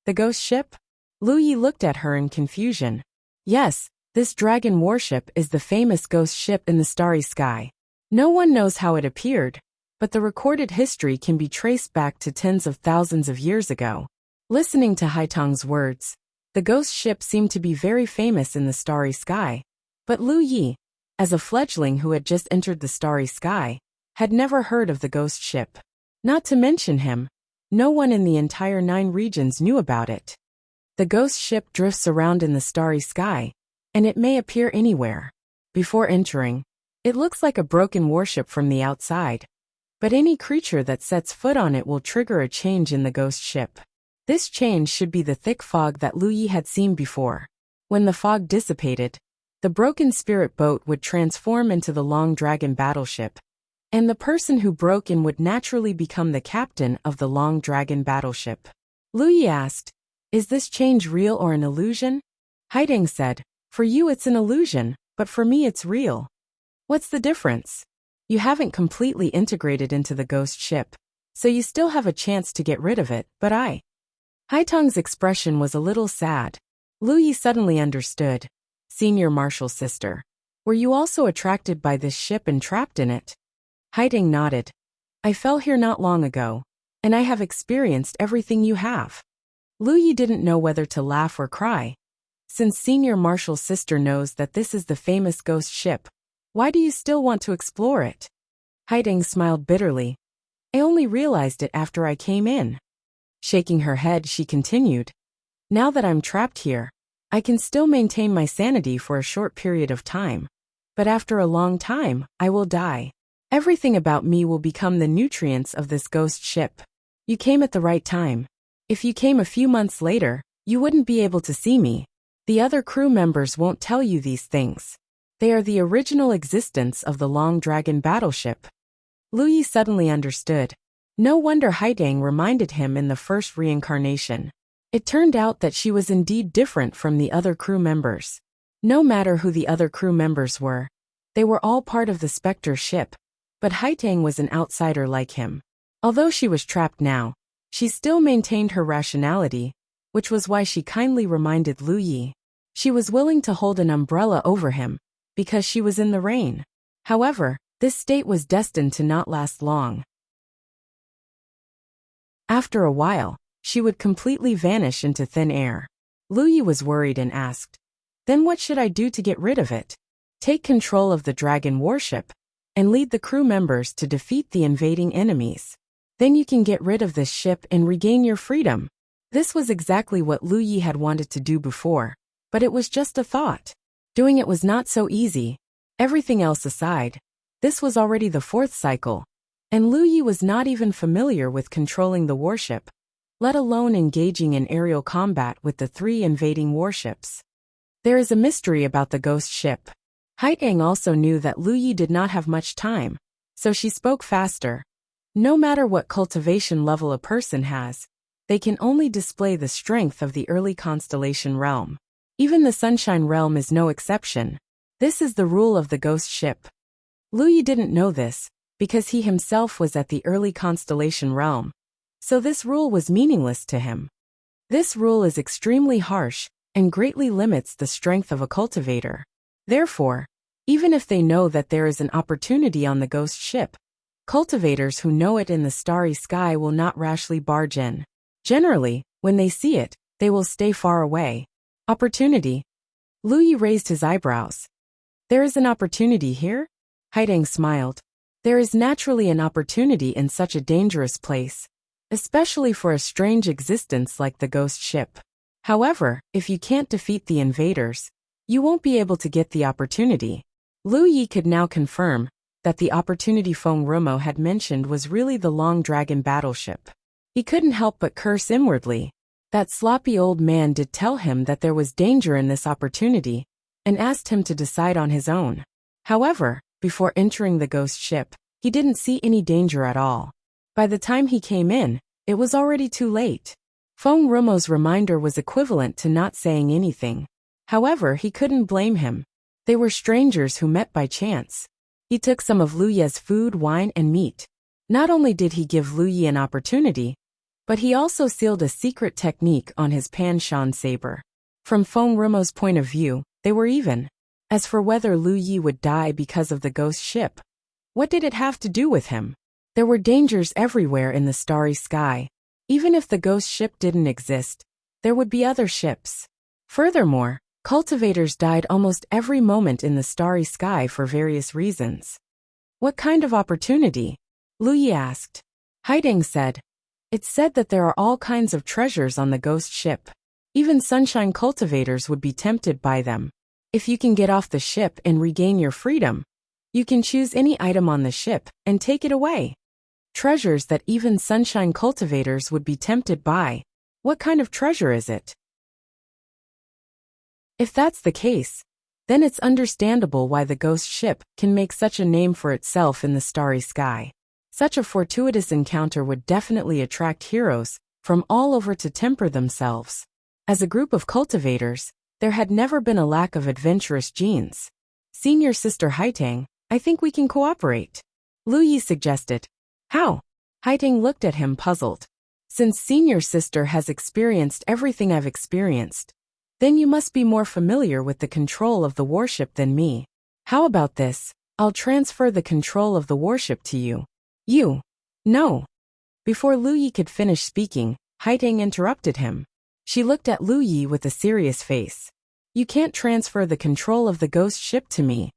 The ghost ship? Lu Yi looked at her in confusion. Yes, this dragon warship is the famous ghost ship in the starry sky. No one knows how it appeared, but the recorded history can be traced back to tens of thousands of years ago. Listening to Haitong's words, the ghost ship seemed to be very famous in the starry sky, but Lu Yi, as a fledgling who had just entered the starry sky, had never heard of the ghost ship. Not to mention him, no one in the entire 9 regions knew about it. The ghost ship drifts around in the starry sky, and it may appear anywhere. Before entering, it looks like a broken warship from the outside, but any creature that sets foot on it will trigger a change in the ghost ship. This change should be the thick fog that Lu Yi had seen before. When the fog dissipated, the broken spirit boat would transform into the long dragon battleship, and the person who broke in would naturally become the captain of the long dragon battleship. Lu Yi asked, "Is this change real or an illusion?" Haideng said, "For you it's an illusion, but for me it's real." "What's the difference?" "You haven't completely integrated into the ghost ship, so you still have a chance to get rid of it, but Haitong's expression was a little sad. Lu Yi suddenly understood. "Senior Marshal's sister, were you also attracted by this ship and trapped in it?" Haideng nodded. "I fell here not long ago, and I have experienced everything you have." Lu Yi didn't know whether to laugh or cry. Since Senior Marshal's sister knows that this is the famous ghost ship, why do you still want to explore it? Haideng smiled bitterly. "I only realized it after I came in." Shaking her head, she continued, "Now that I'm trapped here, I can still maintain my sanity for a short period of time. But after a long time, I will die. Everything about me will become the nutrients of this ghost ship. You came at the right time. If you came a few months later, you wouldn't be able to see me. The other crew members won't tell you these things. They are the original existence of the Long Dragon battleship." Lu Yi suddenly understood. No wonder Haideng reminded him in the first reincarnation. It turned out that she was indeed different from the other crew members. No matter who the other crew members were, they were all part of the Spectre ship, but Haideng was an outsider like him. Although she was trapped now, she still maintained her rationality, which was why she kindly reminded Lu Yi. She was willing to hold an umbrella over him, because she was in the rain. However, this state was destined to not last long. After a while, she would completely vanish into thin air. Lu Yi was worried and asked, "Then what should I do to get rid of it?" "Take control of the dragon warship, and lead the crew members to defeat the invading enemies. Then you can get rid of this ship and regain your freedom." This was exactly what Lu Yi had wanted to do before, but it was just a thought. Doing it was not so easy. Everything else aside, this was already the 4th cycle, and Lu Yi was not even familiar with controlling the warship, let alone engaging in aerial combat with the 3 invading warships. There is a mystery about the ghost ship. Haideng also knew that Lu Yi did not have much time, so she spoke faster. No matter what cultivation level a person has, they can only display the strength of the early constellation realm. Even the Sunshine realm is no exception. This is the rule of the ghost ship. Lu Yi didn't know this, because he himself was at the early constellation realm, so this rule was meaningless to him. This rule is extremely harsh and greatly limits the strength of a cultivator. Therefore, even if they know that there is an opportunity on the ghost ship, cultivators who know it in the starry sky will not rashly barge in. Generally, when they see it, they will stay far away. Opportunity? Lu Yi raised his eyebrows. "There is an opportunity here?" Haideng smiled. "There is naturally an opportunity in such a dangerous place, especially for a strange existence like the ghost ship. However, if you can't defeat the invaders, you won't be able to get the opportunity." Lu Yi could now confirm that the opportunity Feng Rumo had mentioned was really the Long Dragon battleship. He couldn't help but curse inwardly. That sloppy old man did tell him that there was danger in this opportunity, and asked him to decide on his own. However, before entering the ghost ship, he didn't see any danger at all. By the time he came in, it was already too late. Feng Rumo's reminder was equivalent to not saying anything. However, he couldn't blame him. They were strangers who met by chance. He took some of Lu Ye's food, wine, and meat. Not only did he give Lu Ye an opportunity, but he also sealed a secret technique on his Pan Shan saber. From Feng Rumo's point of view, they were even. As for whether Lu Ye would die because of the ghost ship, what did it have to do with him? There were dangers everywhere in the starry sky. Even if the ghost ship didn't exist, there would be other ships. Furthermore, cultivators died almost every moment in the starry sky for various reasons. What kind of opportunity? Lu Ye asked. Haideng said. It's said that there are all kinds of treasures on the ghost ship. Even sunshine cultivators would be tempted by them. If you can get off the ship and regain your freedom, you can choose any item on the ship and take it away. Treasures that even sunshine cultivators would be tempted by. What kind of treasure is it? If that's the case, then it's understandable why the ghost ship can make such a name for itself in the starry sky. Such a fortuitous encounter would definitely attract heroes from all over to temper themselves. As a group of cultivators, there had never been a lack of adventurous genes. Senior Sister Haitang, I think we can cooperate. Lu Ye suggested. How? Haitang looked at him puzzled. Since Senior Sister has experienced everything I've experienced, then you must be more familiar with the control of the warship than me. How about this? I'll transfer the control of the warship to you. You? No. Before Lu Ye could finish speaking, Haitang interrupted him. She looked at Lu Ye with a serious face. You can't transfer the control of the ghost ship to me.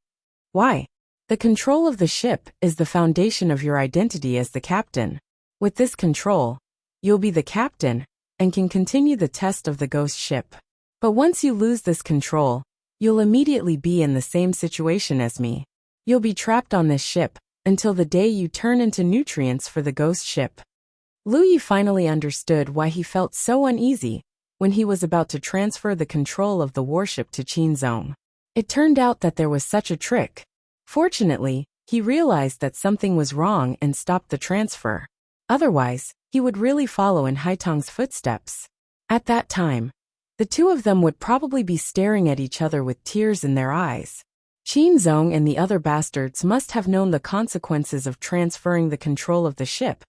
Why? The control of the ship is the foundation of your identity as the captain. With this control, you'll be the captain and can continue the test of the ghost ship. But once you lose this control, you'll immediately be in the same situation as me. You'll be trapped on this ship until the day you turn into nutrients for the ghost ship. Lu Ye finally understood why he felt so uneasy when he was about to transfer the control of the warship to Qinzhong. It turned out that there was such a trick. Fortunately, he realized that something was wrong and stopped the transfer. Otherwise, he would really follow in Haitang's footsteps. At that time, the two of them would probably be staring at each other with tears in their eyes. Qinzhong and the other bastards must have known the consequences of transferring the control of the ship,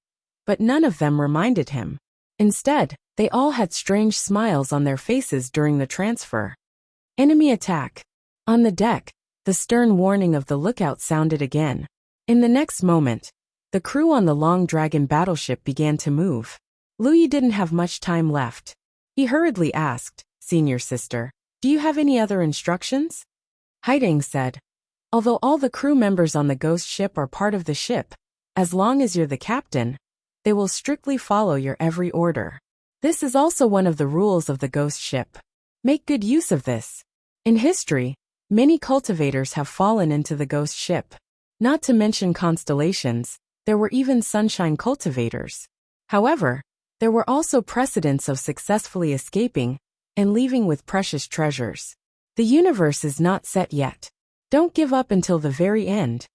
but none of them reminded him. Instead, they all had strange smiles on their faces during the transfer. Enemy attack. On the deck, the stern warning of the lookout sounded again. In the next moment, the crew on the Long Dragon battleship began to move. Lu Ye didn't have much time left. He hurriedly asked, Senior Sister, do you have any other instructions? Haidang said, although all the crew members on the ghost ship are part of the ship, as long as you're the captain, they will strictly follow your every order. This is also one of the rules of the ghost ship. Make good use of this. In history, many cultivators have fallen into the ghost ship. Not to mention constellations, there were even sunshine cultivators. However, there were also precedents of successfully escaping and leaving with precious treasures. The universe is not set yet. Don't give up until the very end.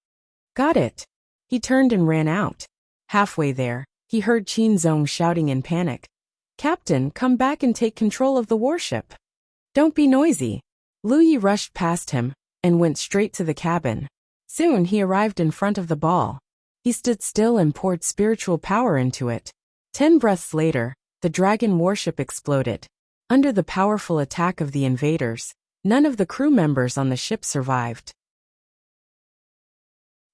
Got it. He turned and ran out. Halfway there, he heard Qinzhong shouting in panic. Captain, come back and take control of the warship. Don't be noisy. Lu Ye rushed past him and went straight to the cabin. Soon he arrived in front of the ball. He stood still and poured spiritual power into it. 10 breaths later, the dragon warship exploded. Under the powerful attack of the invaders, none of the crew members on the ship survived.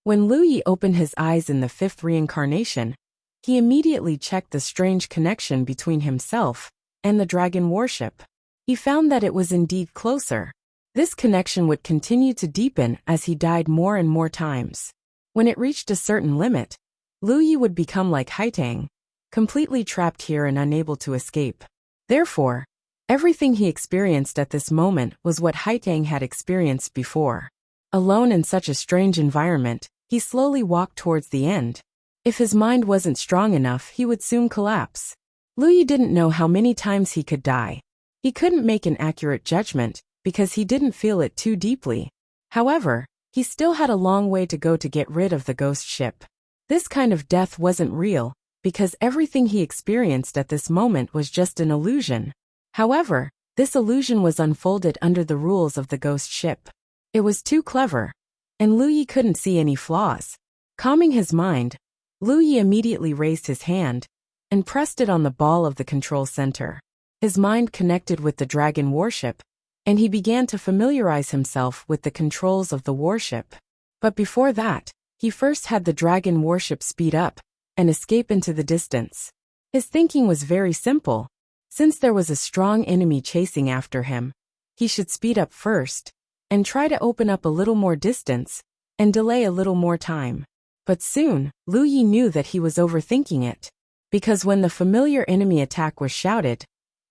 When Lu Ye opened his eyes in the 5th reincarnation, he immediately checked the strange connection between himself and the dragon warship. He found that it was indeed closer. This connection would continue to deepen as he died more and more times. When it reached a certain limit, Lu Ye would become like Haitang, completely trapped here and unable to escape. Therefore, everything he experienced at this moment was what Haitang had experienced before. Alone in such a strange environment, he slowly walked towards the end. If his mind wasn't strong enough, he would soon collapse. Lu Ye didn't know how many times he could die. He couldn't make an accurate judgment because he didn't feel it too deeply. However, he still had a long way to go to get rid of the ghost ship. This kind of death wasn't real, because everything he experienced at this moment was just an illusion. However, this illusion was unfolded under the rules of the ghost ship. It was too clever, and Lu Yi couldn't see any flaws. Calming his mind, Lu Yi immediately raised his hand and pressed it on the ball of the control center. His mind connected with the dragon warship, and he began to familiarize himself with the controls of the warship. But before that, he first had the dragon warship speed up and escape into the distance. His thinking was very simple. Since there was a strong enemy chasing after him, he should speed up first and try to open up a little more distance and delay a little more time. But soon, Lu Yi knew that he was overthinking it, because when the familiar enemy attack was shouted,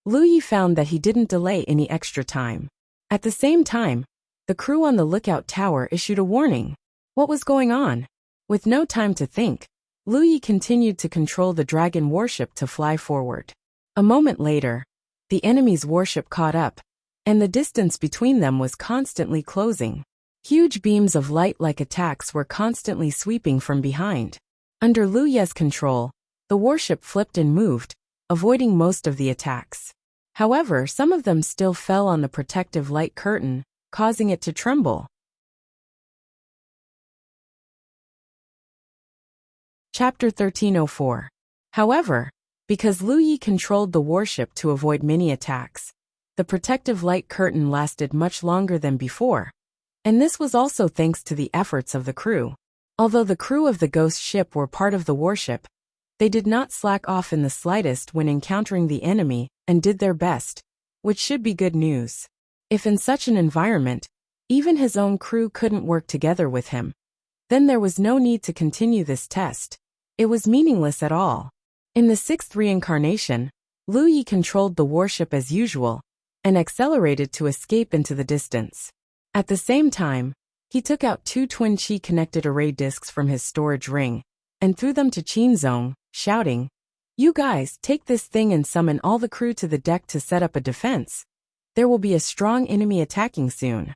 Lu Yi found that he didn't delay any extra time. At the same time, the crew on the lookout tower issued a warning. What was going on? With no time to think, Lu Yi continued to control the dragon warship to fly forward. A moment later, the enemy's warship caught up, and the distance between them was constantly closing. Huge beams of light-like attacks were constantly sweeping from behind. Under Lu Ye's control, the warship flipped and moved, avoiding most of the attacks. However, some of them still fell on the protective light curtain, causing it to tremble. Chapter 1304. However, because Lu Yi controlled the warship to avoid many attacks, the protective light curtain lasted much longer than before. And this was also thanks to the efforts of the crew. Although the crew of the ghost ship were part of the warship, they did not slack off in the slightest when encountering the enemy and did their best, which should be good news. If in such an environment, even his own crew couldn't work together with him, then there was no need to continue this test. It was meaningless at all. In the sixth reincarnation, Lu Yi controlled the warship as usual and accelerated to escape into the distance. At the same time, he took out 2 twin chi-connected array discs from his storage ring and threw them to Qinzong, shouting, "You guys, take this thing and summon all the crew to the deck to set up a defense. There will be a strong enemy attacking soon."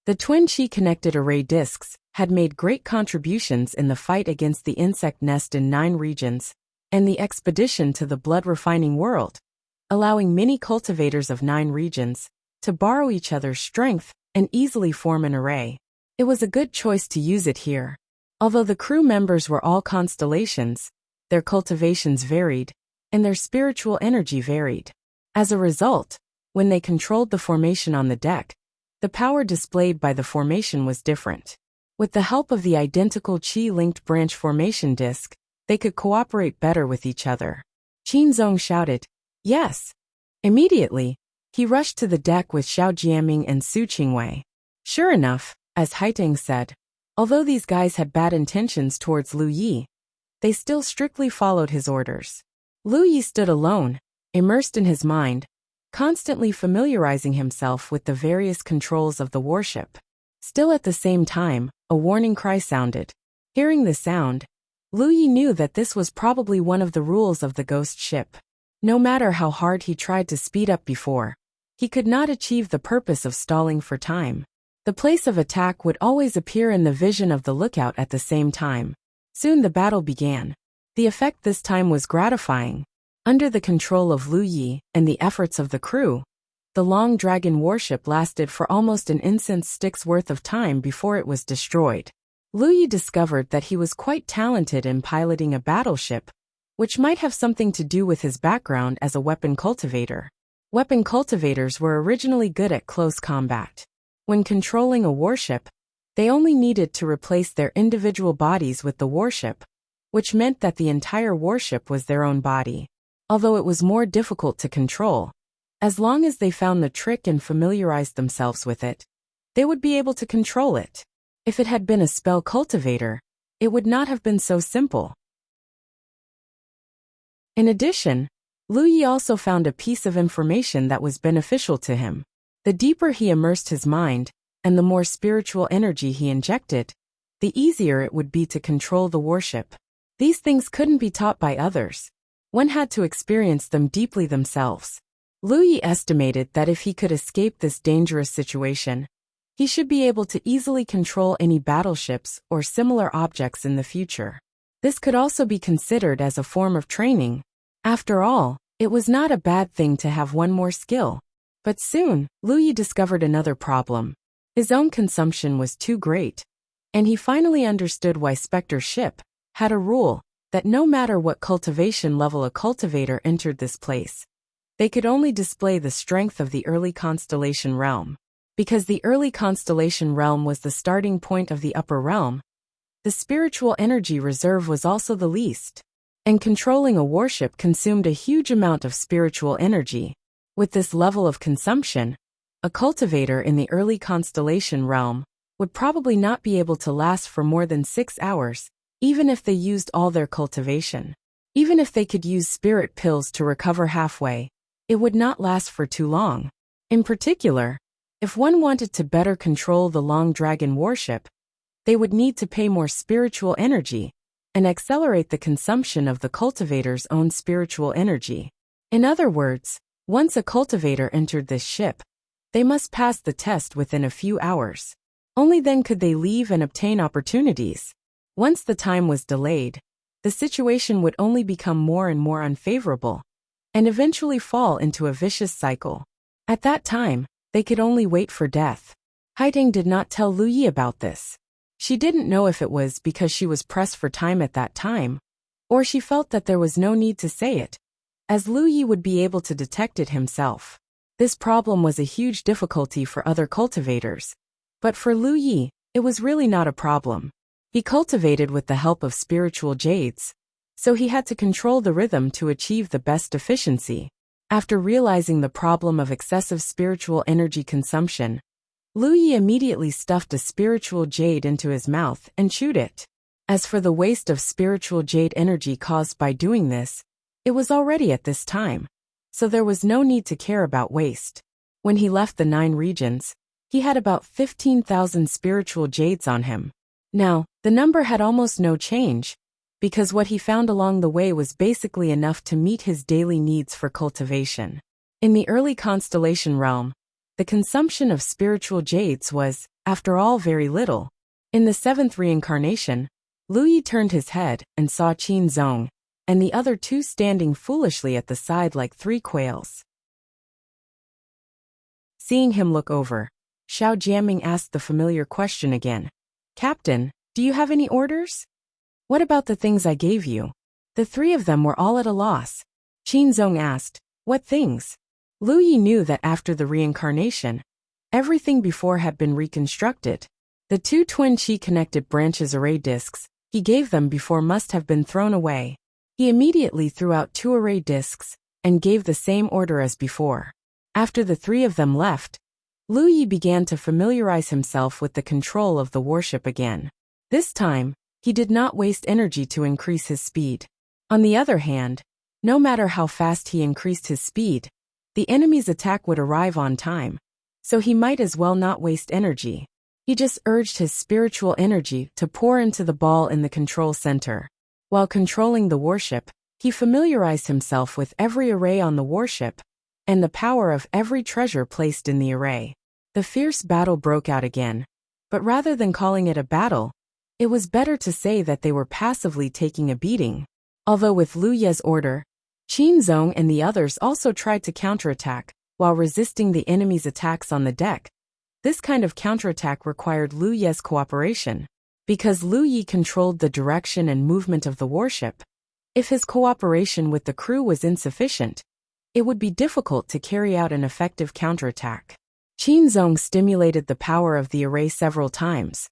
The twin chi-connected array discs had made great contributions in the fight against the insect nest in 9 regions and the expedition to the blood-refining world, allowing many cultivators of 9 regions to borrow each other's strength and easily form an array. It was a good choice to use it here. Although the crew members were all constellations, their cultivations varied, and their spiritual energy varied. As a result, when they controlled the formation on the deck, the power displayed by the formation was different. With the help of the identical chi-linked branch formation disc, they could cooperate better with each other. Qinzong shouted, "Yes!" Immediately, he rushed to the deck with Xiao Jiaming and Su Qingwei. Sure enough, as Haiteng said, although these guys had bad intentions towards Lu Yi, they still strictly followed his orders. Lu Yi stood alone, immersed in his mind, constantly familiarizing himself with the various controls of the warship. Still at the same time, a warning cry sounded. Hearing the sound, Lu Yi knew that this was probably one of the rules of the ghost ship. No matter how hard he tried to speed up before, he could not achieve the purpose of stalling for time. The place of attack would always appear in the vision of the lookout at the same time. Soon the battle began. The effect this time was gratifying. Under the control of Lu Yi and the efforts of the crew, the long dragon warship lasted for almost an incense stick's worth of time before it was destroyed. Lu Yi discovered that he was quite talented in piloting a battleship, which might have something to do with his background as a weapon cultivator. Weapon cultivators were originally good at close combat. When controlling a warship, they only needed to replace their individual bodies with the warship, which meant that the entire warship was their own body. Although it was more difficult to control, as long as they found the trick and familiarized themselves with it, they would be able to control it. If it had been a spell cultivator, it would not have been so simple. In addition, Lu Yi also found a piece of information that was beneficial to him. The deeper he immersed his mind, and the more spiritual energy he injected, the easier it would be to control the warship. These things couldn't be taught by others. One had to experience them deeply themselves. Lu Yi estimated that if he could escape this dangerous situation, he should be able to easily control any battleships or similar objects in the future. This could also be considered as a form of training. After all, it was not a bad thing to have one more skill. But soon, Lu Yi discovered another problem. His own consumption was too great. And he finally understood why Spectre's ship had a rule that no matter what cultivation level a cultivator entered this place, they could only display the strength of the early constellation realm. Because the early constellation realm was the starting point of the upper realm, the spiritual energy reserve was also the least. And controlling a warship consumed a huge amount of spiritual energy. With this level of consumption, a cultivator in the early constellation realm would probably not be able to last for more than 6 hours, even if they used all their cultivation. Even if they could use spirit pills to recover halfway, it would not last for too long. In particular, if one wanted to better control the Long Dragon warship, they would need to pay more spiritual energy and accelerate the consumption of the cultivator's own spiritual energy. In other words, once a cultivator entered this ship, they must pass the test within a few hours. Only then could they leave and obtain opportunities. Once the time was delayed, the situation would only become more and more unfavorable, and eventually fall into a vicious cycle. At that time, they could only wait for death. Haiding did not tell Lu Yi about this. She didn't know if it was because she was pressed for time at that time, or she felt that there was no need to say it, as Lu Yi would be able to detect it himself. This problem was a huge difficulty for other cultivators, but for Lu Yi, it was really not a problem. He cultivated with the help of spiritual jades, so he had to control the rhythm to achieve the best efficiency. After realizing the problem of excessive spiritual energy consumption, Lu Yi immediately stuffed a spiritual jade into his mouth and chewed it. As for the waste of spiritual jade energy caused by doing this, it was already at this time, so there was no need to care about waste. When he left the 9 regions, he had about 15,000 spiritual jades on him. Now, the number had almost no change, because what he found along the way was basically enough to meet his daily needs for cultivation. In the early constellation realm, the consumption of spiritual jades was, after all, very little. In the 7th reincarnation, Lu Yi turned his head and saw Qin Zong and the other 2 standing foolishly at the side like 3 quails. Seeing him look over, Xiao Jiaming asked the familiar question again. "Captain, do you have any orders? What about the things I gave you?" The 3 of them were all at a loss. Qin Zong asked, "What things?" Lu Yi knew that after the reincarnation, everything before had been reconstructed. The 2 twin chi-connected branches array discs he gave them before must have been thrown away. He immediately threw out 2 array discs and gave the same order as before. After the 3 of them left, Lu Yi began to familiarize himself with the control of the warship again. This time, he did not waste energy to increase his speed. On the other hand, no matter how fast he increased his speed, the enemy's attack would arrive on time, so he might as well not waste energy. He just urged his spiritual energy to pour into the ball in the control center. While controlling the warship, he familiarized himself with every array on the warship and the power of every treasure placed in the array. The fierce battle broke out again, but rather than calling it a battle, it was better to say that they were passively taking a beating. Although with Lu Ye's order, Qin Zong and the others also tried to counterattack, while resisting the enemy's attacks on the deck. This kind of counterattack required Lu Ye's cooperation, because Lu Yi controlled the direction and movement of the warship. If his cooperation with the crew was insufficient, it would be difficult to carry out an effective counterattack. Qin Zong stimulated the power of the array several times,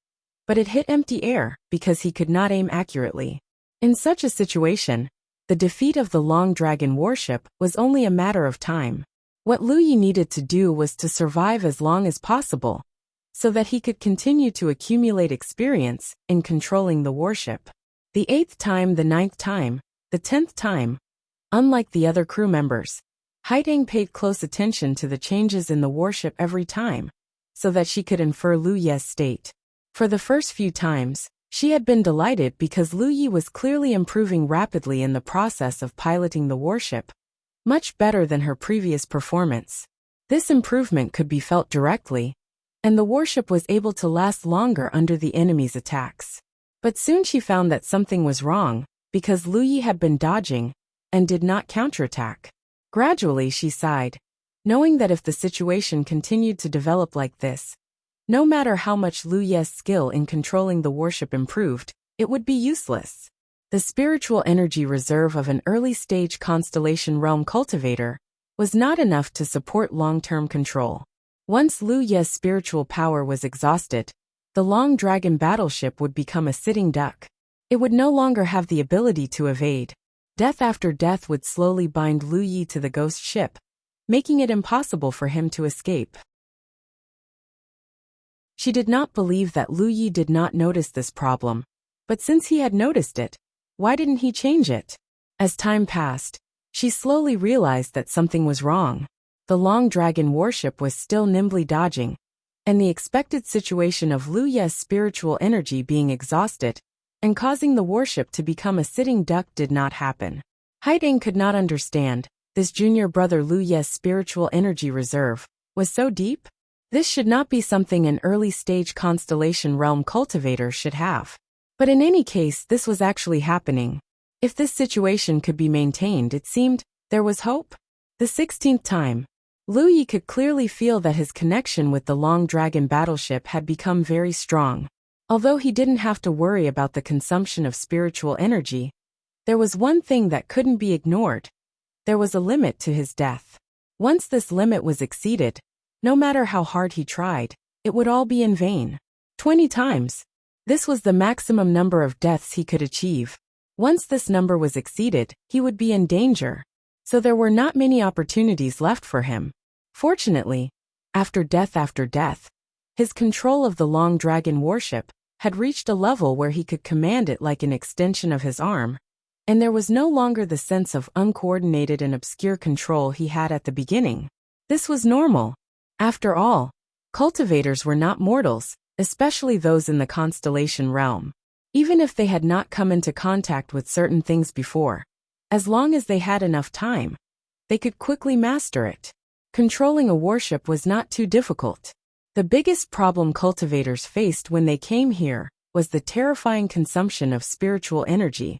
but it hit empty air because he could not aim accurately. In such a situation, the defeat of the Long Dragon warship was only a matter of time. What Lu Yi needed to do was to survive as long as possible, so that he could continue to accumulate experience in controlling the warship. The 8th time, the 9th time, the 10th time, unlike the other crew members, Haiding paid close attention to the changes in the warship every time, so that she could infer Lu Ye's state. For the first few times, she had been delighted because Lu Yi was clearly improving rapidly in the process of piloting the warship. much better than her previous performance. This improvement could be felt directly, and the warship was able to last longer under the enemy's attacks. But soon she found that something was wrong, because Lu Yi had been dodging and did not counterattack. Gradually she sighed, knowing that if the situation continued to develop like this, no matter how much Lu Yi's skill in controlling the warship improved, it would be useless. The spiritual energy reserve of an early-stage constellation realm cultivator was not enough to support long-term control. Once Lu Yi's spiritual power was exhausted, the long dragon battleship would become a sitting duck. It would no longer have the ability to evade. Death after death would slowly bind Lu Yi to the ghost ship, making it impossible for him to escape. She did not believe that Lu Yi did not notice this problem, but since he had noticed it, why didn't he change it? As time passed, she slowly realized that something was wrong. The long dragon warship was still nimbly dodging, and the expected situation of Lu Yi's spiritual energy being exhausted and causing the warship to become a sitting duck did not happen. Haiding could not understand. This junior brother Lu Yi's spiritual energy reserve was so deep. This should not be something an early-stage constellation realm cultivator should have. But in any case, this was actually happening. If this situation could be maintained, it seemed there was hope. The 16th time, Lu Yi could clearly feel that his connection with the long dragon battleship had become very strong. Although he didn't have to worry about the consumption of spiritual energy, there was one thing that couldn't be ignored. There was a limit to his death. Once this limit was exceeded, no matter how hard he tried, it would all be in vain. 20 times. This was the maximum number of deaths he could achieve. Once this number was exceeded, he would be in danger. So there were not many opportunities left for him. Fortunately, after death, his control of the long dragon warship had reached a level where he could command it like an extension of his arm, and there was no longer the sense of uncoordinated and obscure control he had at the beginning. This was normal. After all, cultivators were not mortals, especially those in the constellation realm. Even if they had not come into contact with certain things before, as long as they had enough time, they could quickly master it. Controlling a warship was not too difficult. The biggest problem cultivators faced when they came here was the terrifying consumption of spiritual energy,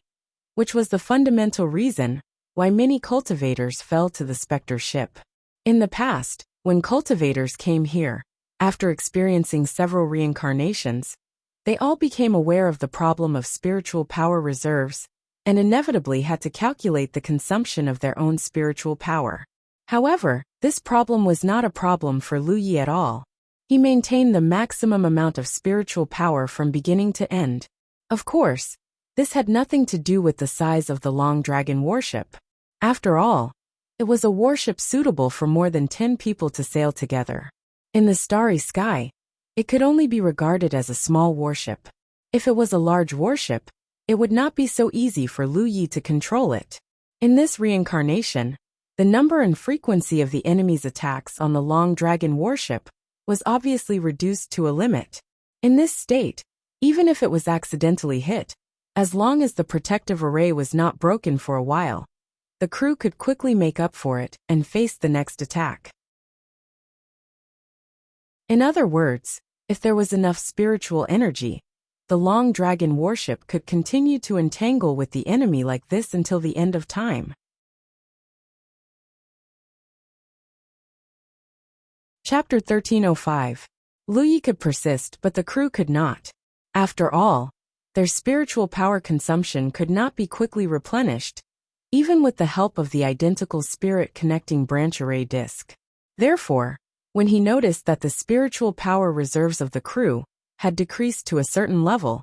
which was the fundamental reason why many cultivators fell to the Spectre ship. In the past, when cultivators came here, after experiencing several reincarnations, they all became aware of the problem of spiritual power reserves and inevitably had to calculate the consumption of their own spiritual power. However, this problem was not a problem for Lu Yi at all. He maintained the maximum amount of spiritual power from beginning to end. Of course, this had nothing to do with the size of the long dragon warship. After all, it was a warship suitable for more than 10 people to sail together. In the starry sky, it could only be regarded as a small warship. If it was a large warship, it would not be so easy for Lu Yi to control it. In this reincarnation, the number and frequency of the enemy's attacks on the long dragon warship was obviously reduced to a limit. In this state, even if it was accidentally hit, as long as the protective array was not broken for a while, the crew could quickly make up for it and face the next attack. In other words, if there was enough spiritual energy, the long dragon warship could continue to entangle with the enemy like this until the end of time. Chapter 1305. Lu Yi could persist, but the crew could not. After all, their spiritual power consumption could not be quickly replenished, even with the help of the identical spirit connecting branch array disk. Therefore, when he noticed that the spiritual power reserves of the crew had decreased to a certain level,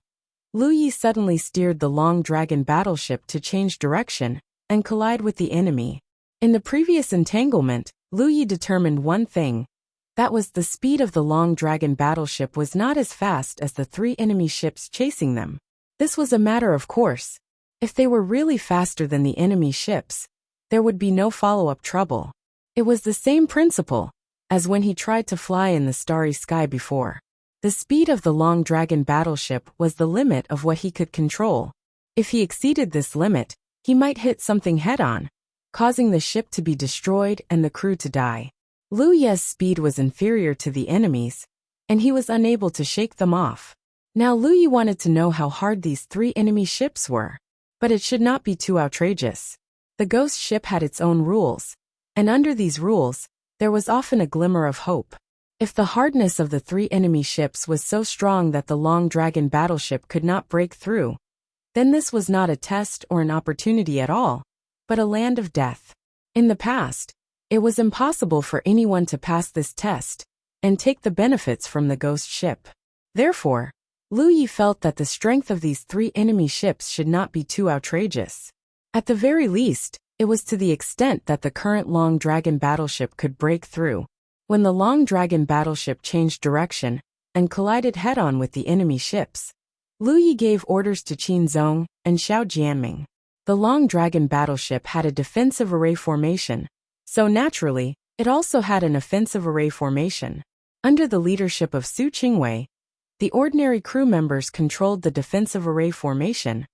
Lu Yi suddenly steered the long dragon battleship to change direction and collide with the enemy. In the previous entanglement, Lu Yi determined one thing. That was the speed of the long dragon battleship was not as fast as the 3 enemy ships chasing them. This was a matter of course. If they were really faster than the enemy ships, there would be no follow-up trouble. It was the same principle as when he tried to fly in the starry sky before. The speed of the long dragon battleship was the limit of what he could control. If he exceeded this limit, he might hit something head-on. causing the ship to be destroyed and the crew to die. Lu Ye's speed was inferior to the enemy's, and he was unable to shake them off. Now Lu Yi wanted to know how hard these 3 enemy ships were. But it should not be too outrageous. The ghost ship had its own rules, and under these rules, there was often a glimmer of hope. If the hardness of the 3 enemy ships was so strong that the Long Dragon battleship could not break through, then this was not a test or an opportunity at all, but a land of death. In the past, it was impossible for anyone to pass this test and take the benefits from the ghost ship. Therefore, Lu Yi felt that the strength of these 3 enemy ships should not be too outrageous. At the very least, it was to the extent that the current Long Dragon battleship could break through. When the Long Dragon battleship changed direction and collided head-on with the enemy ships, Lu Yi gave orders to Qin Zong and Xiao Jianming. The Long Dragon battleship had a defensive array formation, so naturally, it also had an offensive array formation. Under the leadership of Su Qingwei, the ordinary crew members controlled the defensive array formation,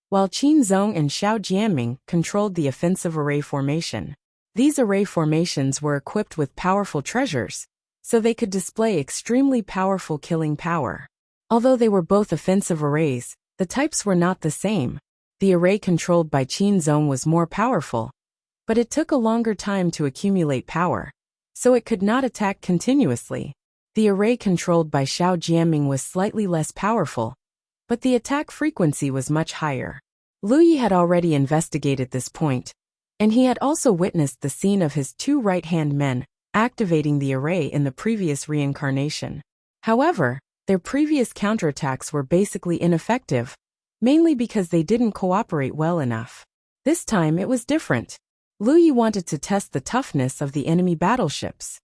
while Qin Zong and Xiao Jianming controlled the offensive array formation. These array formations were equipped with powerful treasures, so they could display extremely powerful killing power. Although they were both offensive arrays, the types were not the same. The array controlled by Qin Zong was more powerful, but it took a longer time to accumulate power, so it could not attack continuously. The array controlled by Xiao Jianming was slightly less powerful, but the attack frequency was much higher. Lu Yi had already investigated this point, and he had also witnessed the scene of his 2 right-hand men activating the array in the previous reincarnation. However, their previous counterattacks were basically ineffective, mainly because they didn't cooperate well enough. This time it was different. Lu Yi wanted to test the toughness of the enemy battleships.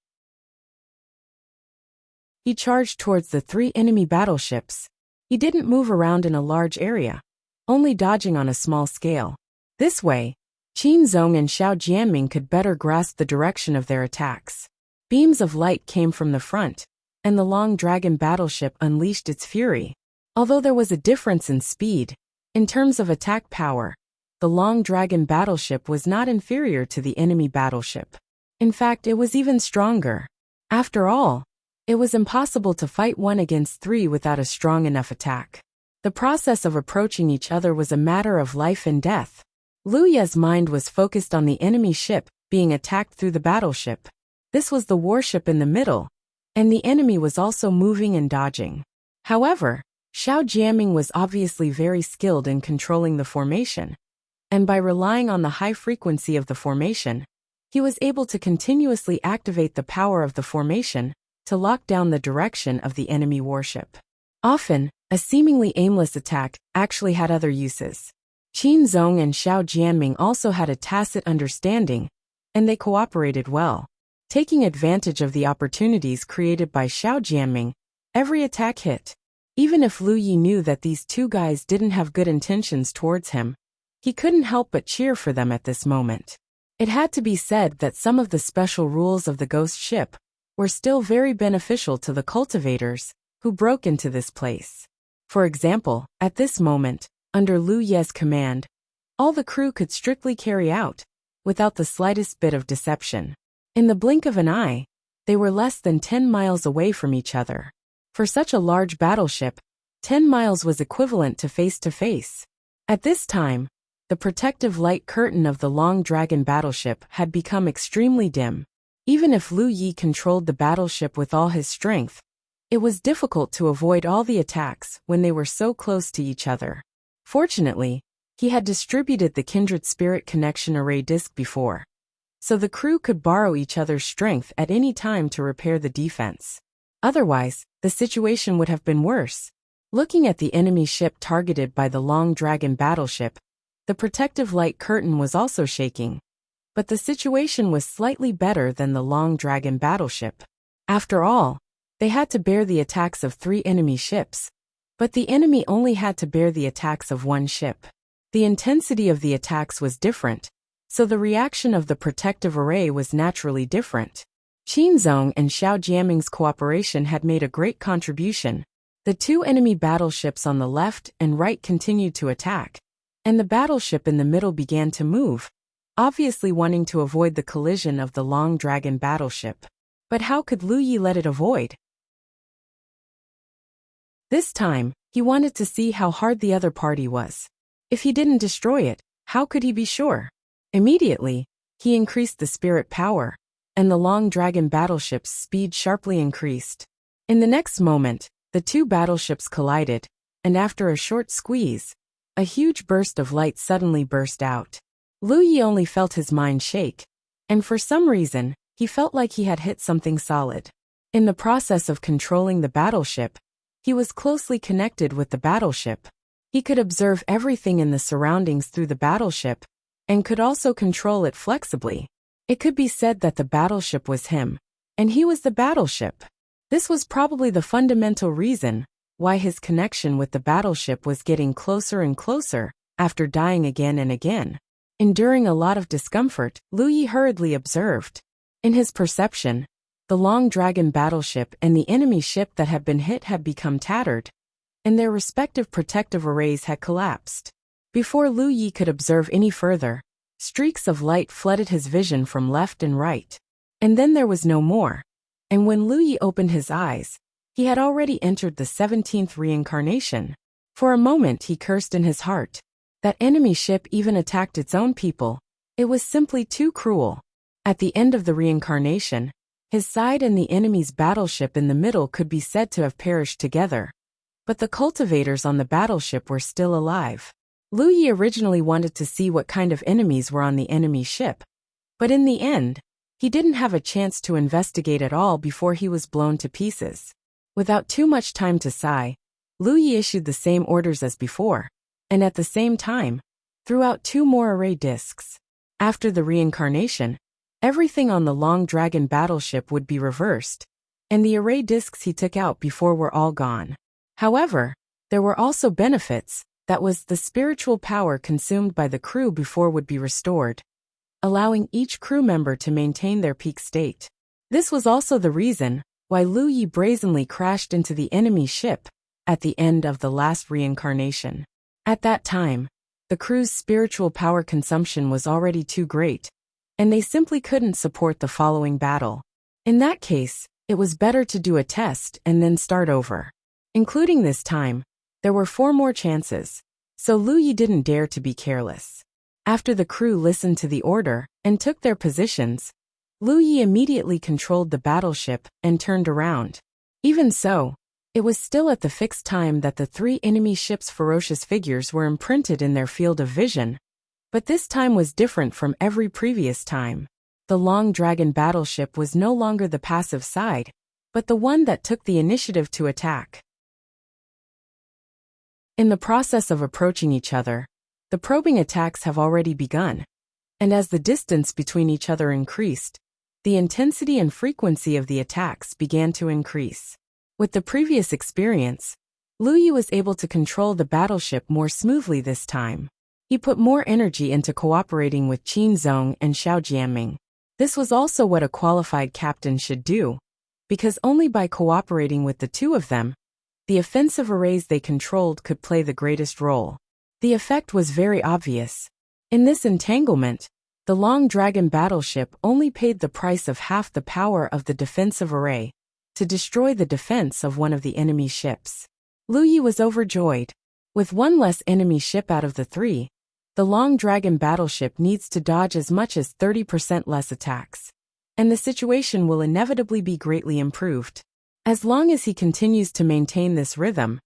He charged towards the 3 enemy battleships. He didn't move around in a large area, only dodging on a small scale. This way, Qin Zong and Xiao Jianming could better grasp the direction of their attacks. Beams of light came from the front, and the Long Dragon battleship unleashed its fury. Although there was a difference in speed, in terms of attack power, the Long Dragon battleship was not inferior to the enemy battleship. In fact, it was even stronger. After all, it was impossible to fight 1 against 3 without a strong enough attack. The process of approaching each other was a matter of life and death. Lu Ye's mind was focused on the enemy ship being attacked through the battleship. This was the warship in the middle, and the enemy was also moving and dodging. However, Xiao Jianming was obviously very skilled in controlling the formation, and by relying on the high frequency of the formation, he was able to continuously activate the power of the formation to lock down the direction of the enemy warship. Often, a seemingly aimless attack actually had other uses. Qin Zong and Xiao Jianming also had a tacit understanding, and they cooperated well. Taking advantage of the opportunities created by Xiao Jianming, every attack hit. Even if Lu Yi knew that these 2 guys didn't have good intentions towards him, he couldn't help but cheer for them at this moment. It had to be said that some of the special rules of the ghost ship were still very beneficial to the cultivators who broke into this place. For example, at this moment, under Lu Ye's command, all the crew could strictly carry out, without the slightest bit of deception. In the blink of an eye, they were less than 10 miles away from each other. For such a large battleship, 10 miles was equivalent to face-to-face. At this time, the protective light curtain of the Long Dragon battleship had become extremely dim. Even if Lu Yi controlled the battleship with all his strength, it was difficult to avoid all the attacks when they were so close to each other. Fortunately, he had distributed the Kindred Spirit Connection Array disc before, so the crew could borrow each other's strength at any time to repair the defense. Otherwise, the situation would have been worse. Looking at the enemy ship targeted by the Long Dragon battleship, the protective light curtain was also shaking, but the situation was slightly better than the Long Dragon battleship. After all, they had to bear the attacks of 3 enemy ships, but the enemy only had to bear the attacks of 1 ship. The intensity of the attacks was different, so the reaction of the protective array was naturally different. Qin Zong and Xiao Jianming's cooperation had made a great contribution. The 2 enemy battleships on the left and right continued to attack, and the battleship in the middle began to move, obviously wanting to avoid the collision of the Long Dragon battleship. But how could Lu Yi let it avoid? This time, he wanted to see how hard the other party was. If he didn't destroy it, how could he be sure? Immediately, he increased the spirit power, and the Long Dragon battleship's speed sharply increased. In the next moment, the two battleships collided, and after a short squeeze, a huge burst of light suddenly burst out. Lu Yi only felt his mind shake, and for some reason, he felt like he had hit something solid. In the process of controlling the battleship, he was closely connected with the battleship. He could observe everything in the surroundings through the battleship, and could also control it flexibly. It could be said that the battleship was him, and he was the battleship. This was probably the fundamental reason why his connection with the battleship was getting closer and closer after dying again and again. Enduring a lot of discomfort, Lu Yi hurriedly observed. In his perception, the Long Dragon battleship and the enemy ship that had been hit had become tattered, and their respective protective arrays had collapsed. Before Lu Yi could observe any further, streaks of light flooded his vision from left and right. And then there was no more. And when Lu Yi opened his eyes, he had already entered the 17th reincarnation. For a moment he cursed in his heart. That enemy ship even attacked its own people. It was simply too cruel. At the end of the reincarnation, his side and the enemy's battleship in the middle could be said to have perished together. But the cultivators on the battleship were still alive. Lu Yi originally wanted to see what kind of enemies were on the enemy ship. But in the end, he didn't have a chance to investigate at all before he was blown to pieces. Without too much time to sigh, Lu Yi issued the same orders as before, and at the same time, threw out 2 more array discs. After the reincarnation, everything on the Long Dragon battleship would be reversed, and the array discs he took out before were all gone. However, there were also benefits. That was, the spiritual power consumed by the crew before would be restored, allowing each crew member to maintain their peak state. This was also the reason why Lu Yi brazenly crashed into the enemy ship at the end of the last reincarnation. At that time, the crew's spiritual power consumption was already too great, and they simply couldn't support the following battle. In that case, it was better to do a test and then start over. Including this time, there were 4 more chances, so Lu Yi didn't dare to be careless. After the crew listened to the order and took their positions, Lu Yi immediately controlled the battleship and turned around. Even so, it was still at the fixed time that the 3 enemy ships' ferocious figures were imprinted in their field of vision. But this time was different from every previous time. The Long Dragon battleship was no longer the passive side, but the one that took the initiative to attack. In the process of approaching each other, the probing attacks have already begun. And as the distance between each other increased, the intensity and frequency of the attacks began to increase. With the previous experience, Lu Yi was able to control the battleship more smoothly this time. He put more energy into cooperating with Qin Zong and Xiao Jianming. This was also what a qualified captain should do, because only by cooperating with the 2 of them, the offensive arrays they controlled could play the greatest role. The effect was very obvious. In this entanglement, the Long Dragon battleship only paid the price of half the power of the defensive array to destroy the defense of one of the enemy ships. Lu Yi was overjoyed. With 1 less enemy ship out of the 3, the Long Dragon battleship needs to dodge as much as 30% less attacks, and the situation will inevitably be greatly improved. As long as he continues to maintain this rhythm,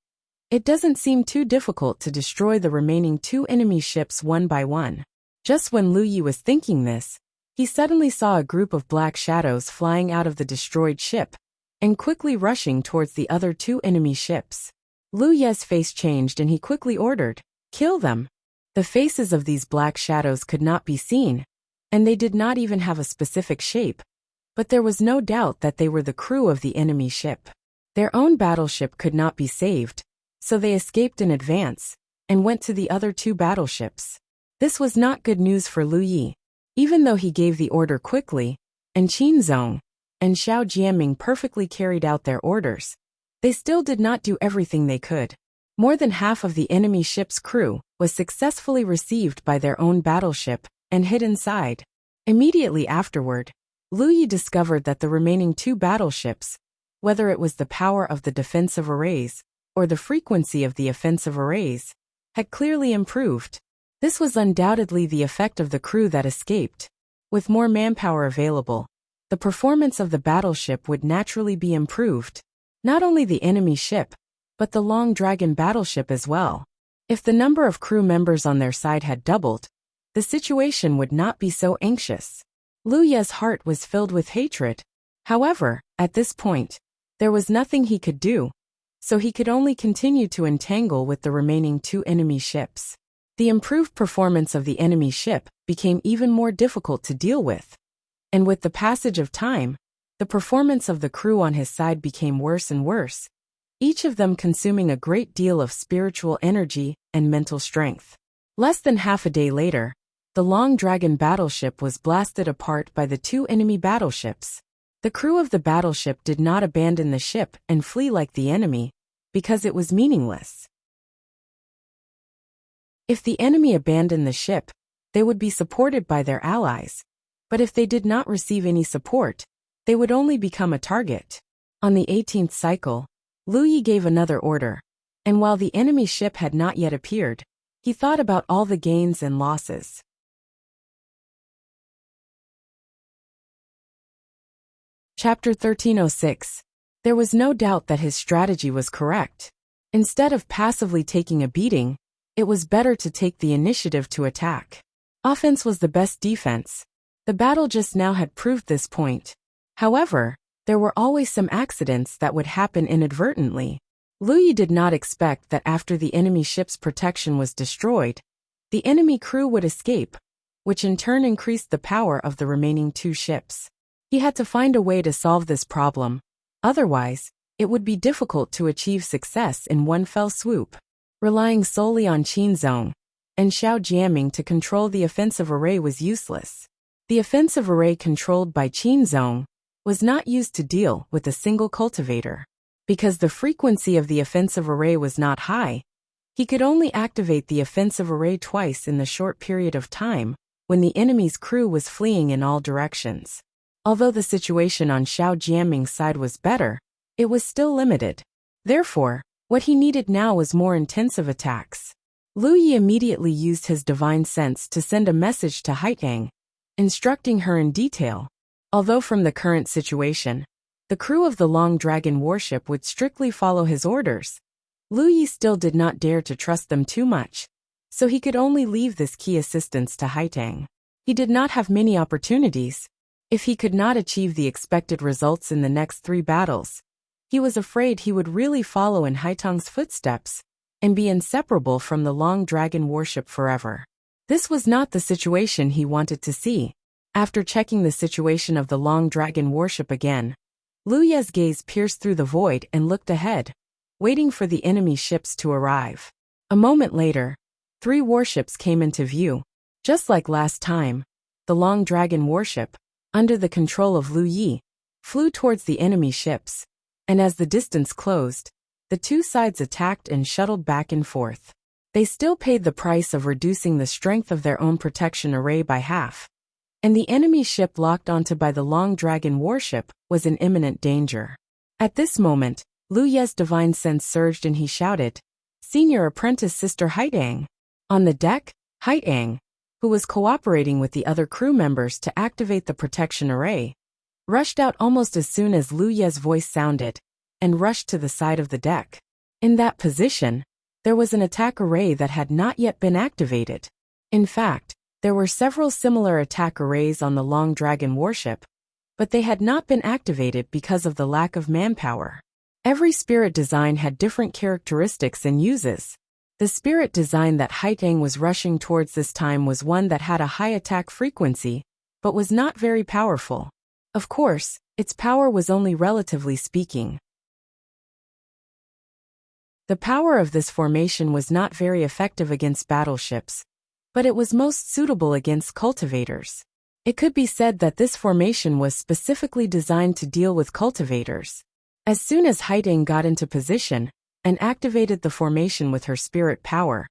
it doesn't seem too difficult to destroy the remaining 2 enemy ships one by one. Just when Lu Yi was thinking this, he suddenly saw a group of black shadows flying out of the destroyed ship and quickly rushing towards the other 2 enemy ships. Lu Yi's face changed and he quickly ordered, "Kill them." The faces of these black shadows could not be seen, and they did not even have a specific shape, but there was no doubt that they were the crew of the enemy ship. Their own battleship could not be saved, so they escaped in advance and went to the other 2 battleships. This was not good news for Lu Yi. Even though he gave the order quickly, and Qin Zong and Xiao Jianming perfectly carried out their orders, they still did not do everything they could. More than half of the enemy ship's crew was successfully received by their own battleship and hid inside. Immediately afterward, Lu Yi discovered that the remaining 2 battleships, whether it was the power of the defensive arrays or the frequency of the offensive arrays, had clearly improved. This was undoubtedly the effect of the crew that escaped. With more manpower available, the performance of the battleship would naturally be improved. Not only the enemy ship, but the Long Dragon battleship as well. If the number of crew members on their side had doubled, the situation would not be so anxious. Lu Ye's heart was filled with hatred. However, at this point, there was nothing he could do, so he could only continue to entangle with the remaining 2 enemy ships. The improved performance of the enemy ship became even more difficult to deal with. And with the passage of time, the performance of the crew on his side became worse and worse, each of them consuming a great deal of spiritual energy and mental strength. Less than half a day later, the Long Dragon battleship was blasted apart by the 2 enemy battleships. The crew of the battleship did not abandon the ship and flee like the enemy, because it was meaningless. If the enemy abandoned the ship, they would be supported by their allies, but if they did not receive any support, they would only become a target. On the 18th cycle, Lu Yi gave another order, and while the enemy ship had not yet appeared, he thought about all the gains and losses. Chapter 1306. There was no doubt that his strategy was correct. Instead of passively taking a beating, it was better to take the initiative to attack. Offense was the best defense. The battle just now had proved this point. However, there were always some accidents that would happen inadvertently. Lu Yi did not expect that after the enemy ship's protection was destroyed, the enemy crew would escape, which in turn increased the power of the remaining 2 ships. He had to find a way to solve this problem. Otherwise, it would be difficult to achieve success in one fell swoop. Relying solely on Qin Zong and Xiao Jiaming to control the offensive array was useless. The offensive array controlled by Qin Zong was not used to deal with a single cultivator. Because the frequency of the offensive array was not high, he could only activate the offensive array twice in the short period of time when the enemy's crew was fleeing in all directions. Although the situation on Xiao Jiaming's side was better, it was still limited. Therefore, what he needed now was more intensive attacks. Lu Yi immediately used his divine sense to send a message to Haitang, instructing her in detail. Although from the current situation, the crew of the Long Dragon warship would strictly follow his orders, Lu Yi still did not dare to trust them too much, so he could only leave this key assistance to Haitang. He did not have many opportunities. If he could not achieve the expected results in the next 3 battles, he was afraid he would really follow in Haitang's footsteps and be inseparable from the Long Dragon warship forever. This was not the situation he wanted to see. After checking the situation of the Long Dragon warship again, Lu Ye's gaze pierced through the void and looked ahead, waiting for the enemy ships to arrive. A moment later, 3 warships came into view. Just like last time, the Long Dragon warship, under the control of Lu Yi, flew towards the enemy ships, and as the distance closed, the 2 sides attacked and shuttled back and forth. They still paid the price of reducing the strength of their own protection array by half, and the enemy ship locked onto by the Long Dragon warship was in imminent danger. At this moment, Lu Ye's divine sense surged and he shouted, "Senior Apprentice Sister Haitang!" On the deck, Haitang, who was cooperating with the other crew members to activate the protection array, rushed out almost as soon as Lu Ye's voice sounded, and rushed to the side of the deck. In that position, there was an attack array that had not yet been activated. In fact, there were several similar attack arrays on the Long Dragon warship, but they had not been activated because of the lack of manpower. Every spirit design had different characteristics and uses. The spirit design that Haitang was rushing towards this time was one that had a high attack frequency, but was not very powerful. Of course, its power was only relatively speaking. The power of this formation was not very effective against battleships, but it was most suitable against cultivators. It could be said that this formation was specifically designed to deal with cultivators. As soon as Haitang got into position and activated the formation with her spirit power,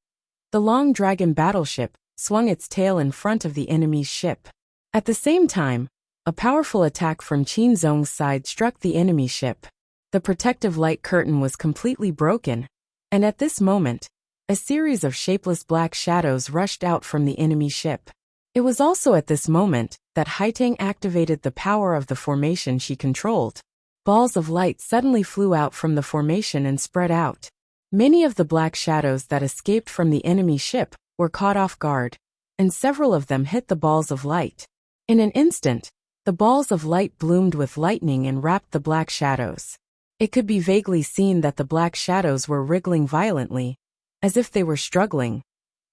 the Long Dragon battleship swung its tail in front of the enemy's ship. At the same time, a powerful attack from Qin Zong's side struck the enemy ship. The protective light curtain was completely broken, and at this moment, a series of shapeless black shadows rushed out from the enemy ship. It was also at this moment that Haitang activated the power of the formation she controlled. Balls of light suddenly flew out from the formation and spread out. Many of the black shadows that escaped from the enemy ship were caught off guard, and several of them hit the balls of light. In an instant, the balls of light bloomed with lightning and wrapped the black shadows. It could be vaguely seen that the black shadows were wriggling violently, as if they were struggling,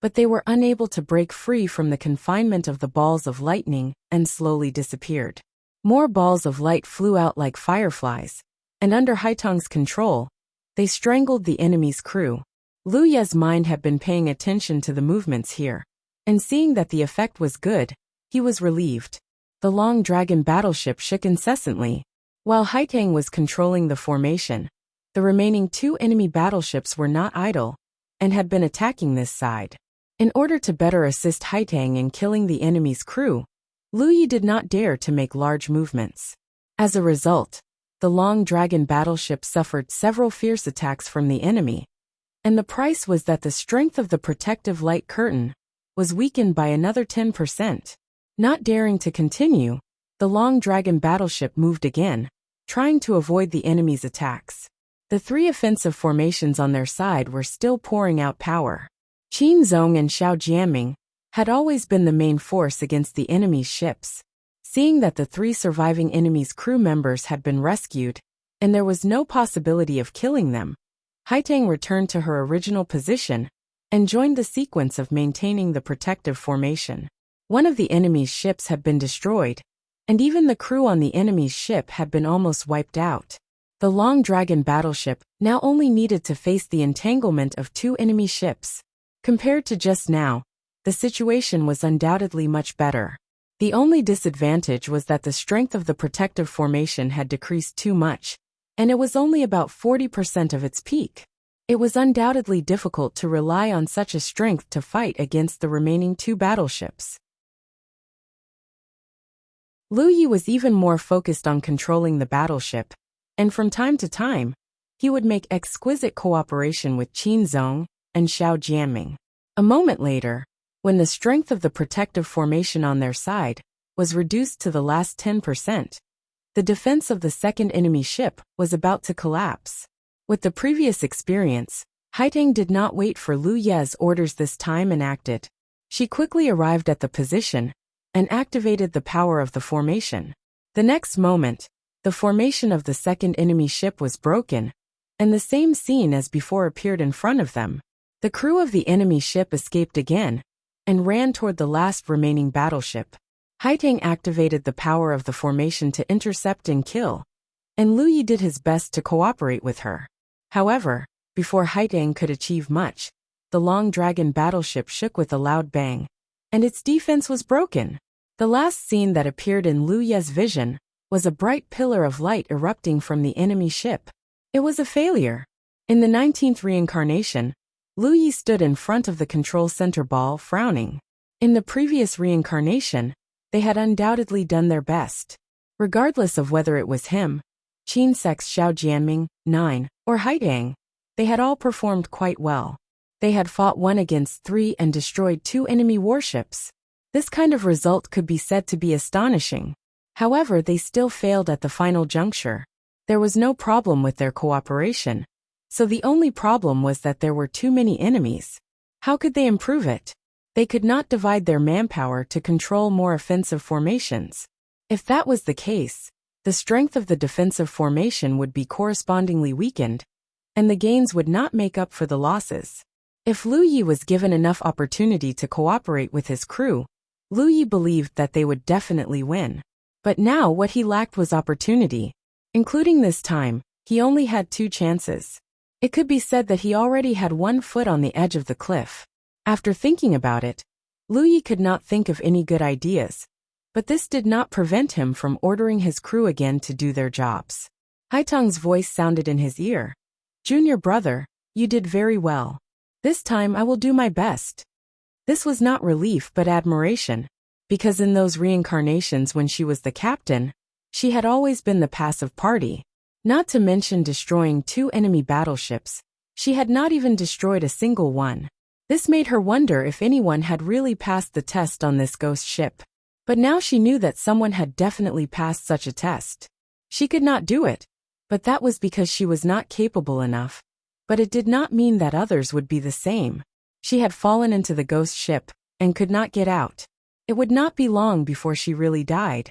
but they were unable to break free from the confinement of the balls of lightning and slowly disappeared. More balls of light flew out like fireflies, and under Haitang's control, they strangled the enemy's crew. Lu Ye's mind had been paying attention to the movements here, and seeing that the effect was good, he was relieved. The long dragon battleship shook incessantly. While Haitang was controlling the formation, the remaining 2 enemy battleships were not idle, and had been attacking this side. In order to better assist Haitang in killing the enemy's crew, Lu Yi did not dare to make large movements. As a result, the long dragon battleship suffered several fierce attacks from the enemy, and the price was that the strength of the protective light curtain was weakened by another 10%. Not daring to continue, the long dragon battleship moved again, trying to avoid the enemy's attacks. The 3 offensive formations on their side were still pouring out power. Qin Zong and Xiao Jianming had always been the main force against the enemy's ships. Seeing that the 3 surviving enemy's crew members had been rescued, and there was no possibility of killing them, Haitang returned to her original position and joined the sequence of maintaining the protective formation. One of the enemy's ships had been destroyed, and even the crew on the enemy's ship had been almost wiped out. The long dragon battleship now only needed to face the entanglement of 2 enemy ships. Compared to just now, the situation was undoubtedly much better. The only disadvantage was that the strength of the protective formation had decreased too much, and it was only about 40% of its peak. It was undoubtedly difficult to rely on such a strength to fight against the remaining 2 battleships. Lu Yi was even more focused on controlling the battleship, and from time to time, he would make exquisite cooperation with Qin Zong and Xiao Jianming. A moment later, when the strength of the protective formation on their side was reduced to the last 10%, the defense of the second enemy ship was about to collapse. With the previous experience, Haitang did not wait for Lu Ye's orders this time and acted. She quickly arrived at the position and activated the power of the formation. The next moment, the formation of the second enemy ship was broken, and the same scene as before appeared in front of them. The crew of the enemy ship escaped again and ran toward the last remaining battleship. Haitang activated the power of the formation to intercept and kill, and Lu Yi did his best to cooperate with her. However, before Haitang could achieve much, the long dragon battleship shook with a loud bang, and its defense was broken. The last scene that appeared in Lu Ye's vision was a bright pillar of light erupting from the enemy ship. It was a failure. In the 19th reincarnation, Lu Yi stood in front of the control center ball frowning. In the previous reincarnation, they had undoubtedly done their best. Regardless of whether it was him, Qin Sex, Xiao Jianming, 9, or Haitang, they had all performed quite well. They had fought 1 against 3 and destroyed 2 enemy warships. This kind of result could be said to be astonishing. However, they still failed at the final juncture. There was no problem with their cooperation, so the only problem was that there were too many enemies. How could they improve it? They could not divide their manpower to control more offensive formations. If that was the case, the strength of the defensive formation would be correspondingly weakened, and the gains would not make up for the losses. If Lu Yi was given enough opportunity to cooperate with his crew, Lu Yi believed that they would definitely win. But now what he lacked was opportunity. Including this time, he only had 2 chances. It could be said that he already had 1 foot on the edge of the cliff. After thinking about it, Lu Yi could not think of any good ideas, but this did not prevent him from ordering his crew again to do their jobs. Haitang's voice sounded in his ear. "Junior brother, you did very well. This time I will do my best." This was not relief but admiration, because in those reincarnations when she was the captain, she had always been the passive party. Not to mention destroying 2 enemy battleships, she had not even destroyed a single one. This made her wonder if anyone had really passed the test on this ghost ship. But now she knew that someone had definitely passed such a test. She could not do it, but that was because she was not capable enough. But it did not mean that others would be the same. She had fallen into the ghost ship and could not get out. It would not be long before she really died.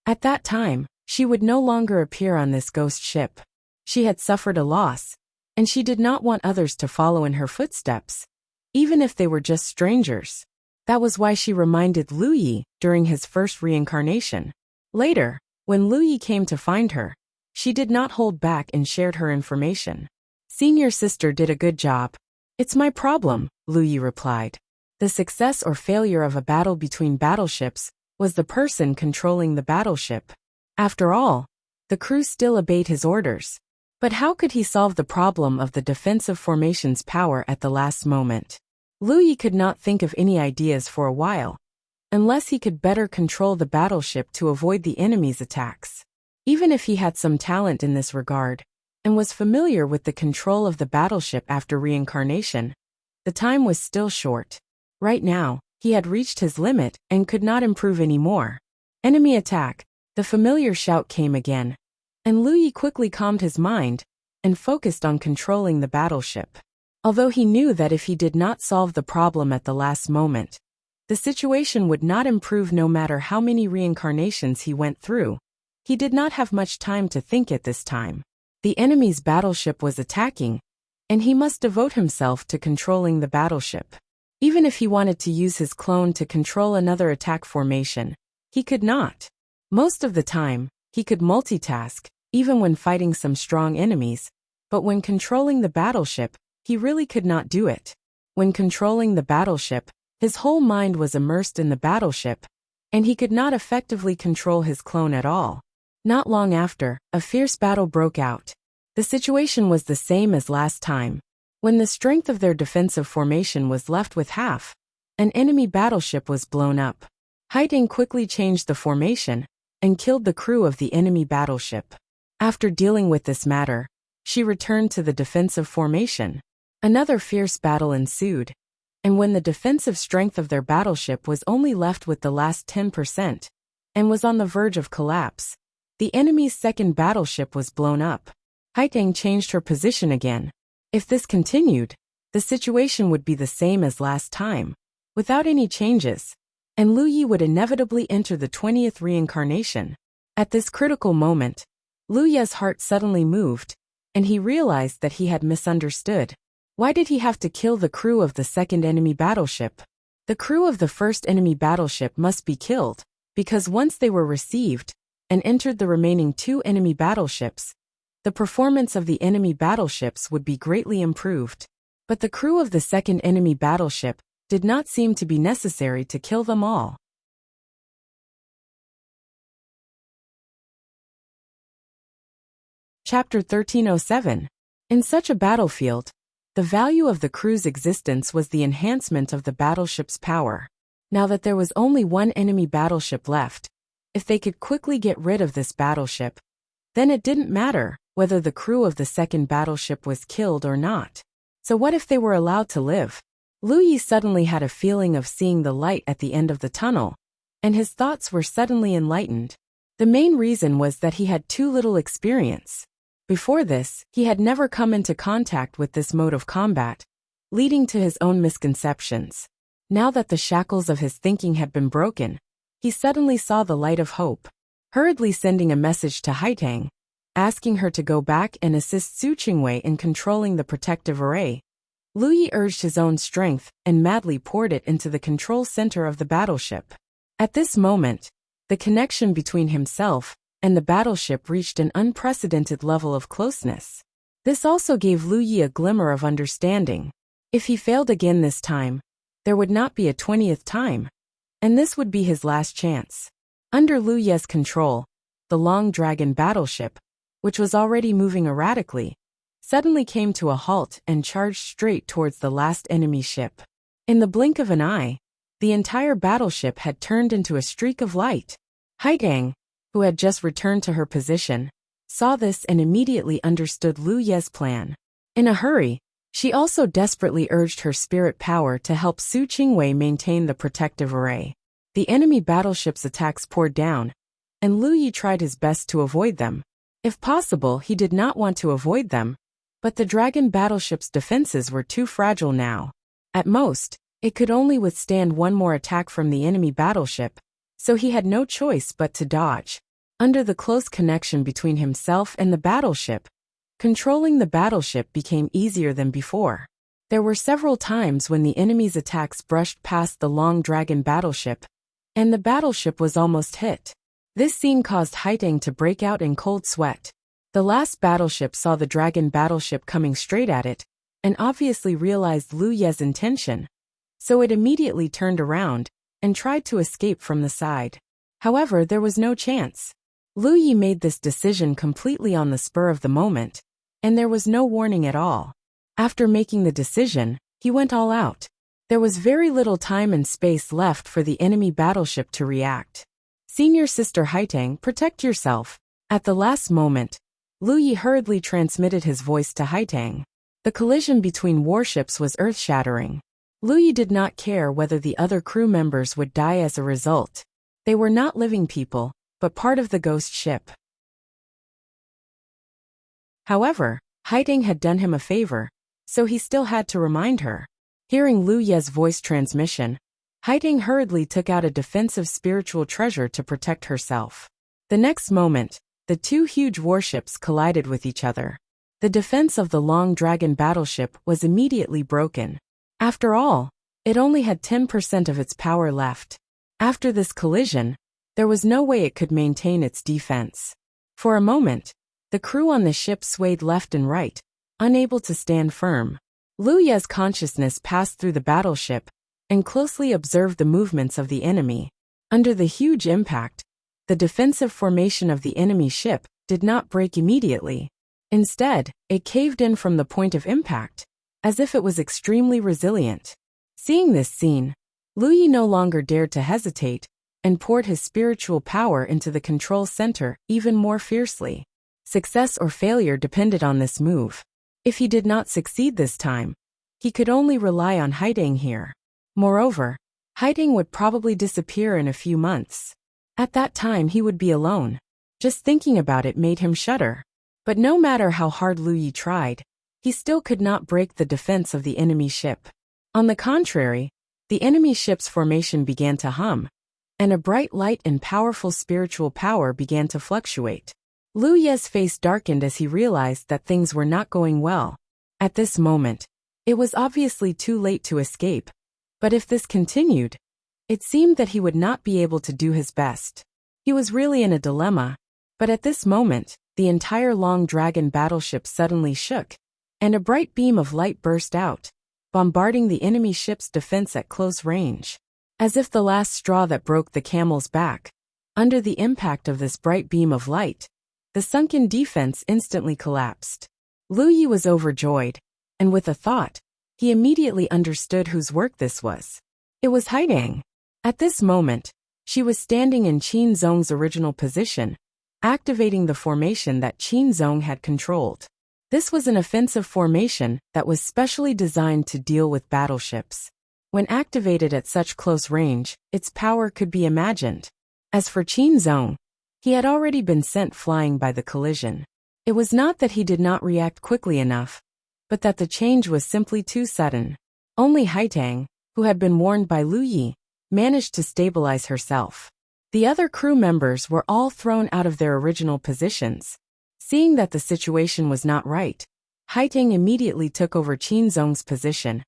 At that time, she would no longer appear on this ghost ship. She had suffered a loss, and she did not want others to follow in her footsteps, even if they were just strangers. That was why she reminded Lu Yi during his first reincarnation. Later, when Lu Yi came to find her, she did not hold back and shared her information. Senior sister did a good job. It's my problem, Lu Yi replied. The success or failure of a battle between battleships was the person controlling the battleship. After all, the crew still obeyed his orders. But how could he solve the problem of the defensive formation's power at the last moment? Lu Yi could not think of any ideas for a while, unless he could better control the battleship to avoid the enemy's attacks. Even if he had some talent in this regard, and was familiar with the control of the battleship after reincarnation, the time was still short. Right now, he had reached his limit and could not improve any more. Enemy attack, the familiar shout came again, and Lu Yi quickly calmed his mind and focused on controlling the battleship. Although he knew that if he did not solve the problem at the last moment, the situation would not improve no matter how many reincarnations he went through, he did not have much time to think at this time. The enemy's battleship was attacking, and he must devote himself to controlling the battleship. Even if he wanted to use his clone to control another attack formation, he could not. Most of the time, he could multitask, even when fighting some strong enemies, but when controlling the battleship, he really could not do it. When controlling the battleship, his whole mind was immersed in the battleship, and he could not effectively control his clone at all. Not long after, a fierce battle broke out. The situation was the same as last time. When the strength of their defensive formation was left with half, an enemy battleship was blown up. Haiteng quickly changed the formation and killed the crew of the enemy battleship. After dealing with this matter, she returned to the defensive formation. Another fierce battle ensued, and when the defensive strength of their battleship was only left with the last 10% and was on the verge of collapse, the enemy's second battleship was blown up. Haiteng changed her position again. If this continued, the situation would be the same as last time, without any changes, and Lu Yi would inevitably enter the 20th reincarnation. At this critical moment, Lu Yi's heart suddenly moved, and he realized that he had misunderstood. Why did he have to kill the crew of the second enemy battleship? The crew of the first enemy battleship must be killed, because once they were received and entered the remaining 2 enemy battleships, the performance of the enemy battleships would be greatly improved. But the crew of the second enemy battleship did not seem to be necessary to kill them all. Chapter 1307. In such a battlefield, the value of the crew's existence was the enhancement of the battleship's power. Now that there was only 1 enemy battleship left, if they could quickly get rid of this battleship, then it didn't matter whether the crew of the second battleship was killed or not. So what if they were allowed to live? Lu Yi suddenly had a feeling of seeing the light at the end of the tunnel, and his thoughts were suddenly enlightened. The main reason was that he had too little experience. Before this, he had never come into contact with this mode of combat, leading to his own misconceptions. Now that the shackles of his thinking had been broken, he suddenly saw the light of hope. Hurriedly sending a message to Haiteng, asking her to go back and assist Su Qingwei in controlling the protective array, Lu Yi urged his own strength and madly poured it into the control center of the battleship. At this moment, the connection between himself and the battleship reached an unprecedented level of closeness. This also gave Lu Yi a glimmer of understanding. If he failed again this time, there would not be a 20th time, and this would be his last chance. Under Lu Yi's control, the Long Dragon battleship, which was already moving erratically, suddenly came to a halt and charged straight towards the last enemy ship. In the blink of an eye, the entire battleship had turned into a streak of light. Haitang, who had just returned to her position, saw this and immediately understood Lu Ye's plan. In a hurry, she also desperately urged her spirit power to help Su Qingwei maintain the protective array. The enemy battleship's attacks poured down, and Lu Yi tried his best to avoid them. If possible, he did not want to avoid them, but the dragon battleship's defenses were too fragile now. At most, it could only withstand one more attack from the enemy battleship, so he had no choice but to dodge. Under the close connection between himself and the battleship, controlling the battleship became easier than before. There were several times when the enemy's attacks brushed past the long dragon battleship, and the battleship was almost hit. This scene caused Haitang to break out in cold sweat. The last battleship saw the dragon battleship coming straight at it, and obviously realized Lu Ye's intention, so it immediately turned around and tried to escape from the side. However, there was no chance. Lu Yi made this decision completely on the spur of the moment, and there was no warning at all. After making the decision, he went all out. There was very little time and space left for the enemy battleship to react. Senior Sister Haitang, protect yourself. At the last moment, Lu Yi hurriedly transmitted his voice to Haitang. The collision between warships was earth-shattering. Lu Yi did not care whether the other crew members would die as a result. They were not living people, but part of the ghost ship. However, Haitang had done him a favor, so he still had to remind her. Hearing Lu Ye's voice transmission, Haitang hurriedly took out a defensive spiritual treasure to protect herself. The next moment, the two huge warships collided with each other. The defense of the long dragon battleship was immediately broken. After all, it only had 10% of its power left. After this collision, there was no way it could maintain its defense. For a moment, the crew on the ship swayed left and right, unable to stand firm. Lu Ye's consciousness passed through the battleship and closely observed the movements of the enemy. Under the huge impact, the defensive formation of the enemy ship did not break immediately. Instead, it caved in from the point of impact, as if it was extremely resilient. Seeing this scene, Lu Yi no longer dared to hesitate and poured his spiritual power into the control center even more fiercely. Success or failure depended on this move. If he did not succeed this time, he could only rely on Haitang here. Moreover, Haitang would probably disappear in a few months. At that time he would be alone. Just thinking about it made him shudder. But no matter how hard Lu Yi tried, he still could not break the defense of the enemy ship. On the contrary, the enemy ship's formation began to hum, and a bright light and powerful spiritual power began to fluctuate. Lu Ye's face darkened as he realized that things were not going well. At this moment, it was obviously too late to escape, but if this continued, it seemed that he would not be able to do his best. He was really in a dilemma, but at this moment, the entire long dragon battleship suddenly shook, and a bright beam of light burst out, bombarding the enemy ship's defense at close range. As if the last straw that broke the camel's back, under the impact of this bright beam of light, the sunken defense instantly collapsed. Lu Yi was overjoyed, and with a thought, he immediately understood whose work this was. It was Haitang. At this moment, she was standing in Qin Zong's original position, activating the formation that Qin Zong had controlled. This was an offensive formation that was specially designed to deal with battleships. When activated at such close range, its power could be imagined. As for Qin Zong, he had already been sent flying by the collision. It was not that he did not react quickly enough, but that the change was simply too sudden. Only Haitang, who had been warned by Lu Yi, managed to stabilize herself. The other crew members were all thrown out of their original positions. Seeing that the situation was not right, Haitang immediately took over Qin Zong's position,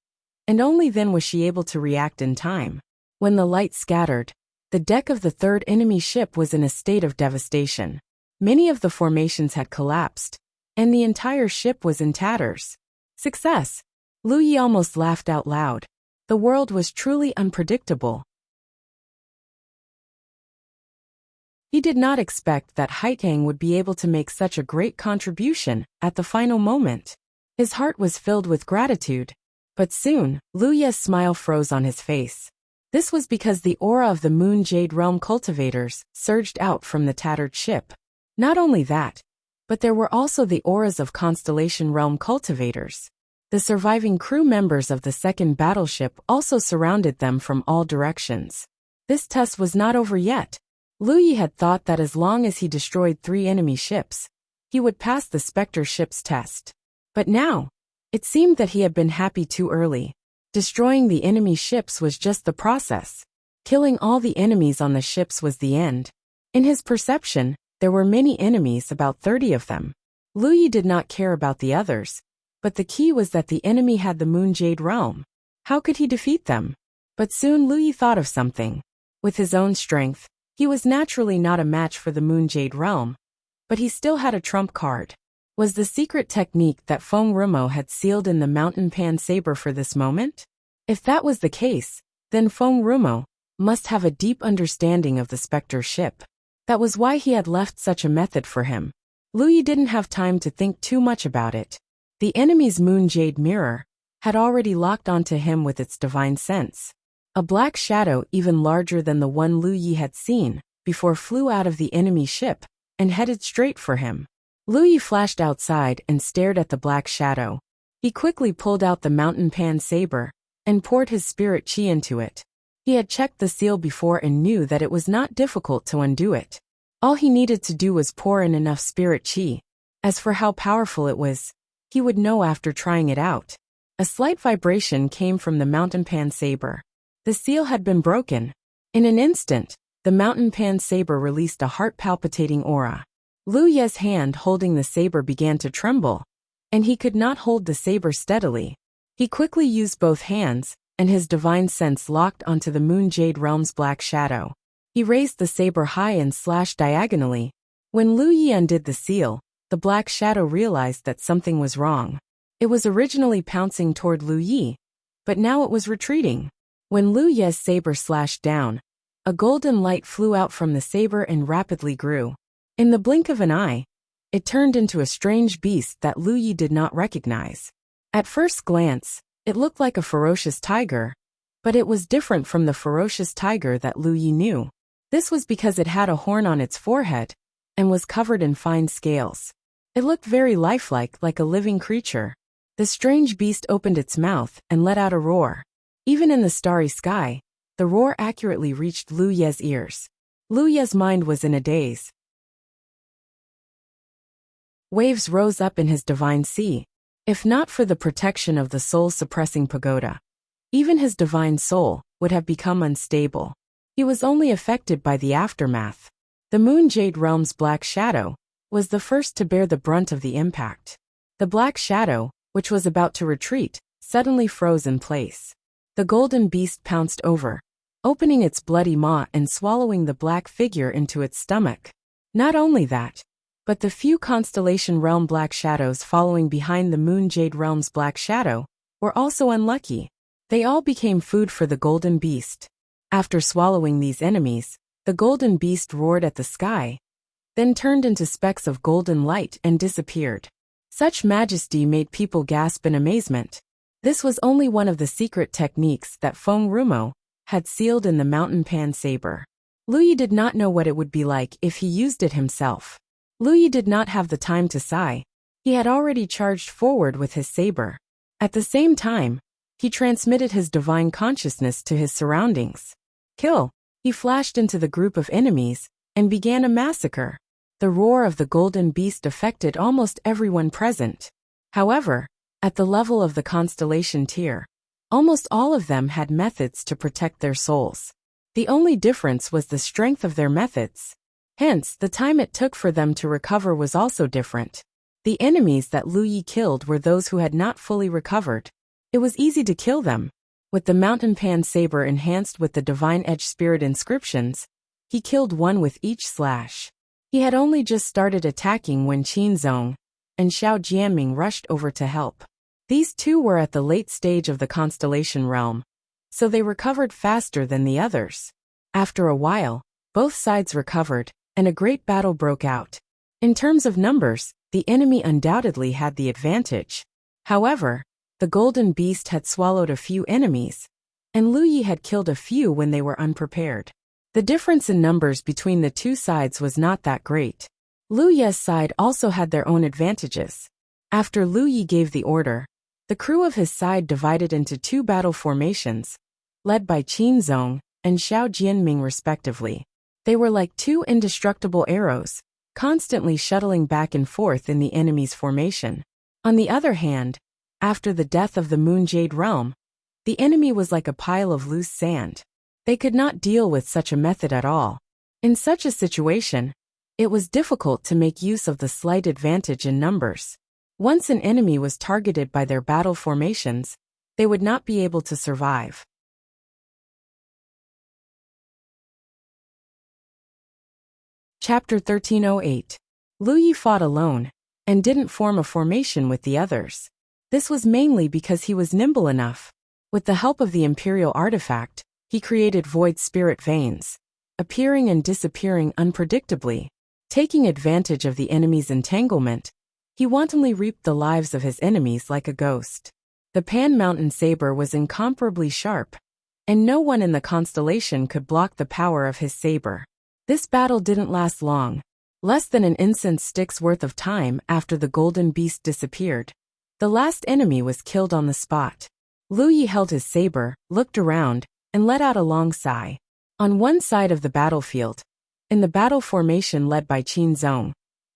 and only then was she able to react in time. When the light scattered, the deck of the third enemy ship was in a state of devastation. Many of the formations had collapsed, and the entire ship was in tatters. Success! Lu Yi almost laughed out loud. The world was truly unpredictable. He did not expect that Haitang would be able to make such a great contribution at the final moment. His heart was filled with gratitude. But soon, Lu Ye's smile froze on his face. This was because the aura of the Moon Jade Realm cultivators surged out from the tattered ship. Not only that, but there were also the auras of Constellation Realm cultivators. The surviving crew members of the second battleship also surrounded them from all directions. This test was not over yet. Lu Ye had thought that as long as he destroyed 3 enemy ships, he would pass the Spectre ship's test. But now, it seemed that he had been happy too early. Destroying the enemy ships was just the process. Killing all the enemies on the ships was the end. In his perception, there were many enemies, about 30 of them. Lu Ye did not care about the others, but the key was that the enemy had the Moon Jade Realm. How could he defeat them? But soon Lu Ye thought of something. With his own strength, he was naturally not a match for the Moon Jade Realm, but he still had a trump card. Was the secret technique that Feng Rumo had sealed in the Mountain Pan Saber for this moment? If that was the case, then Feng Rumo must have a deep understanding of the Spectre ship. That was why he had left such a method for him. Lu Ye didn't have time to think too much about it. The enemy's Moon Jade Mirror had already locked onto him with its divine sense. A black shadow even larger than the one Lu Ye had seen before flew out of the enemy ship and headed straight for him. Lu Ye flashed outside and stared at the black shadow. He quickly pulled out the Mountain Pan Saber and poured his spirit chi into it. He had checked the seal before and knew that it was not difficult to undo it. All he needed to do was pour in enough spirit chi. As for how powerful it was, he would know after trying it out. A slight vibration came from the Mountain Pan Saber. The seal had been broken. In an instant, the Mountain Pan Saber released a heart-palpitating aura. Lu Ye's hand holding the saber began to tremble, and he could not hold the saber steadily. He quickly used both hands, and his divine sense locked onto the Moon Jade Realm's black shadow. He raised the saber high and slashed diagonally. When Lu Ye undid the seal, the black shadow realized that something was wrong. It was originally pouncing toward Lu Ye, but now it was retreating. When Lu Ye's saber slashed down, a golden light flew out from the saber and rapidly grew. In the blink of an eye, it turned into a strange beast that Lu Ye did not recognize. At first glance, it looked like a ferocious tiger, but it was different from the ferocious tiger that Lu Ye knew. This was because it had a horn on its forehead and was covered in fine scales. It looked very lifelike, like a living creature. The strange beast opened its mouth and let out a roar. Even in the starry sky, the roar accurately reached Lu Ye's ears. Lu Ye's mind was in a daze. Waves rose up in his divine sea. If not for the protection of the soul-suppressing pagoda, even his divine soul would have become unstable. He was only affected by the aftermath. The Moon Jade Realm's black shadow was the first to bear the brunt of the impact. The black shadow, which was about to retreat, suddenly froze in place. The golden beast pounced over, opening its bloody maw and swallowing the black figure into its stomach. Not only that, but the few Constellation Realm black shadows following behind the Moon Jade Realm's black shadow were also unlucky. They all became food for the golden beast. After swallowing these enemies, the golden beast roared at the sky, then turned into specks of golden light and disappeared. Such majesty made people gasp in amazement. This was only one of the secret techniques that Feng Rumo had sealed in the Mountain Pan Saber. Lu Ye did not know what it would be like if he used it himself. Lu Ye did not have the time to sigh. He had already charged forward with his saber. At the same time, he transmitted his divine consciousness to his surroundings. Kill! He flashed into the group of enemies and began a massacre. The roar of the golden beast affected almost everyone present. However, at the level of the constellation tier, almost all of them had methods to protect their souls. The only difference was the strength of their methods. Hence, the time it took for them to recover was also different. The enemies that Lu Ye killed were those who had not fully recovered. It was easy to kill them. With the Mountain Pan Saber enhanced with the Divine Edge Spirit inscriptions, he killed one with each slash. He had only just started attacking when Qin Zong and Xiao Jianming rushed over to help. These two were at the late stage of the Constellation Realm, so they recovered faster than the others. After a while, both sides recovered, and a great battle broke out. In terms of numbers, the enemy undoubtedly had the advantage. However, the golden beast had swallowed a few enemies, and Lu Yi had killed a few when they were unprepared. The difference in numbers between the two sides was not that great. Lu Yi's side also had their own advantages. After Lu Yi gave the order, the crew of his side divided into two battle formations, led by Qin Zong and Xiao Jianming respectively. They were like two indestructible arrows, constantly shuttling back and forth in the enemy's formation. On the other hand, after the death of the Moon Jade Realm, the enemy was like a pile of loose sand. They could not deal with such a method at all. In such a situation, it was difficult to make use of the slight advantage in numbers. Once an enemy was targeted by their battle formations, they would not be able to survive. Chapter 1308. Lu Yi fought alone, and didn't form a formation with the others. This was mainly because he was nimble enough. With the help of the Imperial artifact, he created void spirit veins, appearing and disappearing unpredictably. Taking advantage of the enemy's entanglement, he wantonly reaped the lives of his enemies like a ghost. The Pan Mountain saber was incomparably sharp, and no one in the constellation could block the power of his saber. This battle didn't last long. Less than an incense stick's worth of time after the golden beast disappeared, the last enemy was killed on the spot. Lu Yi held his saber, looked around, and let out a long sigh. On one side of the battlefield, in the battle formation led by Qin Zong,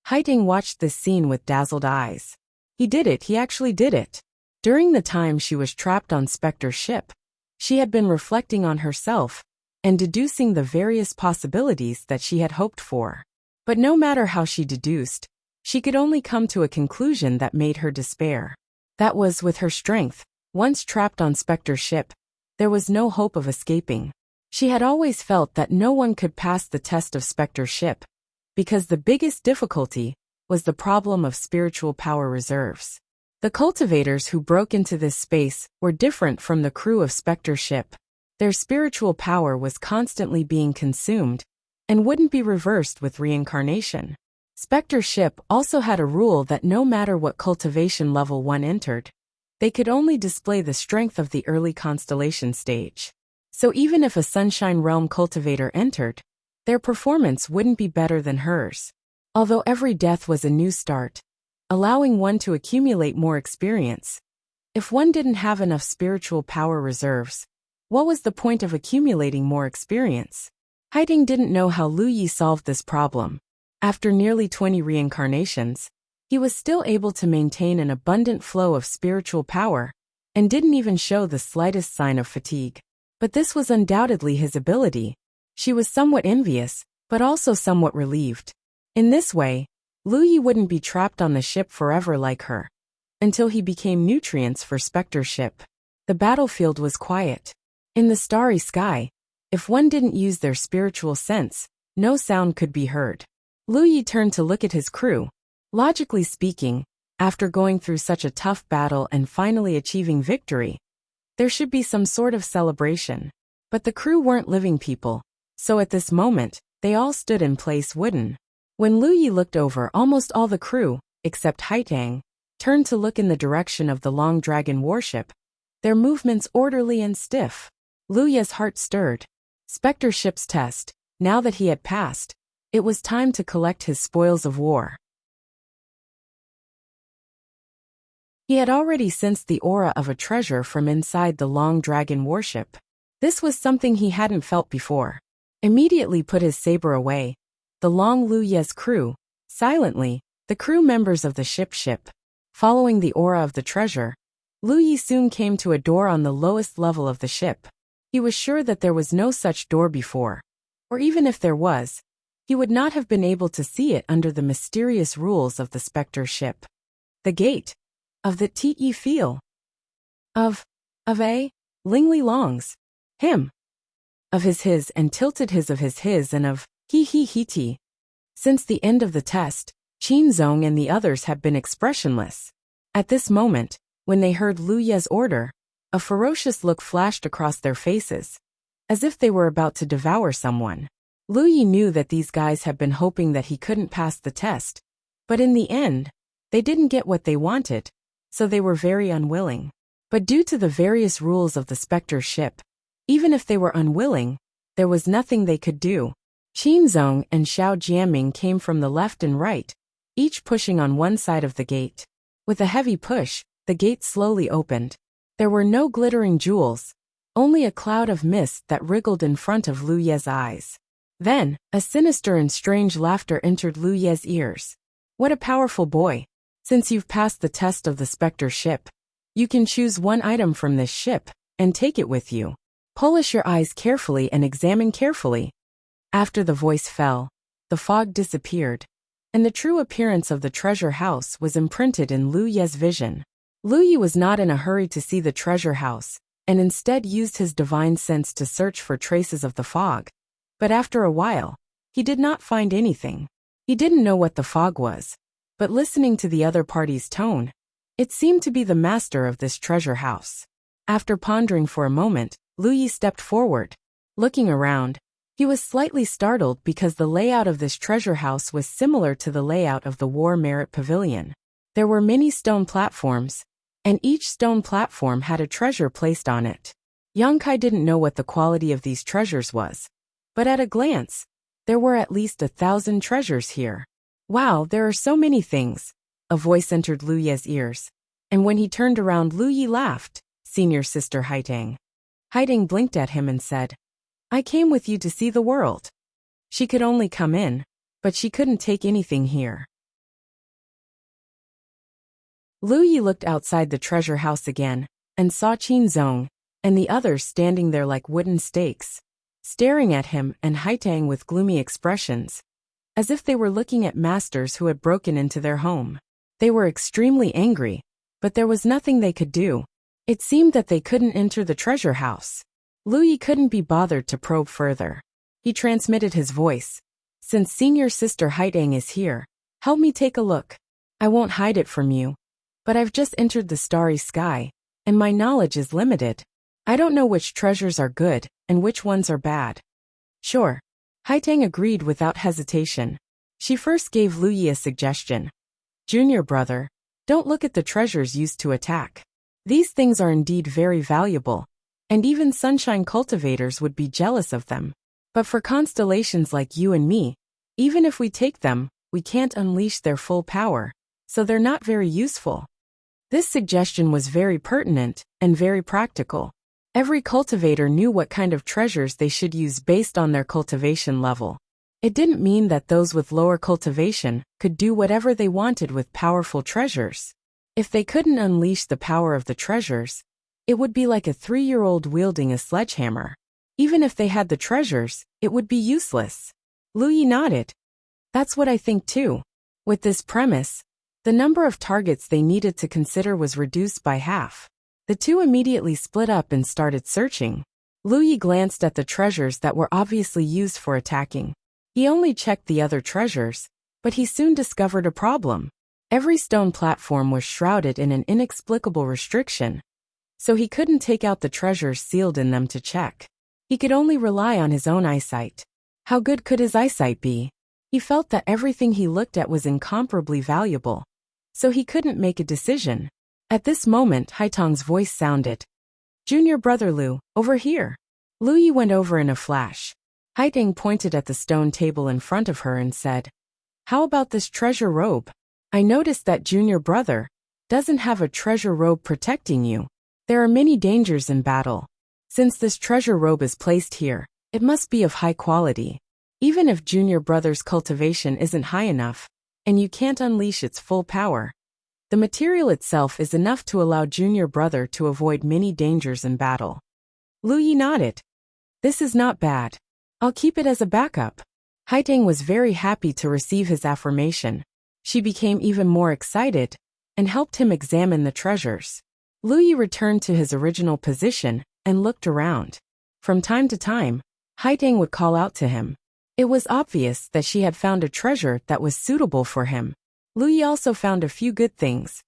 Haiding watched this scene with dazzled eyes. He actually did it. During the time she was trapped on Spectre's ship, she had been reflecting on herself and deducing the various possibilities that she had hoped for. But no matter how she deduced, she could only come to a conclusion that made her despair. That was, with her strength, once trapped on Spectre's ship, there was no hope of escaping. She had always felt that no one could pass the test of Spectre's ship, because the biggest difficulty was the problem of spiritual power reserves. The cultivators who broke into this space were different from the crew of Spectre's ship. Their spiritual power was constantly being consumed, and wouldn't be reversed with reincarnation. Spectre's ship also had a rule that no matter what cultivation level one entered, they could only display the strength of the early constellation stage. So even if a Sunshine Realm cultivator entered, their performance wouldn't be better than hers. Although every death was a new start, allowing one to accumulate more experience. If one didn't have enough spiritual power reserves, what was the point of accumulating more experience? Haiding didn't know how Lu Yi solved this problem. After nearly 20 reincarnations, he was still able to maintain an abundant flow of spiritual power, and didn't even show the slightest sign of fatigue. But this was undoubtedly his ability. She was somewhat envious, but also somewhat relieved. In this way, Lu Yi wouldn't be trapped on the ship forever like her, until he became nutrients for Spectre's ship. The battlefield was quiet. In the starry sky, if one didn't use their spiritual sense, no sound could be heard. Lu Yi turned to look at his crew. Logically speaking, after going through such a tough battle and finally achieving victory, there should be some sort of celebration. But the crew weren't living people, so at this moment, they all stood in place wooden. When Lu Yi looked over, almost all the crew, except Haitang, turned to look in the direction of the Long Dragon warship, their movements orderly and stiff. Lu Yi's heart stirred. Spectre's ship's test, now that he had passed, it was time to collect his spoils of war. He had already sensed the aura of a treasure from inside the Long Dragon warship. This was something he hadn't felt before. Immediately put his saber away, the Long Lu Yi's crew, silently, the crew members of the ship. Following the aura of the treasure, Lu Yi soon came to a door on the lowest level of the ship. He was sure that there was no such door before, or even if there was, he would not have been able to see it under the mysterious rules of the Spectre ship. The gate of the Te Feel of a Lingli Longs, him of his and tilted his of his and of he. Since the end of the test, Qin Zong and the others had been expressionless. At this moment, when they heard Lu Yi's order, a ferocious look flashed across their faces, as if they were about to devour someone. Lu Yi knew that these guys had been hoping that he couldn't pass the test, but in the end, they didn't get what they wanted, so they were very unwilling. But due to the various rules of the Spectre ship, even if they were unwilling, there was nothing they could do. Qin Zong and Xiao Jiaming came from the left and right, each pushing on one side of the gate. With a heavy push, the gate slowly opened. There were no glittering jewels, only a cloud of mist that wriggled in front of Lu Ye's eyes. Then, a sinister and strange laughter entered Lu Ye's ears. What a powerful boy! Since you've passed the test of the Spectre ship, you can choose one item from this ship and take it with you. Polish your eyes carefully and examine carefully. After the voice fell, the fog disappeared, and the true appearance of the treasure house was imprinted in Lu Ye's vision. Lu Ye was not in a hurry to see the treasure house, and instead used his divine sense to search for traces of the fog. But after a while, he did not find anything. He didn't know what the fog was, but listening to the other party's tone, it seemed to be the master of this treasure house. After pondering for a moment, Lu Ye stepped forward. Looking around, he was slightly startled because the layout of this treasure house was similar to the layout of the War Merit Pavilion. There were many stone platforms, and each stone platform had a treasure placed on it. Yang Kai didn't know what the quality of these treasures was, but at a glance, there were at least 1,000 treasures here. Wow, there are so many things. A voice entered Lu Ye's ears, and when he turned around, Lu Ye laughed. Senior sister Haitang. Haitang blinked at him and said, I came with you to see the world. She could only come in, but she couldn't take anything here. Lu Ye looked outside the treasure house again, and saw Qin Zong, and the others standing there like wooden stakes, staring at him and Haitang with gloomy expressions, as if they were looking at masters who had broken into their home. They were extremely angry, but there was nothing they could do. It seemed that they couldn't enter the treasure house. Lu Ye couldn't be bothered to probe further. He transmitted his voice. Since senior sister Haitang is here, help me take a look. I won't hide it from you, but I've just entered the starry sky, and my knowledge is limited. I don't know which treasures are good and which ones are bad. Sure. Haitang agreed without hesitation. She first gave Lu Ye a suggestion. Junior brother, don't look at the treasures used to attack. These things are indeed very valuable, and even sunshine cultivators would be jealous of them. But for constellations like you and me, even if we take them, we can't unleash their full power, so they're not very useful. This suggestion was very pertinent and very practical. Every cultivator knew what kind of treasures they should use based on their cultivation level. It didn't mean that those with lower cultivation could do whatever they wanted with powerful treasures. If they couldn't unleash the power of the treasures, it would be like a 3-year-old wielding a sledgehammer. Even if they had the treasures, it would be useless. Lu Ye nodded. That's what I think too. With this premise, the number of targets they needed to consider was reduced by half. The two immediately split up and started searching. Lu Ye glanced at the treasures that were obviously used for attacking. He only checked the other treasures, but he soon discovered a problem. Every stone platform was shrouded in an inexplicable restriction, so he couldn't take out the treasures sealed in them to check. He could only rely on his own eyesight. How good could his eyesight be? He felt that everything he looked at was incomparably valuable, so he couldn't make a decision. At this moment, Haitang's voice sounded. Junior brother Lu, over here. Lu Ye went over in a flash. Haitang pointed at the stone table in front of her and said, How about this treasure robe? I noticed that junior brother doesn't have a treasure robe protecting you. There are many dangers in battle. Since this treasure robe is placed here, it must be of high quality. Even if junior brother's cultivation isn't high enough, and you can't unleash its full power, the material itself is enough to allow junior brother to avoid many dangers in battle. Lu Ye nodded. This is not bad. I'll keep it as a backup. Haitang was very happy to receive his affirmation. She became even more excited and helped him examine the treasures. Lu Ye returned to his original position and looked around. From time to time, Haitang would call out to him. It was obvious that she had found a treasure that was suitable for him. Lu Ye also found a few good things.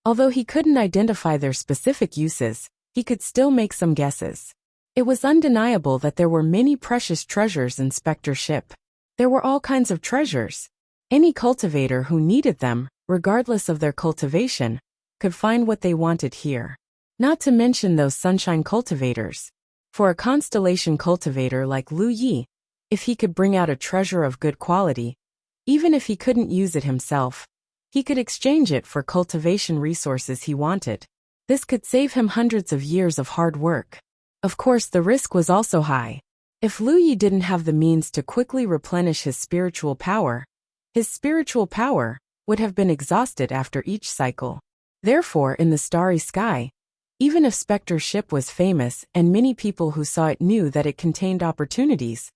Although he couldn't identify their specific uses, he could still make some guesses. It was undeniable that there were many precious treasures in Spectre ship. There were all kinds of treasures. Any cultivator who needed them regardless of their cultivation, could find what they wanted here. Not to mention those sunshine cultivators. For a constellation cultivator like Lu Yi, if he could bring out a treasure of good quality, even if he couldn't use it himself, he could exchange it for cultivation resources he wanted. This could save him hundreds of years of hard work. Of course, the risk was also high. If Lu Yi didn't have the means to quickly replenish his spiritual power would have been exhausted after each cycle. Therefore, in the starry sky, even if Spectre's ship was famous and many people who saw it knew that it contained opportunities,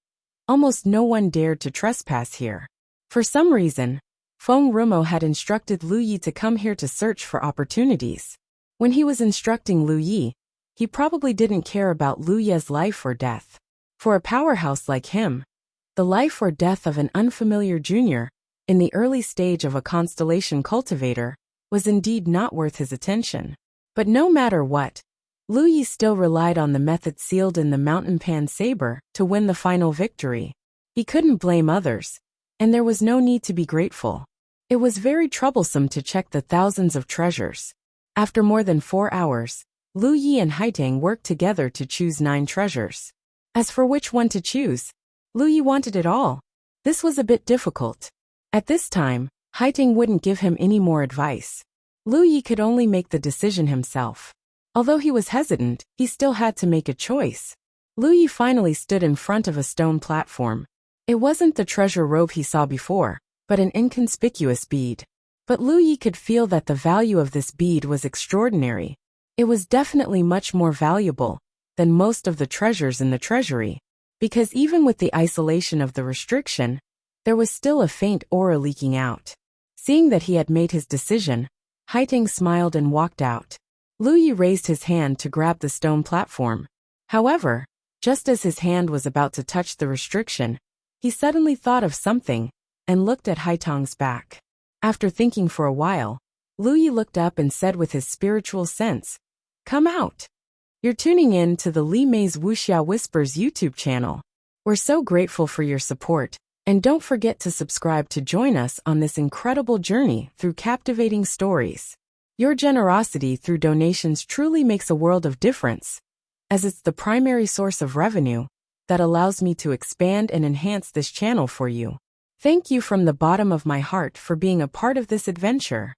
almost no one dared to trespass here. For some reason, Feng Rumo had instructed Lu Yi to come here to search for opportunities. When he was instructing Lu Yi, he probably didn't care about Lu Ye's life or death. For a powerhouse like him, the life or death of an unfamiliar junior, in the early stage of a constellation cultivator, was indeed not worth his attention. But no matter what, Lu Yi still relied on the method sealed in the Mountain Pan Saber to win the final victory. He couldn't blame others, and there was no need to be grateful. It was very troublesome to check the thousands of treasures. After more than 4 hours, Lu Yi and Haitang worked together to choose 9 treasures. As for which one to choose, Lu Yi wanted it all. This was a bit difficult. At this time, Haitang wouldn't give him any more advice. Lu Yi could only make the decision himself. Although he was hesitant, he still had to make a choice. Lu Yi finally stood in front of a stone platform. It wasn't the treasure robe he saw before, but an inconspicuous bead. But Lu Yi could feel that the value of this bead was extraordinary. It was definitely much more valuable than most of the treasures in the treasury, because even with the isolation of the restriction, there was still a faint aura leaking out. Seeing that he had made his decision, Haitang smiled and walked out. Lu Yi raised his hand to grab the stone platform. However, just as his hand was about to touch the restriction, he suddenly thought of something and looked at Haitang's back. After thinking for a while, Lu Yi looked up and said with his spiritual sense, "Come out." You're tuning in to the Li Mei's Wuxia Whispers YouTube channel. We're so grateful for your support, and don't forget to subscribe to join us on this incredible journey through captivating stories. Your generosity through donations truly makes a world of difference, as it's the primary source of revenue that allows me to expand and enhance this channel for you. Thank you from the bottom of my heart for being a part of this adventure.